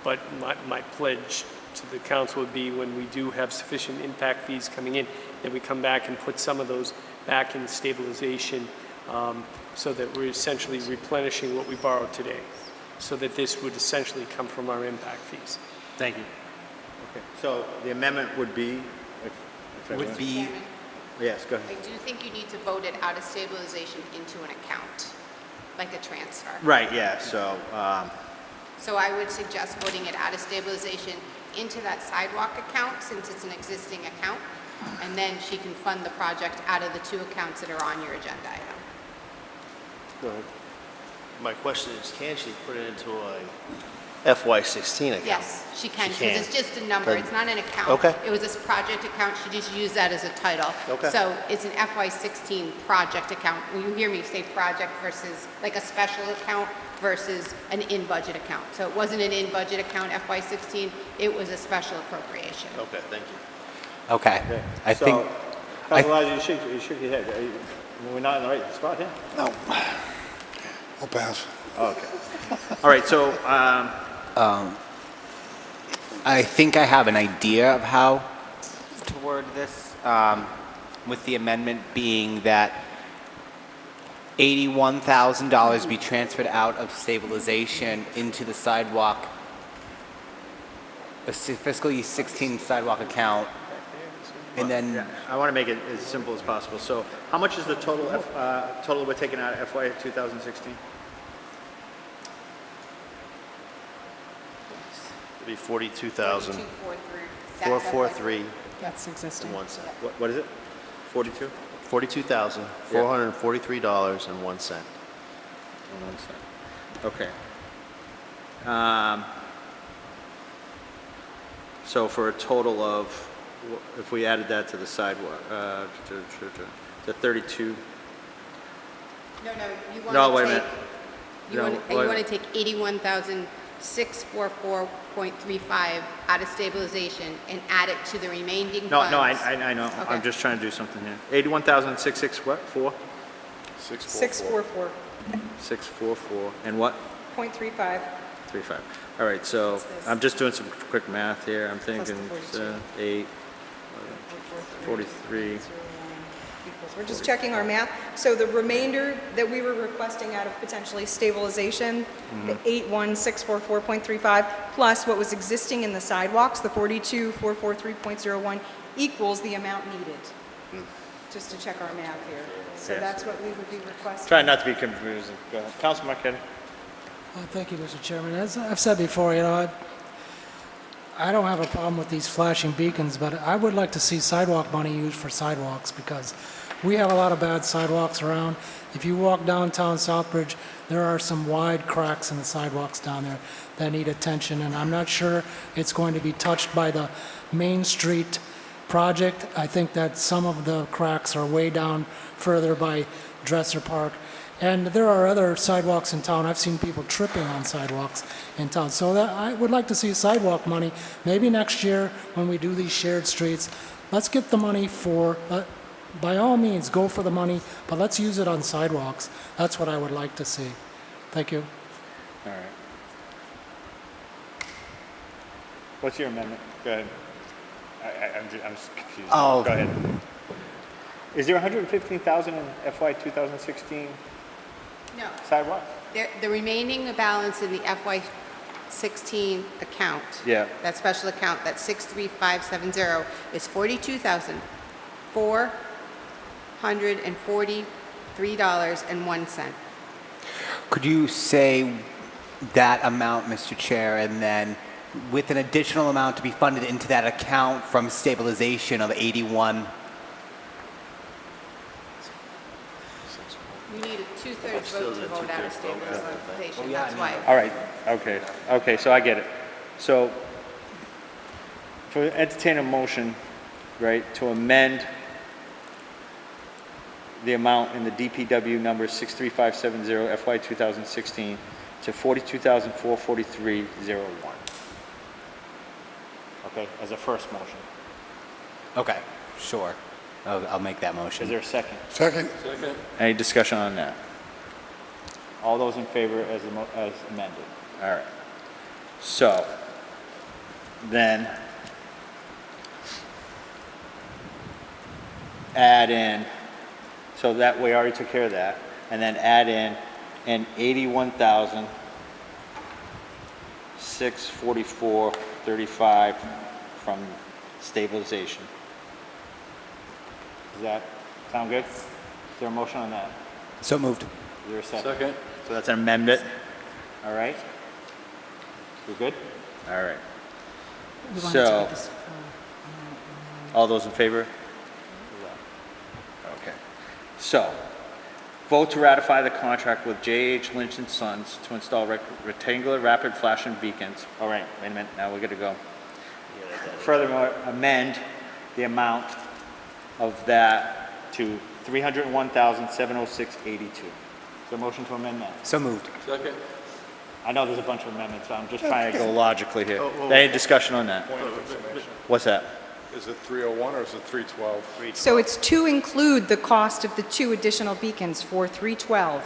But my pledge to the council would be, when we do have sufficient impact fees coming in, that we come back and put some of those back in stabilization, so that we're essentially replenishing what we borrowed today, so that this would essentially come from our impact fees. Thank you. Okay, so the amendment would be? Would be, Yes, go ahead. I do think you need to vote it out of stabilization into an account, like a transfer. Right, yeah, so, So I would suggest voting it out of stabilization into that sidewalk account, since it's an existing account, and then she can fund the project out of the two accounts that are on your agenda item. go ahead. My question is, can she put it into a FY16 account? Yes, she can, She because it's just a number, Then- it's not an account. Okay. It was this project account, she just used that as a title. Okay. So it's an FY16 project account. When you hear me say project versus, like a special account versus an in-budget account. So it wasn't an in-budget account, FY16, it was a special appropriation. Okay, thank you. okay. I So, think, Councilor Elijah, you shook your head. We're not in the right spot here? No. I'll pass. Oh, okay. All right, so, I think I have an idea of how to word this, with the amendment being that $81,000 be transferred out of stabilization into the sidewalk, the fiscal year 16 sidewalk account, and then yeah, I want to make it as simple as possible. So how much is the total, total we're taking out of FY 2016? It'd be 42,000, 443. 443 That's existing. and 1 cent. What is it? 42? $42,443 and 1 cent. Okay. So for a total of, if we added that to the sidewalk, to 32. No, you No, want wait a to minute. take, No, you wait. want to take 81,644.35 out of stabilization and add it to the remaining No, funds. no, I know. Okay. I'm just trying to do something here. 81,664, what, 4? 644.35. 644, and what? 35. All right, so I'm just doing some quick math here. I'm thinking 8, 43. We're just checking our math. So the remainder that we were requesting out of potentially stabilization, the 81,644.35, plus what was existing in the sidewalks, the 42,443.01, equals the amount needed. Just to check our math here. So Yes. that's what we would be requesting. Try not to be confusing. Go ahead. Councilman Marquetti. Thank you, Mr. Chairman. As I've said before, I don't have a problem with these flashing beacons, but I would like to see sidewalk money used for sidewalks, because we have a lot of bad sidewalks around. If you walk downtown Southbridge, there are some wide cracks in the sidewalks down there that need attention, and I'm not sure it's going to be touched by the Main Street project. I think that some of the cracks are way down further by Dresser Park. And there are other sidewalks in town. I've seen people tripping on sidewalks in town. So that, I would like to see sidewalk money. Maybe next year when we do these shared streets, let's get the money for by all means, go for the money, but let's use it on sidewalks. That's what I would like to see. Thank you. All right. What's your amendment? Go ahead. I'm just confused. Oh. Go ahead. Is there 115,000 in FY 2016 No. sidewalks? The remaining balance in the FY16 account. Yeah. That special account, that 63570, is $42,443.01. Could you say that amount, Mr. Chair, and then with an additional amount to be funded into that account from stabilization of 81? You need a two-thirds vote to vote out of stabilization, that's why. All right, okay, so I get it. So, for entertain a motion, right, to amend the amount in the DPW number 63570 FY 2016 to $42,443.01. Okay, as a first motion. Okay, sure. I'll make that motion. Is there a second? Second. Any discussion on that? All those in favor as amended? All right. So, then, add in, so that we already took care of that, and then add in an $81,644.35 from stabilization. Does that sound good? Is there a motion on that? So moved. Is there a second? Second. So that's an amendment. All right. We're good? All right. So, all those in favor? Okay. So, vote to ratify the contract with J.H. Lynch & Sons to install rectangular rapid flashing beacons. All right, wait a minute, now we're gonna go. Furthermore, amend the amount of that to $301,706.82. Is there a motion to amend that? So moved. Second. I know there's a bunch of amendments, so I'm just trying to go logically here. Any discussion on that? What's that? Is it 301 or is it 312? So it's to include the cost of the 2 additional beacons for 312,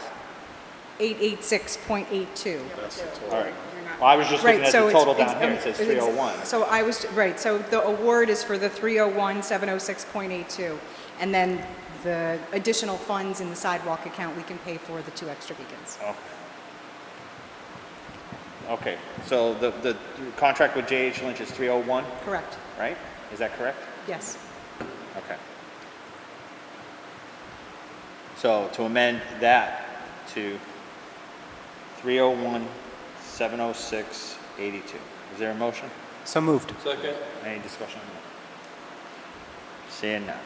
886.82. That's the total. All right. Well, I was just looking Right, at so the it's- total down it's- here, it says 301. So I was, right, so the award is for the 301,706.82, and then the additional funds in the sidewalk account, we can pay for the 2 extra beacons. Okay, so the contract with J.H. Lynch is 301, Correct, right? Is that correct? yes. Okay. So to amend that to 301,706.82. Is there a motion? So moved. Second. Any discussion on that? Seeing none.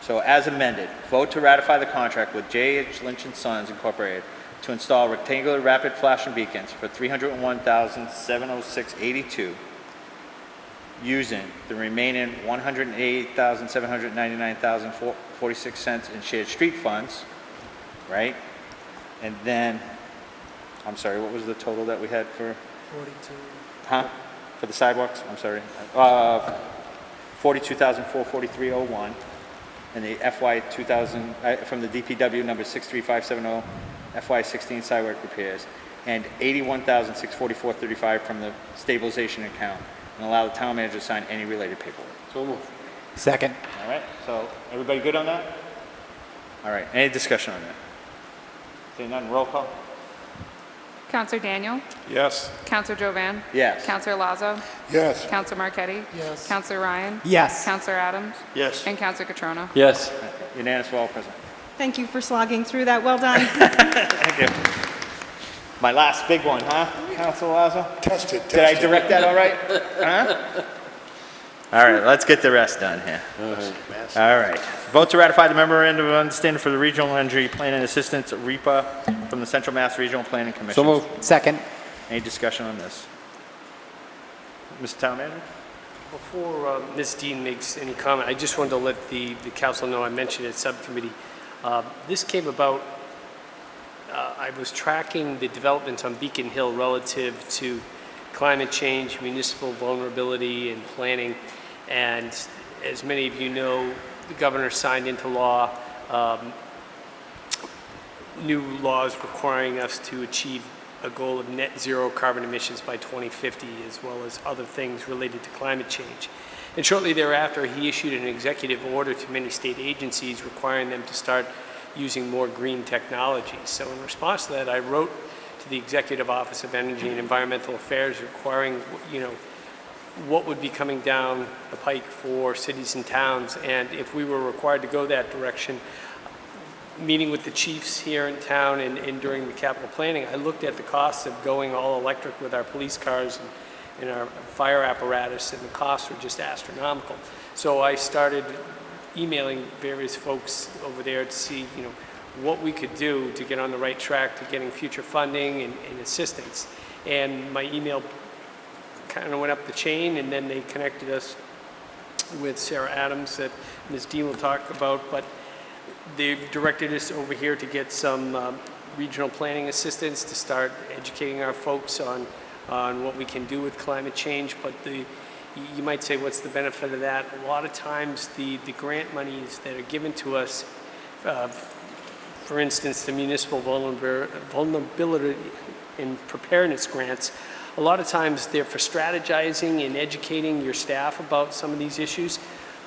So as amended, vote to ratify the contract with J.H. Lynch & Sons Incorporated to install rectangular rapid flashing beacons for $301,706.82 using the remaining $188,799.46 in shared street funds, right? And then, I'm sorry, what was the total that we had for? 42. Huh? For the sidewalks? I'm sorry. $42,443.01. And the FY 2000, from the DPW number 63570, FY16 sidewalk repairs, and $81,644.35 from the stabilization account, and allow the town manager to sign any related paperwork. So moved. Second. All right, so everybody good on that? All right, any discussion on that? Seeing none, roll call? Counselor Daniel? Yes. Counselor Jovan? Yes. Counselor Lazo? Yes. Counselor Marquetti? Yes. Counselor Ryan? Yes. Counselor Adams? Yes. And Counselor Catrona? Yes. Unanimous for all present. Thank you for slogging through that, well done. Thank you. My last big one, huh, Council Lazo? Test it, Did I test it. direct that all right? Huh? All right, let's get the rest done here. All right. Vote to ratify the memorandum of understanding for the Regional Energy Planning Assistance, REPA, from the Central Mass Regional Planning Commission. So moved. Second. Any discussion on this? Mr. Town Manager? Before Ms. Dean makes any comment, I just wanted to let the council know, I mentioned at subcommittee, this came about, I was tracking the developments on Beacon Hill relative to climate change, municipal vulnerability, and planning. And as many of you know, the governor signed into law new laws requiring us to achieve a goal of net zero carbon emissions by 2050, as well as other things related to climate change. And shortly thereafter, he issued an executive order to many state agencies requiring them to start using more green technologies. So in response to that, I wrote to the Executive Office of Energy and Environmental Affairs requiring, what would be coming down the pike for cities and towns, and if we were required to go that direction. Meeting with the chiefs here in town and during the capital planning, I looked at the costs of going all electric with our police cars and our fire apparatus, and the costs were just astronomical. So I started emailing various folks over there to see, what we could do to get on the right track to getting future funding and assistance. And my email kind of went up the chain, and then they connected us with Sarah Adams that Ms. Dean will talk about, but they've directed us over here to get some regional planning assistance to start educating our folks on what we can do with climate change. But you might say, what's the benefit of that? A lot of times the grant monies that are given to us, for instance, the municipal vulnerability and preparedness grants, a lot of times they're for strategizing and educating your staff about some of these issues.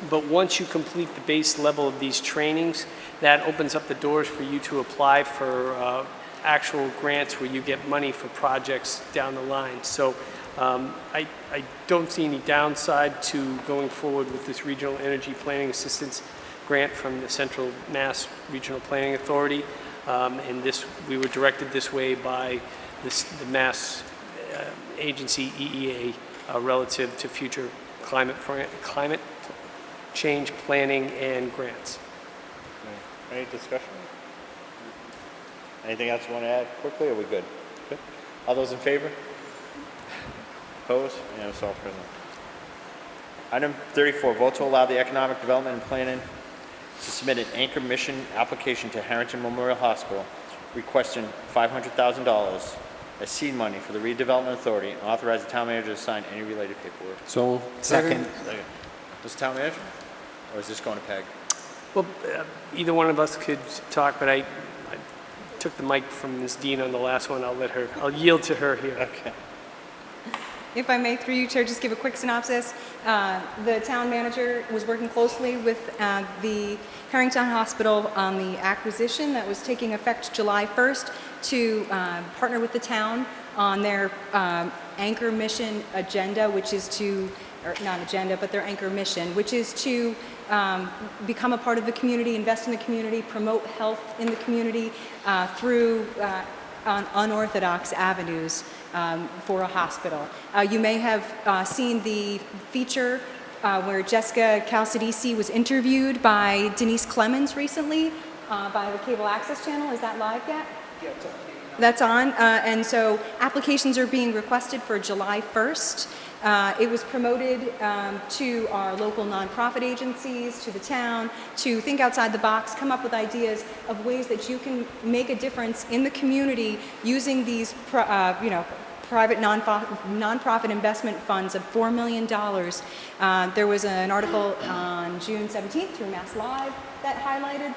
But once you complete the base level of these trainings, that opens up the doors for you to apply for actual grants where you get money for projects down the line. So I don't see any downside to going forward with this Regional Energy Planning Assistance grant from the Central Mass Regional Planning Authority. And we were directed this way by the Mass agency, EEA, relative to future climate change planning and grants. Any discussion? Anything else you want to add quickly, or are we good? Good. All those in favor? Opposed? Unanimous, all present. Item 34, vote to allow the Economic Development and Planning to submit an anchor mission application to Harrington Memorial Hospital requesting $500,000 as seed money for the Redevelopment Authority, and authorize the town manager to sign any related paperwork. So. Second. Does the town manager? Or is this going to Peg? Well, either one of us could talk, but I took the mic from Ms. Dean on the last one. I'll yield to her here. Okay. If I may, through you, Chair, just give a quick synopsis. The town manager was working closely with the Harrington Hospital on the acquisition that was taking effect July 1st to partner with the town on their anchor mission agenda, which is to, or not agenda, but their anchor mission, which is to become a part of the community, invest in the community, promote health in the community through on unorthodox avenues for a hospital. You may have seen the feature where Jessica Calcidisi was interviewed by Denise Clemens recently by the Cable Access Channel. Is that live yet? Yeah, it's on. That's on, and so applications are being requested for July 1st. It was promoted to our local nonprofit agencies, to the town, to think outside the box, come up with ideas of ways that you can make a difference in the community using these, private nonprofit investment funds of $4 million. There was an article on June 17th through Mass Live that highlighted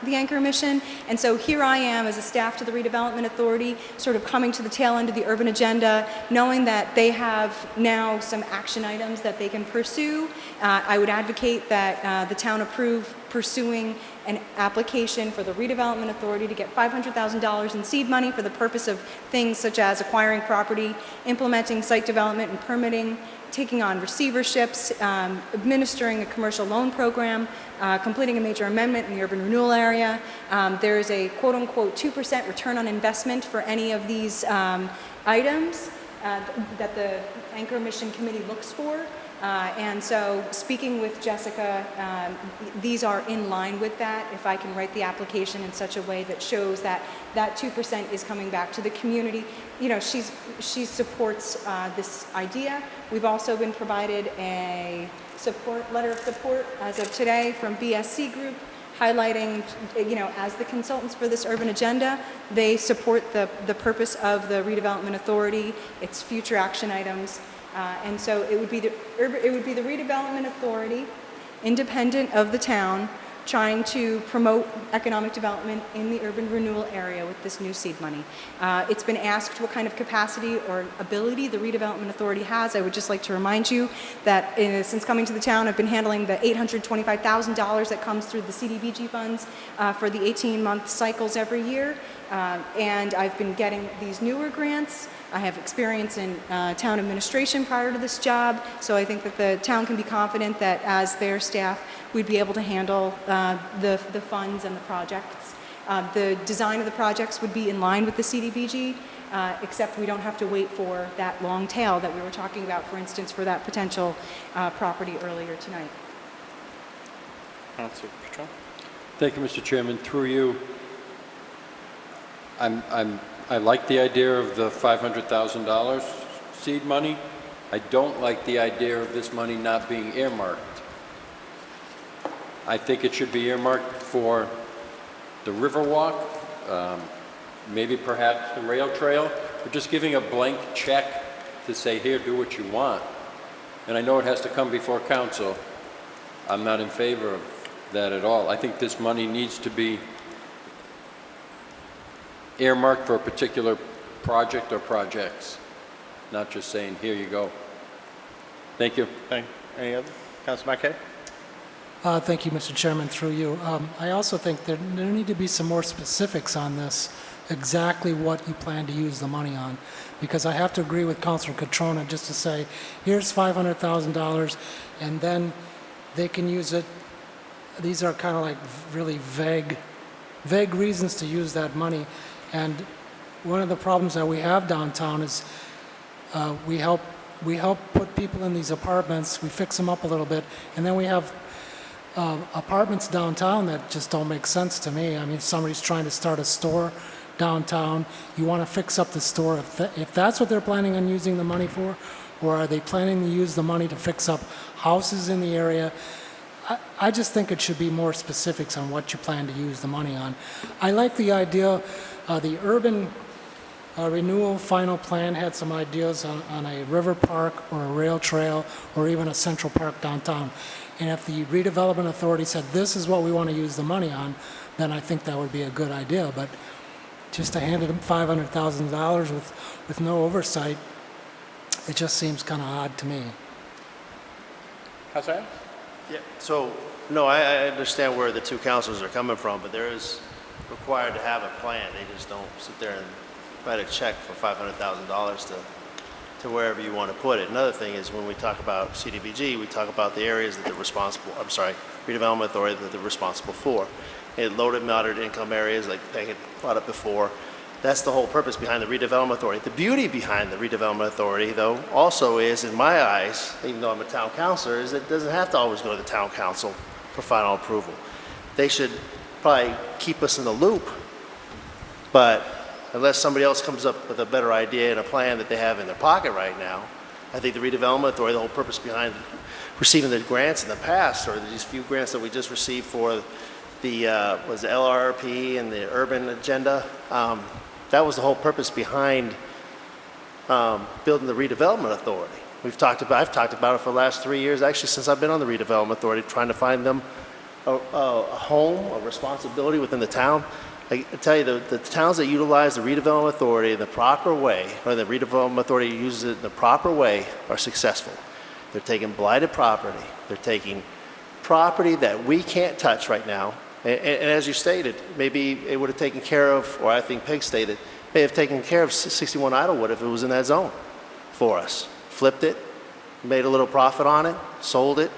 the anchor mission. And so here I am as a staff to the Redevelopment Authority, sort of coming to the tail end of the urban agenda, knowing that they have now some action items that they can pursue. I would advocate that the town approve pursuing an application for the Redevelopment Authority to get $500,000 in seed money for the purpose of things such as acquiring property, implementing site development and permitting, taking on receiverships, administering a commercial loan program, completing a major amendment in the urban renewal area. There is a quote-unquote 2% return on investment for any of these items that the Anchor Mission Committee looks for. And so speaking with Jessica, these are in line with that. If I can write the application in such a way that shows that that 2% is coming back to the community. She supports this idea. We've also been provided a letter of support as of today from BSC Group, highlighting, as the consultants for this urban agenda, they support the purpose of the Redevelopment Authority, its future action items. And so it would be the Redevelopment Authority independent of the town, trying to promote economic development in the urban renewal area with this new seed money. It's been asked what kind of capacity or ability the redevelopment authority has. I would just like to remind you that since coming to the town, I've been handling the $825,000 that comes through the CDBG funds for the 18-month cycles every year. And I've been getting these newer grants. I have experience in town administration prior to this job, so I think that the town can be confident that as their staff, we'd be able to handle the funds and the projects. The design of the projects would be in line with the CDBG, except we don't have to wait for that long tail that we were talking about, for instance, for that potential property earlier tonight. Councilor Petron. Thank you, Mr. Chairman. Through you, I like the idea of the $500,000 seed money. I don't like the idea of this money not being earmarked. I think it should be earmarked for the Riverwalk, maybe perhaps the rail trail, but just giving a blank check to say, here, do what you want. And I know it has to come before council. I'm not in favor of that at all. I think this money needs to be earmarked for a particular project or projects, not just saying, here you go. Thank you. Any other? Councilor Marquet? Thank you, Mr. Chairman, through you. I also think there need to be some more specifics on this, exactly what you plan to use the money on. Because I have to agree with Councilor Catrona just to say, here's $500,000, and then they can use it. These are kind of like really vague reasons to use that money. And one of the problems that we have downtown is we help put people in these apartments, we fix them up a little bit, and then we have apartments downtown that just don't make sense to me. I mean, somebody's trying to start a store downtown, you want to fix up the store. If that's what they're planning on using the money for, or are they planning to use the money to fix up houses in the area? I just think it should be more specifics on what you plan to use the money on. I like the idea, the urban renewal final plan had some ideas on a river park or a rail trail or even a central park downtown. And if the redevelopment authority said, this is what we want to use the money on, then I think that would be a good idea. But just to hand them $500,000 with no oversight, it just seems kind of odd to me. Councilor? Yeah, so, no, I understand where the two councils are coming from, but there is required to have a plan. They just don't sit there and write a check for $500,000 to wherever you want to put it. Another thing is when we talk about CDBG, we talk about the areas that they're responsible, redevelopment authority that they're responsible for. And low to moderate income areas, like Peg had brought up before, that's the whole purpose behind the redevelopment authority. The beauty behind the redevelopment authority, though, also is, in my eyes, even though I'm a town councilor, is that it doesn't have to always go to the town council for final approval. They should probably keep us in the loop, but unless somebody else comes up with a better idea and a plan that they have in their pocket right now, I think the redevelopment authority, the whole purpose behind receiving the grants in the past, or these few grants that we just received for the was the LRRP and the urban agenda, that was the whole purpose behind building the redevelopment authority. I've talked about it for the last 3 years, actually since I've been on the redevelopment authority, trying to find them a home, a responsibility within the town. I tell you, the towns that utilize the redevelopment authority in the proper way, or the redevelopment authority uses it in the proper way, are successful. They're taking blighted property. They're taking property that we can't touch right now. And as you stated, maybe it would have taken care of, or I think Peg stated, may have taken care of 61 Idlewood if it was in that zone for us. Flipped it, made a little profit on it, sold it.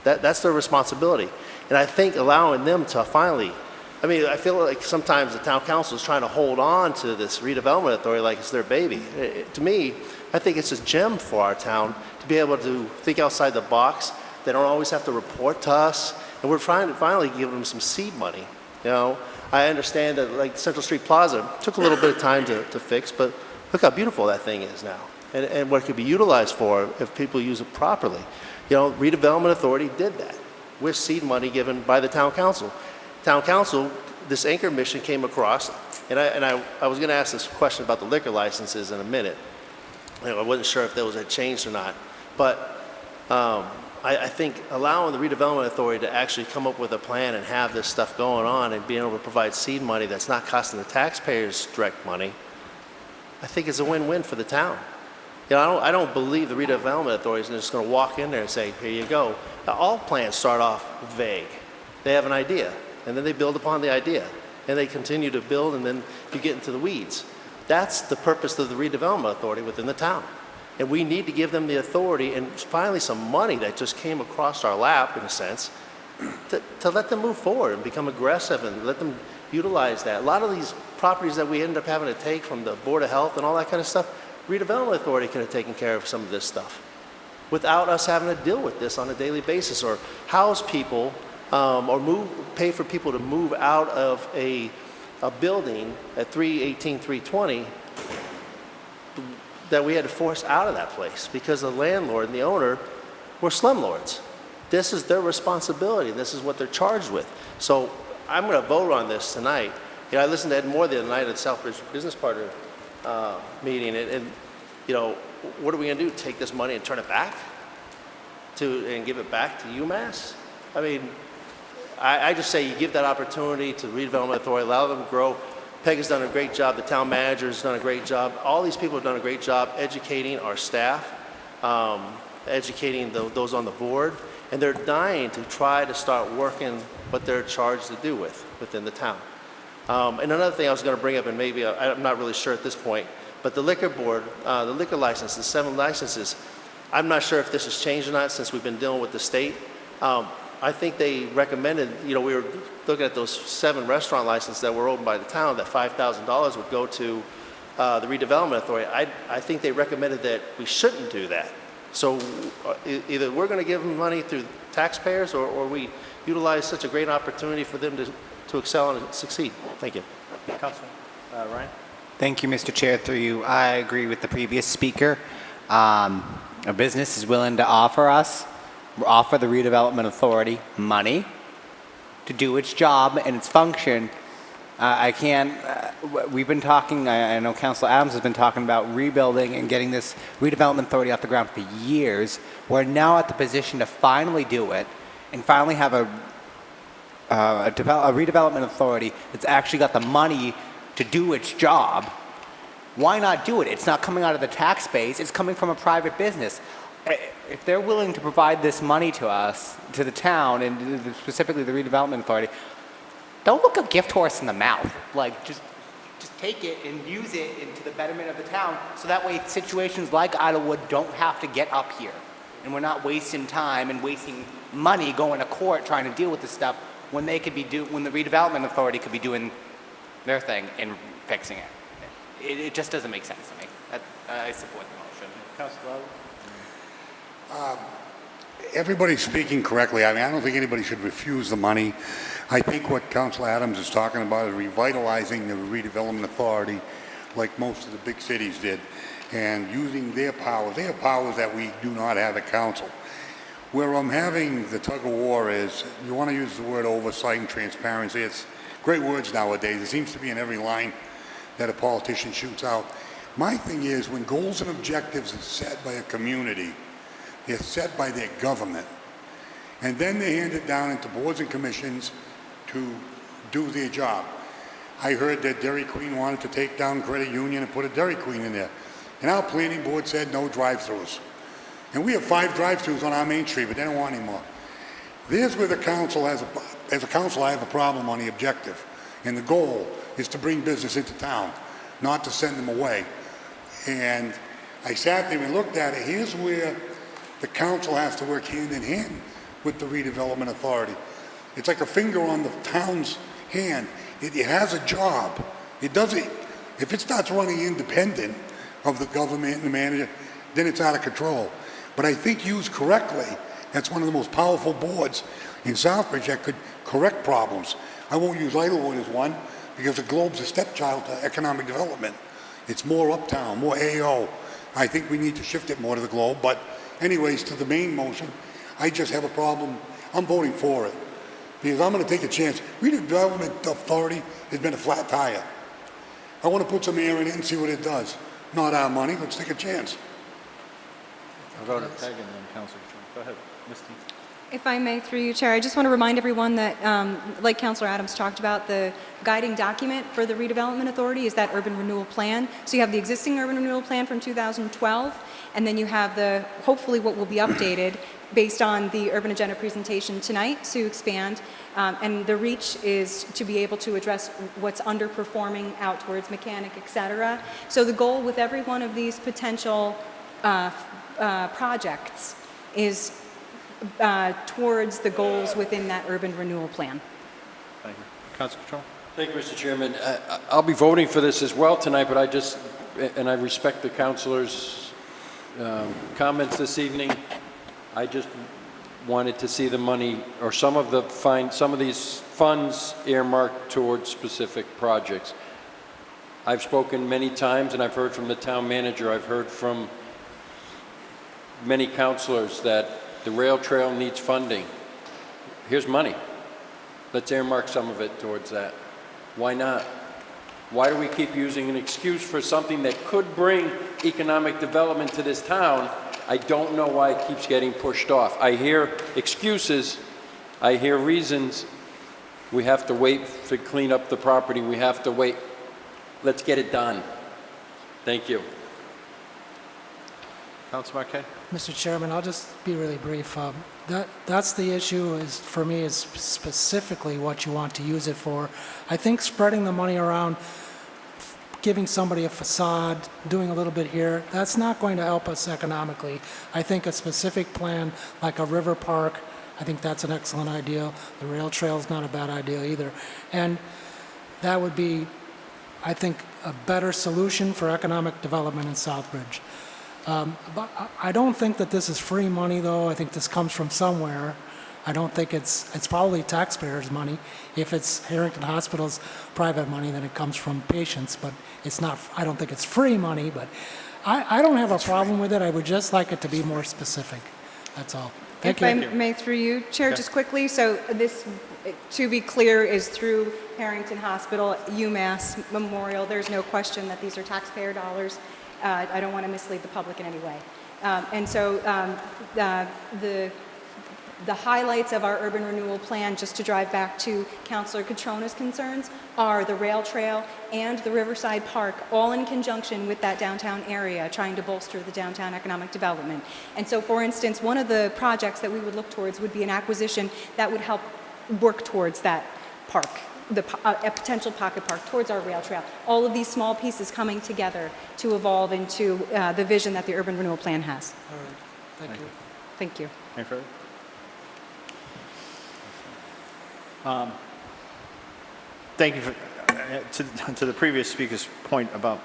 That's their responsibility. And I think allowing them to finally, I mean, I feel like sometimes the town council is trying to hold on to this redevelopment authority like it's their baby. To me, I think it's a gem for our town to be able to think outside the box. They don't always have to report to us. And we're trying to finally give them some seed money. You know, I understand that like Central Street Plaza took a little bit of time to fix, but look how beautiful that thing is now. And what it could be utilized for if people use it properly. You know, redevelopment authority did that with seed money given by the town council. Town council, this anchor mission came across, and I was going to ask this question about the liquor licenses in a minute. You know, I wasn't sure if those had changed or not, but I think allowing the redevelopment authority to actually come up with a plan and have this stuff going on and being able to provide seed money that's not costing the taxpayers direct money, I think is a win-win for the town. You know, I don't believe the redevelopment authority is just going to walk in there and say, here you go. Now, all plans start off vague. They have an idea, and then they build upon the idea, and they continue to build, and then you get into the weeds. That's the purpose of the redevelopment authority within the town. And we need to give them the authority and finally some money that just came across our lap, in a sense, to let them move forward and become aggressive and let them utilize that. A lot of these properties that we end up having to take from the Board of Health and all that kind of stuff, redevelopment authority could have taken care of some of this stuff without us having to deal with this on a daily basis, or house people or pay for people to move out of a building at 318, 320 that we had to force out of that place because the landlord and the owner were slumlords. This is their responsibility. This is what they're charged with. So I'm going to vote on this tonight. You know, I listened to Ed Moore the other night at the Southbridge Business Partner meeting, and you know, what are we going to do? Take this money and turn it back and give it back to UMass? I mean, I just say you give that opportunity to the redevelopment authority, allow them to grow. Peg has done a great job. The town manager has done a great job. All these people have done a great job educating our staff, educating those on the board, and they're dying to try to start working what they're charged to do within the town. And another thing I was going to bring up, and maybe I'm not really sure at this point, but the liquor board, the liquor license, the 7 licenses, I'm not sure if this has changed or not since we've been dealing with the state. I think they recommended, you know, we were looking at those 7 restaurant licenses that were owned by the town, that $5,000 would go to the redevelopment authority. I think they recommended that we shouldn't do that. So either we're going to give them money through taxpayers, or we utilize such a great opportunity for them to excel and succeed. Thank you. Councilman Ryan? Thank you, Mr. Chair. Through you, I agree with the previous speaker. A business is willing to offer the redevelopment authority money to do its job and its function. We've been talking, I know Councilor Adams has been talking about rebuilding and getting this redevelopment authority off the ground for years. We're now at the position to finally do it and finally have a redevelopment authority that's actually got the money to do its job. Why not do it? It's not coming out of the tax base, it's coming from a private business. If they're willing to provide this money to us, to the town, and specifically the redevelopment authority, don't look a gift horse in the mouth. Like, just take it and use it into the betterment of the town, so that way situations like Idlewood don't have to get up here. And we're not wasting time and wasting money going to court trying to deal with this stuff when they could be when the redevelopment authority could be doing their thing and fixing it. It just doesn't make sense to me. I support the motion. Councilor Everybody's speaking correctly. I mean, I don't think anybody should refuse the money. I think what Councilor Adams is talking about is revitalizing the redevelopment authority like most of the big cities did, and using their powers. They have powers that we do not have at council. Where I'm having the tug of war is, you want to use the word oversight and transparency. It's great words nowadays. It seems to be in every line that a politician shoots out. My thing is, when goals and objectives are set by a community, they're set by their government, and then they hand it down into boards and commissions to do their job. I heard that Dairy Queen wanted to take down Credit Union and put a Dairy Queen in there, and our planning board said no drive-throughs. And we have 5 drive-throughs on our main street, but they don't want any more. There's where the council has as a council, I have a problem on the objective, and the goal is to bring business into town, not to send them away. And I sat there and looked at it. Here's where the council has to work hand in hand with the redevelopment authority. It's like a finger on the town's hand. It has a job. It doesn't, if it starts running independent of the government and the manager, then it's out of control. But I think used correctly, that's one of the most powerful boards in Southbridge that could correct problems. I won't use Idlewood as one, because the Globe's a stepchild to economic development. It's more uptown, more AO. I think we need to shift it more to the Globe, but anyways, to the main motion, I just have a problem. I'm voting for it, because I'm going to take a chance. Redevelopment authority has been a flat tire. I want to put some air in it and see what it does. Not our money, let's take a chance. I'll go to Peg and then Councilor Trump. Go ahead. Misty? If I may, through you, Chair, I just want to remind everyone that, like Councilor Adams talked about, the guiding document for the redevelopment authority is that urban renewal plan. So you have the existing urban renewal plan from 2012, and then you have the, hopefully what will be updated based on the urban agenda presentation tonight to expand. And the reach is to be able to address what's underperforming out towards mechanic, et cetera. So the goal with every one of these potential projects is towards the goals within that urban renewal plan. Thank you. Councilor Control? Thank you, Mr. Chairman. I'll be voting for this as well tonight, but I respect the councilors' comments this evening. I just wanted to see the money, or some of these funds earmarked towards specific projects. I've spoken many times, and I've heard from the town manager, I've heard from many councilors that the rail trail needs funding. Here's money. Let's earmark some of it towards that. Why not? Why do we keep using an excuse for something that could bring economic development to this town? I don't know why it keeps getting pushed off. I hear excuses. I hear reasons. We have to wait to clean up the property. We have to wait. Let's get it done. Thank you. Councilor Marquez? Mr. Chairman, I'll just be really brief. That's the issue is, for me, is specifically what you want to use it for. I think spreading the money around, giving somebody a facade, doing a little bit here, that's not going to help us economically. I think a specific plan like a river park, I think that's an excellent idea. The rail trail is not a bad idea either. And that would be, I think, a better solution for economic development in Southbridge. But I don't think that this is free money, though. I think this comes from somewhere. I don't think it's probably taxpayers' money. If it's Harrington Hospital's private money, then it comes from patients, but it's not, I don't think it's free money, but I don't have a problem with it. I would just like it to be more specific. That's all. Thank you. If I may, through you, Chair, just quickly, so this, to be clear, is through Harrington Hospital, UMass Memorial. There's no question that these are taxpayer dollars. I don't want to mislead the public in any way. And so the highlights of our urban renewal plan, just to drive back to Councilor Catrona's concerns, are the rail trail and the Riverside Park, all in conjunction with that downtown area, trying to bolster the downtown economic development. And so, for instance, one of the projects that we would look towards would be an acquisition that would help work towards that park, a potential pocket park towards our rail trail. All of these small pieces coming together to evolve into the vision that the urban renewal plan has. All right. Thank you. Thank you. Any further? Thank you for, to the previous speaker's point about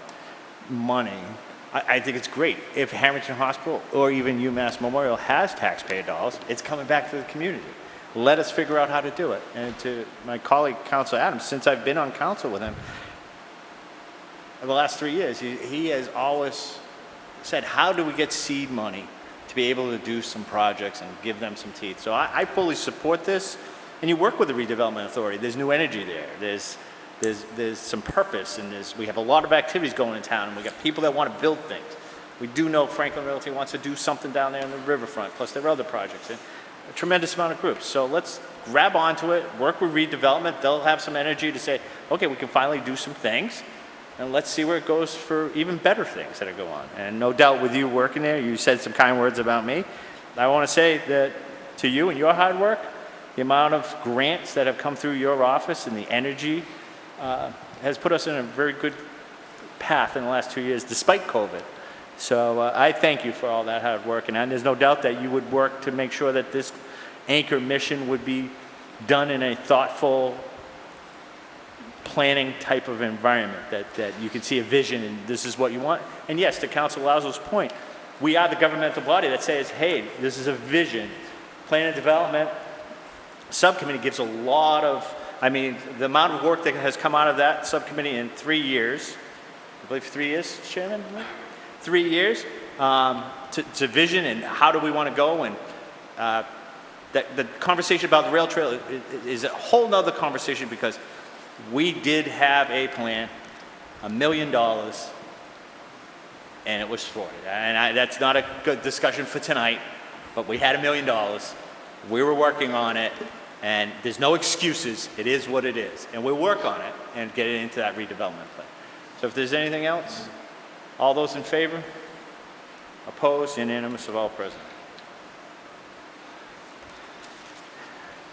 money. I think it's great. If Harrington Hospital or even UMass Memorial has taxpayer dollars, it's coming back to the community. Let us figure out how to do it. And to my colleague, Councilor Adams, since I've been on council with him, in the last 3 years, he has always said, how do we get seed money to be able to do some projects and give them some teeth? So I fully support this. And you work with the redevelopment authority. There's new energy there. There's some purpose, and we have a lot of activities going in town, and we got people that want to build things. We do know Franklin Realty wants to do something down there in the riverfront, plus there are other projects, and a tremendous amount of groups. So let's grab onto it, work with redevelopment. They'll have some energy to say, okay, we can finally do some things, and let's see where it goes for even better things that go on. And no doubt with you working there, you said some kind words about me. I want to say that to you and your hard work, the amount of grants that have come through your office and the energy has put us in a very good path in the last 2 years, despite COVID. So I thank you for all that hard work, and there's no doubt that you would work to make sure that this anchor mission would be done in a thoughtful, planning type of environment, that you can see a vision and this is what you want. And yes, to Councilor Lazo's point, we are the governmental body that says, hey, this is a vision. Plan and development subcommittee gives a lot of, I mean, the amount of work that has come out of that subcommittee in 3 years, I believe 3 years, Chairman? 3 years, to vision and how do we want to go, and the conversation about the rail trail is a whole nother conversation, because we did have a plan, $1 million, and it was thwarted. And that's not a good discussion for tonight, but we had $1 million. We were working on it, and there's no excuses. It is what it is. And we'll work on it and get it into that redevelopment plan. So if there's anything else, all those in favor? Opposed? Unanimous of all present.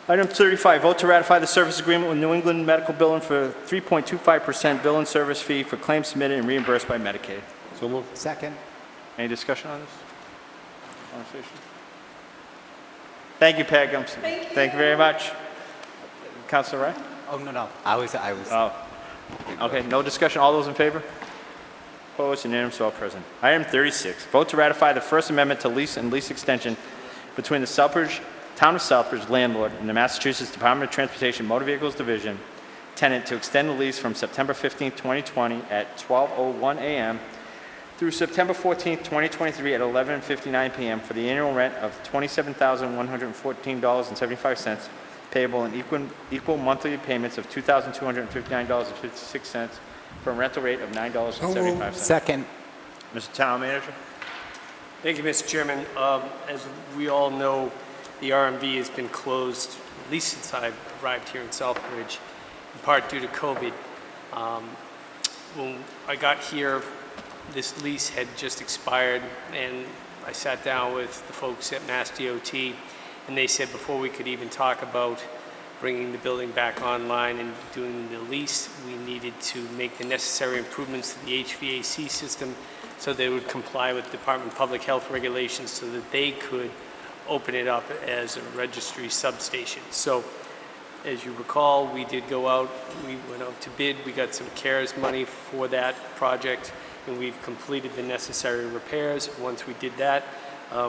Item 35, vote to ratify the service agreement with New England Medical Billing for 3.25% bill and service fee for claims submitted and reimbursed by Medicaid. So moved. Second. Any discussion on this? Conversation? Thank you, Peg. Thank you very much. Councilor Ray? Oh, no. I was. Oh, okay, no discussion. All those in favor? Opposed? Unanimous, all present. Item 36, vote to ratify the First Amendment to lease and lease extension between the Town of Southbridge landlord and the Massachusetts Department of Transportation Motor Vehicles Division tenant to extend the lease from September 15, 2020 at 12:01 a.m. through September 14, 2023 at 11:59 p.m. for the annual rent of $27,114.75, payable in equal monthly payments of $2,259.56 for a rental rate of $9.75. Second. Mr. Town Manager? Thank you, Mr. Chairman. As we all know, the RMV has been closed, at least since I arrived here in Southbridge, in part due to COVID. When I got here, this lease had just expired, and I sat down with the folks at Mass DOT, and they said before we could even talk about bringing the building back online and doing the lease, we needed to make the necessary improvements to the HVAC system so they would comply with Department of Public Health regulations so that they could open it up as a registry substation. So as you recall, we did go out, we went out to bid, we got some CARES money for that project, and we've completed the necessary repairs. Once we did that,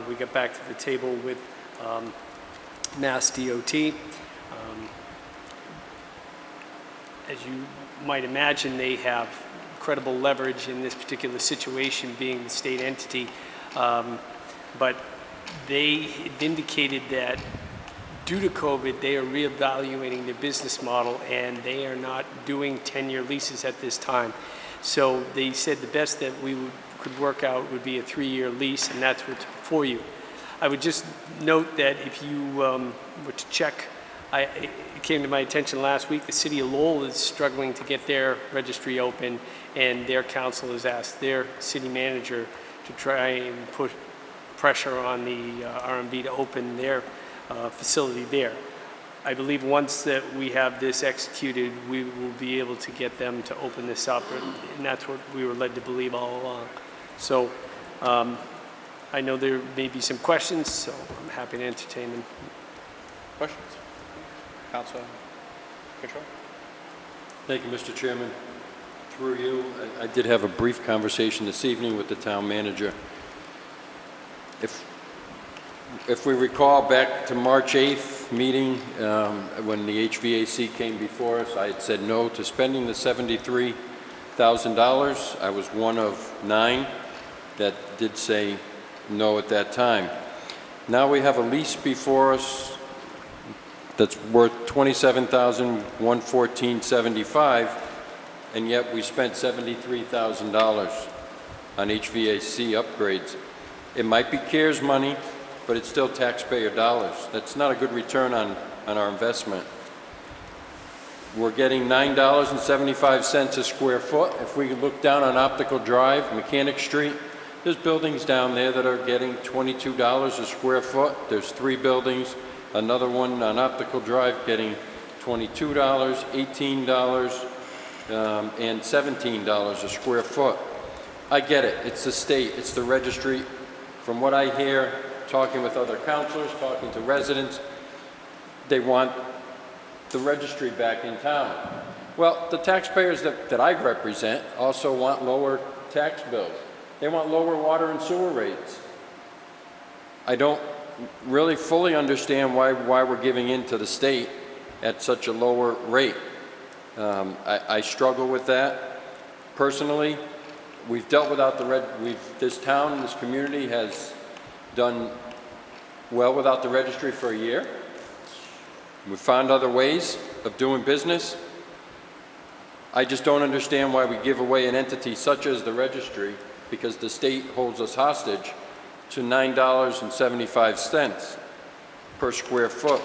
we got back to the table with Mass DOT. As you might imagine, they have incredible leverage in this particular situation, being the state entity, but they indicated that due to COVID, they are reevaluating their business model, and they are not doing 10-year leases at this time. So they said the best that we could work out would be a 3-year lease, and that's what's before you. I would just note that if you were to check, it came to my attention last week, the city of Lowell is struggling to get their registry open, and their council has asked their city manager to try and put pressure on the RMV to open their facility there. I believe once that we have this executed, we will be able to get them to open this up, and that's what we were led to believe all along. So I know there may be some questions, so I'm happy to entertain them. Questions? Councilor Control? Thank you, Mr. Chairman. Through you, I did have a brief conversation this evening with the town manager. If we recall back to March 8th meeting, when the HVAC came before us, I had said no to spending the $73,000. I was one of 9 that did say no at that time. Now we have a lease before us that's worth $27,114.75, and yet we spent $73,000 on HVAC upgrades. It might be CARES money, but it's still taxpayer dollars. That's not a good return on our investment. We're getting $9.75 a square foot. If we look down on Optical Drive, Mechanic Street, there's buildings down there that are getting $22 a square foot. There's 3 buildings, another one on Optical Drive getting $22, $18, and $17 a square foot. I get it, it's the state, it's the registry. From what I hear, talking with other counselors, talking to residents, they want the registry back in town. Well, the taxpayers that I represent also want lower tax bills. They want lower water and sewer rates. I don't really fully understand why we're giving in to the state at such a lower rate. I struggle with that. Personally, we've dealt without this town, this community has done well without the registry for a year. We've found other ways of doing business. I just don't understand why we give away an entity such as the registry, because the state holds us hostage to $9.75 per square foot.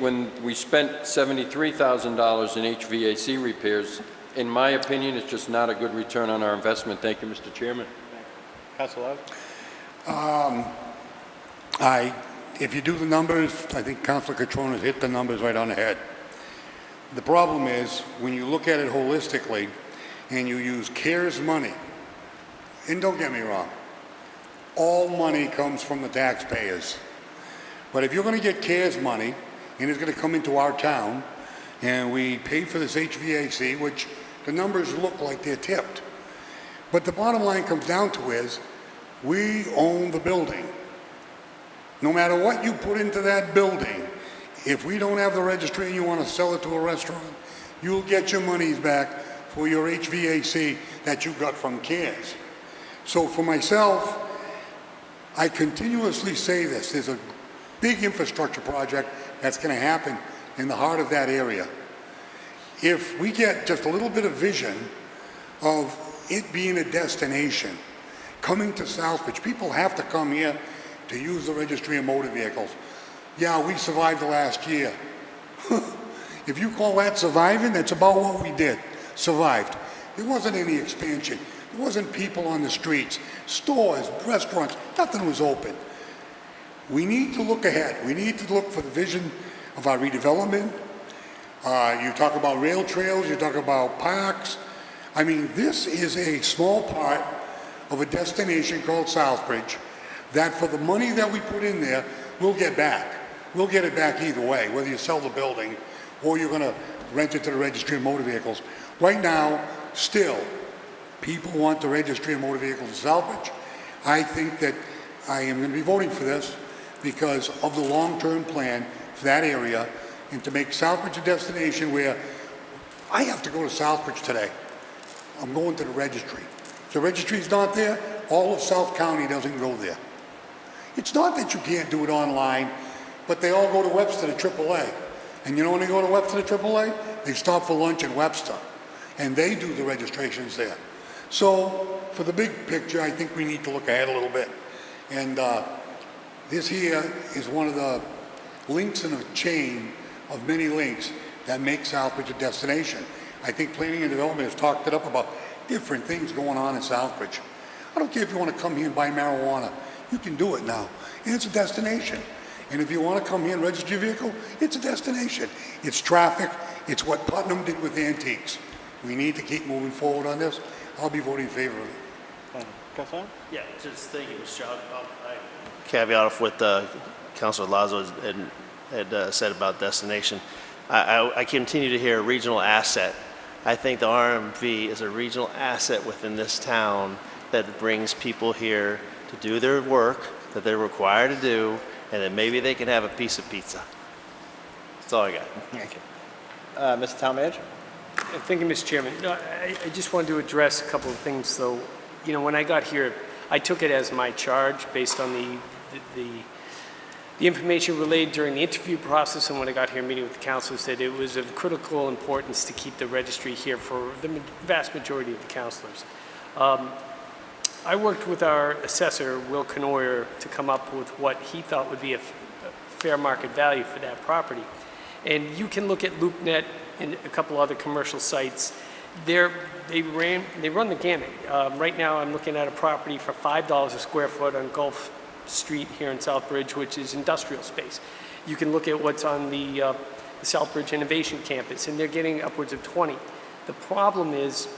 When we spent $73,000 in HVAC repairs, in my opinion, it's just not a good return on our investment. Thank you, Mr. Chairman. Councilor If you do the numbers, I think Councilor Catrona hit the numbers right on the head. The problem is, when you look at it holistically, and you use CARES money, and don't get me wrong, all money comes from the taxpayers. But if you're going to get CARES money, and it's going to come into our town, and we pay for this HVAC, which the numbers look like they're tipped. But the bottom line comes down to is, we own the building. No matter what you put into that building, if we don't have the registry and you want to sell it to a restaurant, you'll get your monies back for your HVAC that you got from CARES. So for myself, I continuously say this, there's a big infrastructure project that's going to happen in the heart of that area. If we get just a little bit of vision of it being a destination, coming to Southbridge, people have to come here to use the registry of motor vehicles. Yeah, we survived the last year. If you call that surviving, that's about what we did, survived. There wasn't any expansion. There wasn't people on the streets, stores, restaurants, nothing was open. We need to look ahead. We need to look for the vision of our redevelopment. You talk about rail trails, you talk about parks. I mean, this is a small part of a destination called Southbridge that for the money that we put in there, we'll get back. We'll get it back either way, whether you sell the building or you're going to rent it to the registry of motor vehicles. Right now, still, people want the registry of motor vehicles in Southbridge. I think that I am going to be voting for this because of the long-term plan for that area and to make Southbridge a destination where I have to go to Southbridge today. I'm going to the registry. If the registry's not there, all of South County doesn't go there. It's not that you can't do it online, but they all go to Webster to AAA. And you know when they go to Webster to AAA? They stop for lunch in Webster. And they do the registrations there. So for the big picture, I think we need to look ahead a little bit. And this here is one of the links in a chain of many links that make Southbridge a destination. I think planning and development has talked it up about different things going on in Southbridge. I don't care if you want to come here and buy marijuana. You can do it now. And it's a destination. And if you want to come here and register your vehicle, it's a destination. It's traffic. It's what Putnam did with antiques. We need to keep moving forward on this. I'll be voting in favor of it. Councilor? Yeah, just thank you, Mr. Chairman. Caveat off what Councilor Lazo had said about destination. I continue to hear regional asset. I think the RMV is a regional asset within this town that brings people here to do their work that they're required to do, and then maybe they can have a piece of pizza. That's all I got. Thank you. Mr. Town Manager? Thank you, Mr. Chairman. No, I just wanted to address a couple of things, though. You know, when I got here, I took it as my charge based on the information relayed during the interview process and when I got here meeting with the councilors that it was of critical importance to keep the registry here for the vast majority of the councilors. I worked with our assessor, Will Canoyer, to come up with what he thought would be a fair market value for that property. And you can look at LoopNet and a couple other commercial sites. They run the gamut. Right now I'm looking at a property for $5 a square foot on Gulf Street here in Southbridge, which is industrial space. You can look at what's on the Southbridge Innovation Campus, and they're getting upwards of 20. The problem is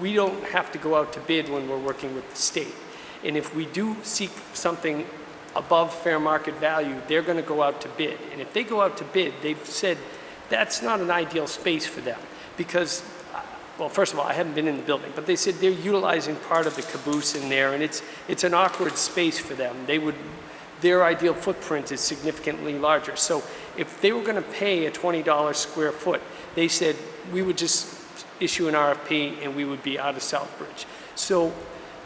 we don't have to go out to bid when we're working with the state. And if we do seek something above fair market value, they're going to go out to bid. And if they go out to bid, they've said that's not an ideal space for them because, well, first of all, I haven't been in the building, but they said they're utilizing part of the caboose in there, and it's an awkward space for them. Their ideal footprint is significantly larger. So if they were going to pay a $20 square foot, they said we would just issue an RFP and we would be out of Southbridge. So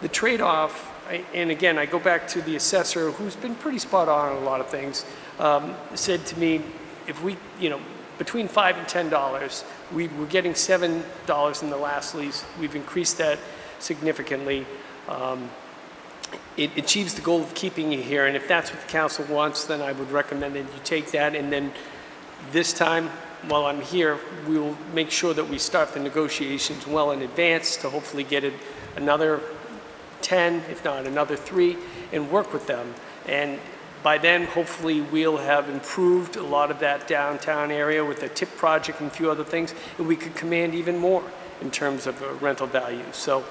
the trade-off, and again, I go back to the assessor who's been pretty spot on a lot of things, said to me, if we, between $5 and $10, we were getting $7 in the last lease. We've increased that significantly. it achieves the goal of keeping you here. And if that's what the council wants, then I would recommend that you take that. And then this time, while I'm here, we will make sure that we start the negotiations well in advance to hopefully get it another 10, if not another 3, and work with them. And by then, hopefully, we'll have improved a lot of that downtown area with the TIP project and a few other things, and we could command even more in terms of rental value. So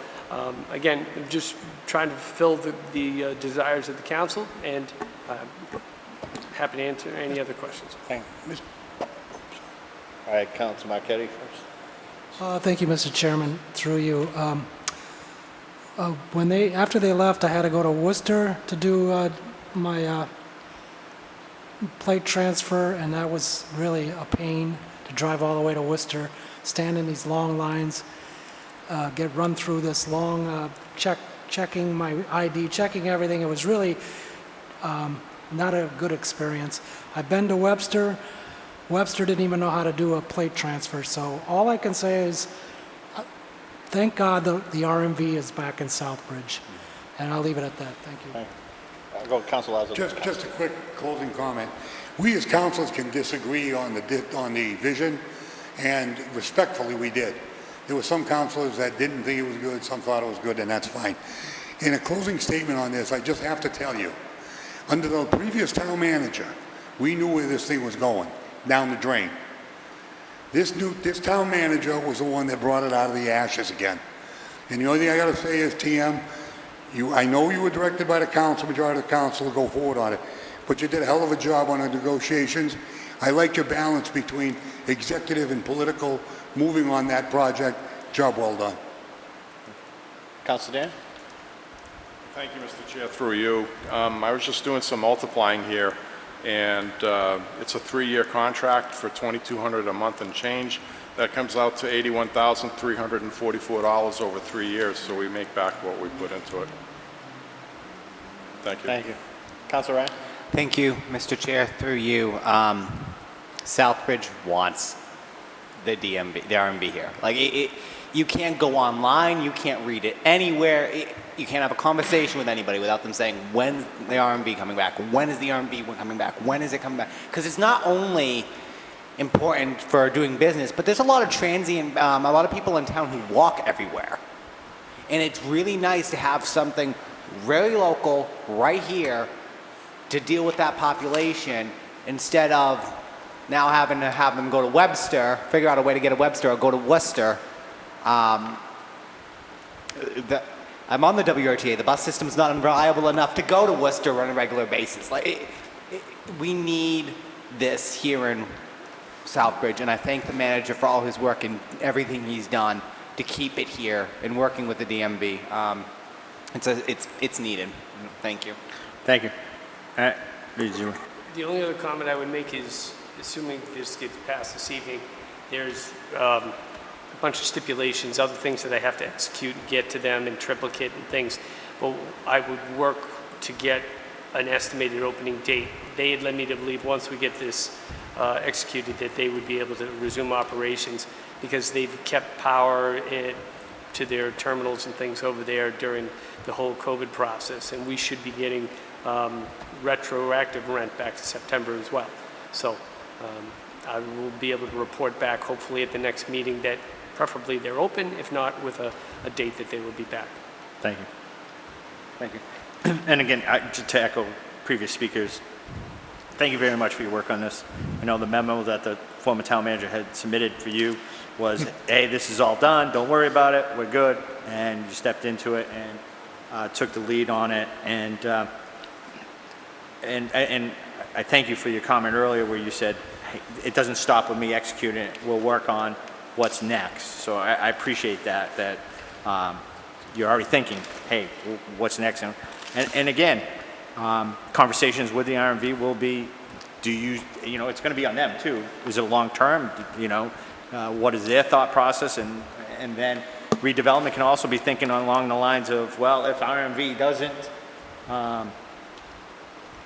again, I'm just trying to fulfill the desires of the council, and happy to answer any other questions. Thank you. All right, Council Marquetti first. Thank you, Mr. Chairman, through you. After they left, I had to go to Worcester to do my plate transfer, and that was really a pain to drive all the way to Worcester, stand in these long lines, get run through this long checking my ID, checking everything. It was really not a good experience. I've been to Webster. Webster didn't even know how to do a plate transfer. So all I can say is, thank God the RMV is back in Southbridge. And I'll leave it at that. Thank you. I'll go Council Lazo. Just a quick closing comment. We as councilors can disagree on the vision, and respectfully we did. There were some councilors that didn't think it was good, some thought it was good, and that's fine. In a closing statement on this, I just have to tell you, under the previous town manager, we knew where this thing was going, down the drain. This town manager was the one that brought it out of the ashes again. And the only thing I gotta say is, TM, I know you were directed by the council, majority of the council, to go forward on it, but you did a hell of a job on the negotiations. I like your balance between executive and political, moving on that project. Job well done. Council Dan? Thank you, Mr. Chair, through you. I was just doing some multiplying here, and it's a 3-year contract for $2,200 a month and change. That comes out to $81,344 over 3 years, so we make back what we put into it. Thank you. Thank you. Council Ryan? Thank you, Mr. Chair, through you. Southbridge wants the RMB here. Like, you can't go online, you can't read it anywhere, you can't have a conversation with anybody without them saying, when's the RMB coming back? When is the RMB coming back? When is it coming back? Because it's not only important for doing business, but there's a lot of transient, a lot of people in town who walk everywhere. And it's really nice to have something really local, right here, to deal with that population, instead of now having to have them go to Webster, figure out a way to get to Webster, or go to Worcester. I'm on the WRTA. The bus system's not reliable enough to go to Worcester on a regular basis. We need this here in Southbridge, and I thank the manager for all his work and everything he's done to keep it here and working with the DMV. It's needed. Thank you. Thank you. The only other comment I would make is, assuming this gets passed this evening, there's a bunch of stipulations, other things that I have to execute and get to them in triplicate and things. But I would work to get an estimated opening date. They had led me to believe once we get this executed that they would be able to resume operations, because they've kept power to their terminals and things over there during the whole COVID process, and we should be getting retroactive rent back to September as well. So I will be able to report back hopefully at the next meeting that preferably they're open, if not with a date that they will be back. Thank you. Thank you. And again, just to echo previous speakers, thank you very much for your work on this. I know the memo that the former town manager had submitted for you was, hey, this is all done, don't worry about it, we're good. And you stepped into it and took the lead on it. And I thank you for your comment earlier where you said, hey, it doesn't stop with me executing it, we'll work on what's next. So I appreciate that you're already thinking, hey, what's next? And again, conversations with the RMV will be, it's going to be on them too. Is it long term? What is their thought process? And then redevelopment can also be thinking along the lines of, well, if RMV doesn't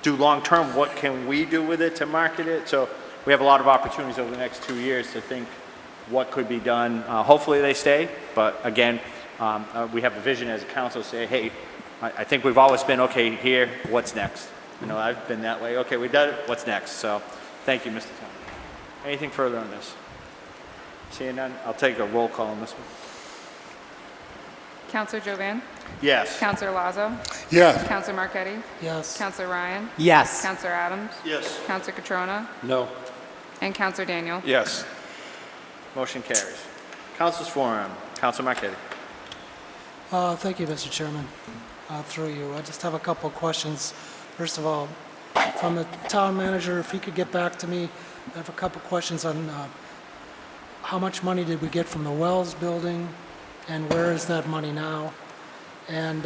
do long term, what can we do with it to market it? So we have a lot of opportunities over the next 2 years to think what could be done. Hopefully they stay, but again, we have a vision as a council to say, hey, I think we've always been, okay, here, what's next? You know, I've been that way. Okay, we did it, what's next? So, thank you, Mr. Town. Anything further on this? Seeing none, I'll take a roll call on this one. Counselor Jovan? Yes. Counselor Lazo? Yes. Counselor Marquetti? Yes. Counselor Ryan? Yes. Counselor Adams? Yes. Counselor Catrona? No. And Counselor Daniel? Yes. Motion carries. Councilors Forum, Counselor Marquetti. Thank you, Mr. Chairman. Through you, I just have a couple of questions. First of all, from the town manager, if he could get back to me, I have a couple of questions on how much money did we get from the Wells building, and where is that money now? And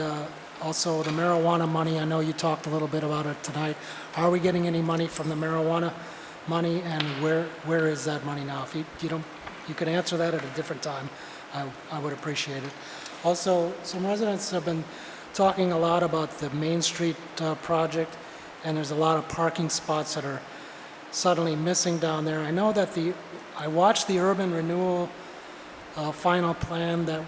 also the marijuana money, I know you talked a little bit about it tonight. Are we getting any money from the marijuana money, and where is that money now? If you could answer that at a different time, I would appreciate it. Also, some residents have been talking a lot about the Main Street project, and there's a lot of parking spots that are suddenly missing down there. I know that I watched the urban renewal final plan that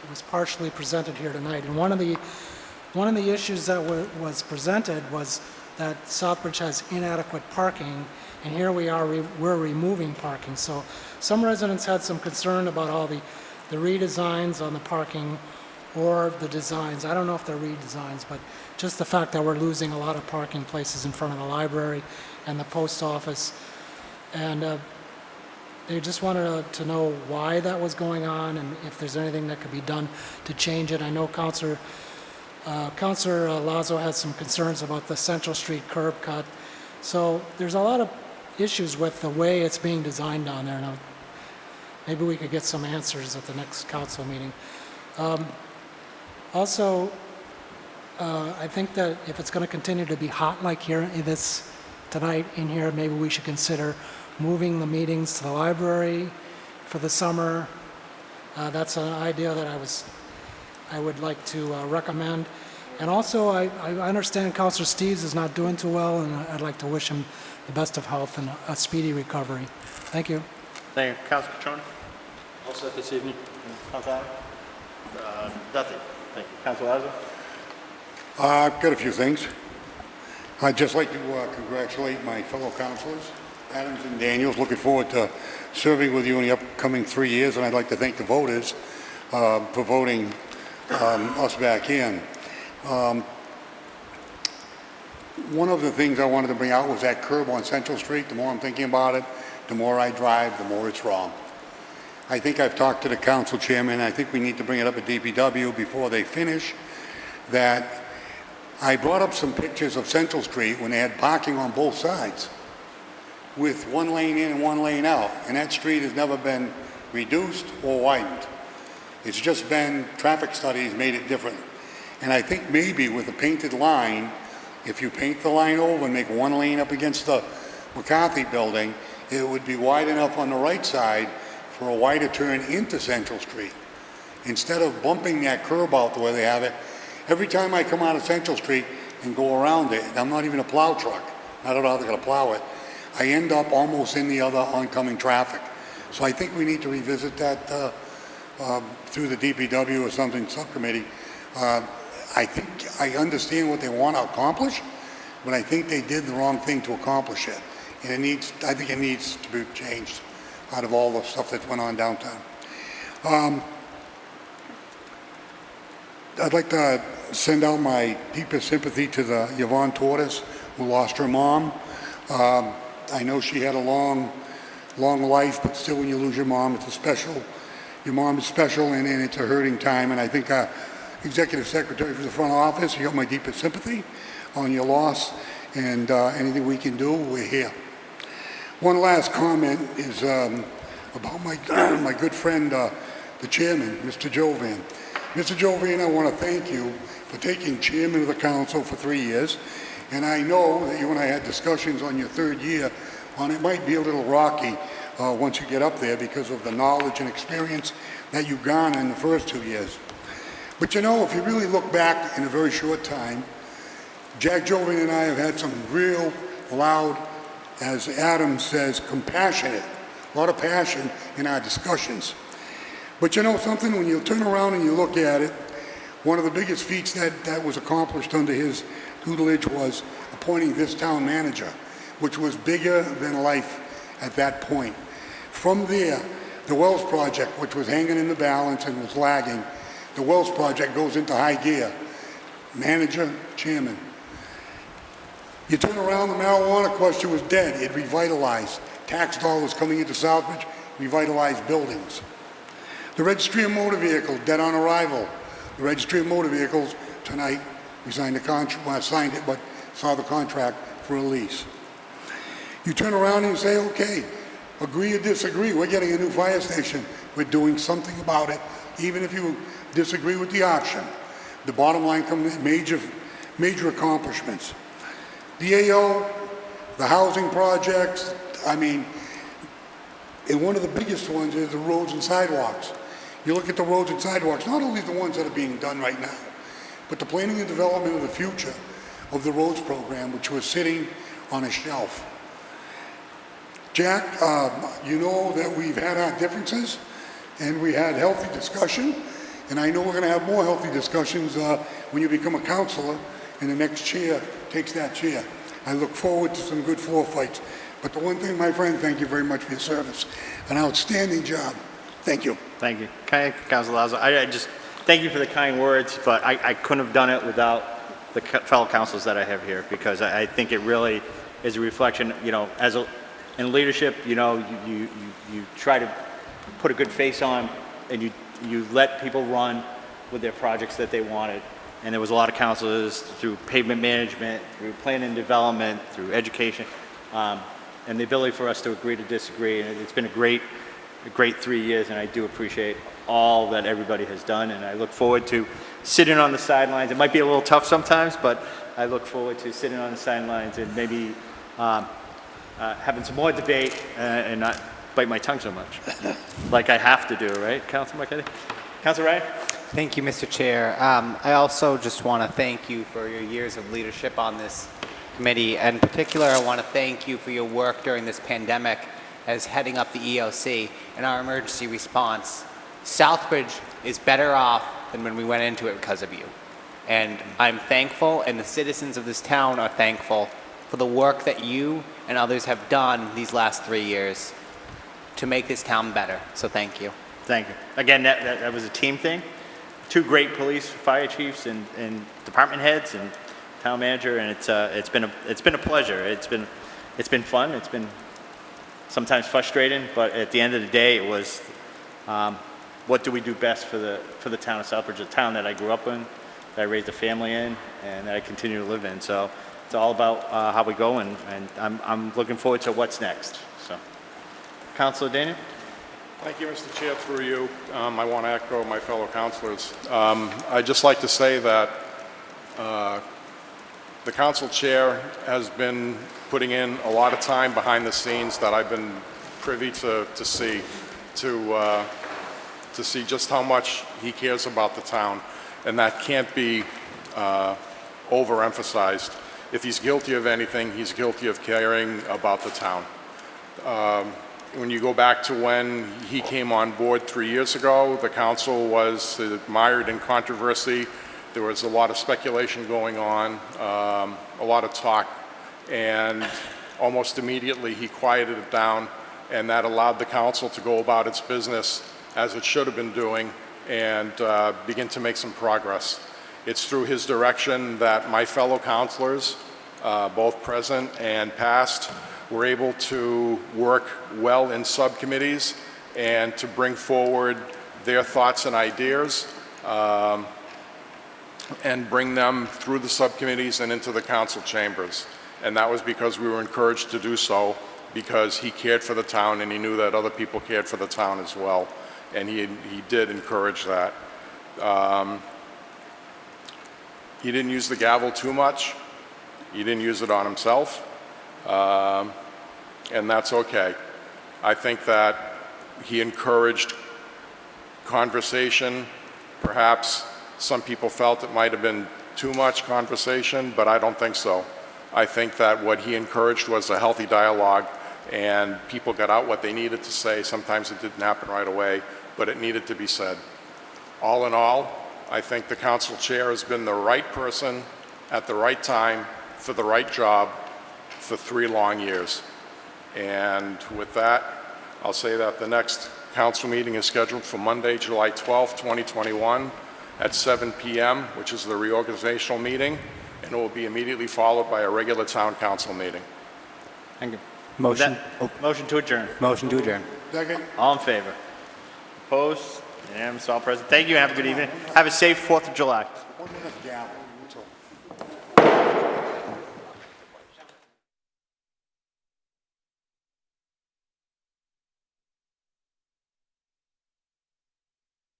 was partially presented here tonight, and one of the issues that was presented was that Southbridge has inadequate parking, and here we are, we're removing parking. So some residents had some concern about all the redesigns on the parking or the designs. I don't know if they're redesigns, but just the fact that we're losing a lot of parking places in front of the library and the post office. And they just wanted to know why that was going on and if there's anything that could be done to change it. I know Councilor Lazo has some concerns about the Central Street curb cut. So there's a lot of issues with the way it's being designed down there. Now, maybe we could get some answers at the next council meeting. Also, I think that if it's going to continue to be hot like here tonight in here, maybe we should consider moving the meetings to the library for the summer. That's an idea that I would like to recommend. And also, I understand Councilor Steves is not doing too well, and I'd like to wish him the best of health and a speedy recovery. Thank you. Thank you. Councilor Catrona? All set this evening. Councilor Adams? Nothing. Thank you. Councilor Lazo? I've got a few things. I'd just like to congratulate my fellow councilors, Adams and Daniels. Looking forward to serving with you in the upcoming 3 years, and I'd like to thank the voters for voting us back in. One of the things I wanted to bring out was that curb on Central Street. The more I'm thinking about it, the more I drive, the more it's wrong. I think I've talked to the council chairman. I think we need to bring it up at DPW before they finish, that I brought up some pictures of Central Street when they had parking on both sides with one lane in and one lane out, and that street has never been reduced or widened. It's just been traffic studies made it different. And I think maybe with a painted line, if you paint the line over and make one lane up against the McCarthy building, it would be wide enough on the right side for a wider turn into Central Street. Instead of bumping that curb out the way they have it, every time I come out of Central Street and go around it, and I'm not even a plow truck, I don't know how they're gonna plow it, I end up almost in the other oncoming traffic. So I think we need to revisit that through the DPW or something subcommittee. I think I understand what they want to accomplish, but I think they did the wrong thing to accomplish it. And I think it needs to be changed out of all the stuff that went on downtown. I'd like to send out my deepest sympathy to the Yvonne Torres who lost her mom. I know she had a long life, but still when you lose your mom, your mom is special and it's a hurting time. And I think Executive Secretary for the front office, you got my deepest sympathy on your loss, and anything we can do, we're here. One last comment is about my good friend, the chairman, Mr. Jovan. Mr. Jovan, I want to thank you for taking chairman of the council for 3 years, and I know that you and I had discussions on your third year on it might be a little rocky once you get up there because of the knowledge and experience that you've garnered in the first 2 years. But you know, if you really look back in a very short time, Jack Jovan and I have had some real loud, as Adam says, compassionate, a lot of passion in our discussions. But you know something, when you turn around and you look at it, One of the biggest feats that was accomplished under his tutelage was appointing this town manager, which was bigger than life at that point. From there, the Wells project, which was hanging in the balance and was lagging, the Wells project goes into high gear. Manager, chairman. You turn around, the marijuana question was dead. It revitalized. Tax dollars coming into Southbridge, revitalized buildings. The registry of motor vehicles, dead on arrival. The registry of motor vehicles, tonight, we signed the contract, well, I signed it, but saw the contract for a lease. You turn around and you say, okay, agree or disagree, we're getting a new fire station. We're doing something about it, even if you disagree with the option. The bottom line comes in major accomplishments. The AO, the housing projects, I mean, and one of the biggest ones is the roads and sidewalks. You look at the roads and sidewalks, not only the ones that are being done right now, but the planning and development of the future of the roads program, which was sitting on a shelf. Jack, you know that we've had our differences and we had healthy discussion, and I know we're going to have more healthy discussions when you become a councilor and the next chair takes that chair. I look forward to some good floor fights. But the one thing, my friend, thank you very much for your service. An outstanding job. Thank you. Thank you. Councilor Lazo, I just thank you for the kind words, but I couldn't have done it without the fellow councils that I have here, because I think it really is a reflection, you know, in leadership, you know, you try to put a good face on, and you let people run with their projects that they wanted. And there was a lot of councilors through pavement management, through planning and development, through education, and the ability for us to agree to disagree. And it's been a great 3 years, and I do appreciate all that everybody has done. And I look forward to sitting on the sidelines. It might be a little tough sometimes, but I look forward to sitting on the sidelines and maybe having some more debate and not bite my tongue so much, like I have to do, right, Councilor McKenny? Councilor Ryan? Thank you, Mr. Chair. I also just want to thank you for your years of leadership on this committee. In particular, I want to thank you for your work during this pandemic as heading up the EOC and our emergency response. Southbridge is better off than when we went into it because of you. And I'm thankful, and the citizens of this town are thankful for the work that you and others have done these last 3 years to make this town better. So thank you. Thank you. Again, that was a team thing. 2 great police, fire chiefs, and department heads, and town manager, and it's been a pleasure. It's been fun. It's been sometimes frustrating, but at the end of the day, it was what do we do best for the town of Southbridge, a town that I grew up in, that I raised a family in, and that I continue to live in. So it's all about how we go, and I'm looking forward to what's next. So, Councilor Daniel. Thank you, Mr. Chair, through you. I want to echo my fellow councilors. I'd just like to say that the council chair has been putting in a lot of time behind the scenes that I've been privy to see just how much he cares about the town, and that can't be overemphasized. If he's guilty of anything, he's guilty of caring about the town. When you go back to when he came on board 3 years ago, the council was mired in controversy. There was a lot of speculation going on, a lot of talk, and almost immediately he quieted it down, and that allowed the council to go about its business as it should have been doing and begin to make some progress. It's through his direction that my fellow councilors, both present and past, were able to work well in subcommittees and to bring forward their thoughts and ideas and bring them through the subcommittees and into the council chambers. And that was because we were encouraged to do so, because he cared for the town and he knew that other people cared for the town as well. And he did encourage that. He didn't use the gavel too much. He didn't use it on himself. And that's okay. I think that he encouraged conversation. Perhaps some people felt it might have been too much conversation, but I don't think so. I think that what he encouraged was a healthy dialogue, and people got out what they needed to say. Sometimes it didn't happen right away, but it needed to be said. All in all, I think the council chair has been the right person at the right time for the right job for 3 long years. And with that, I'll say that the next council meeting is scheduled for Monday, July 12th, 2021 at 7 p.m., which is the reorganizational meeting, and it will be immediately followed by a regular town council meeting. Thank you. Motion. Motion to adjourn. Motion to adjourn. Second. All in favor? Opposed? Unanimous, all present. Thank you, have a good evening. Have a safe 4th of July. 1 minute, Gal.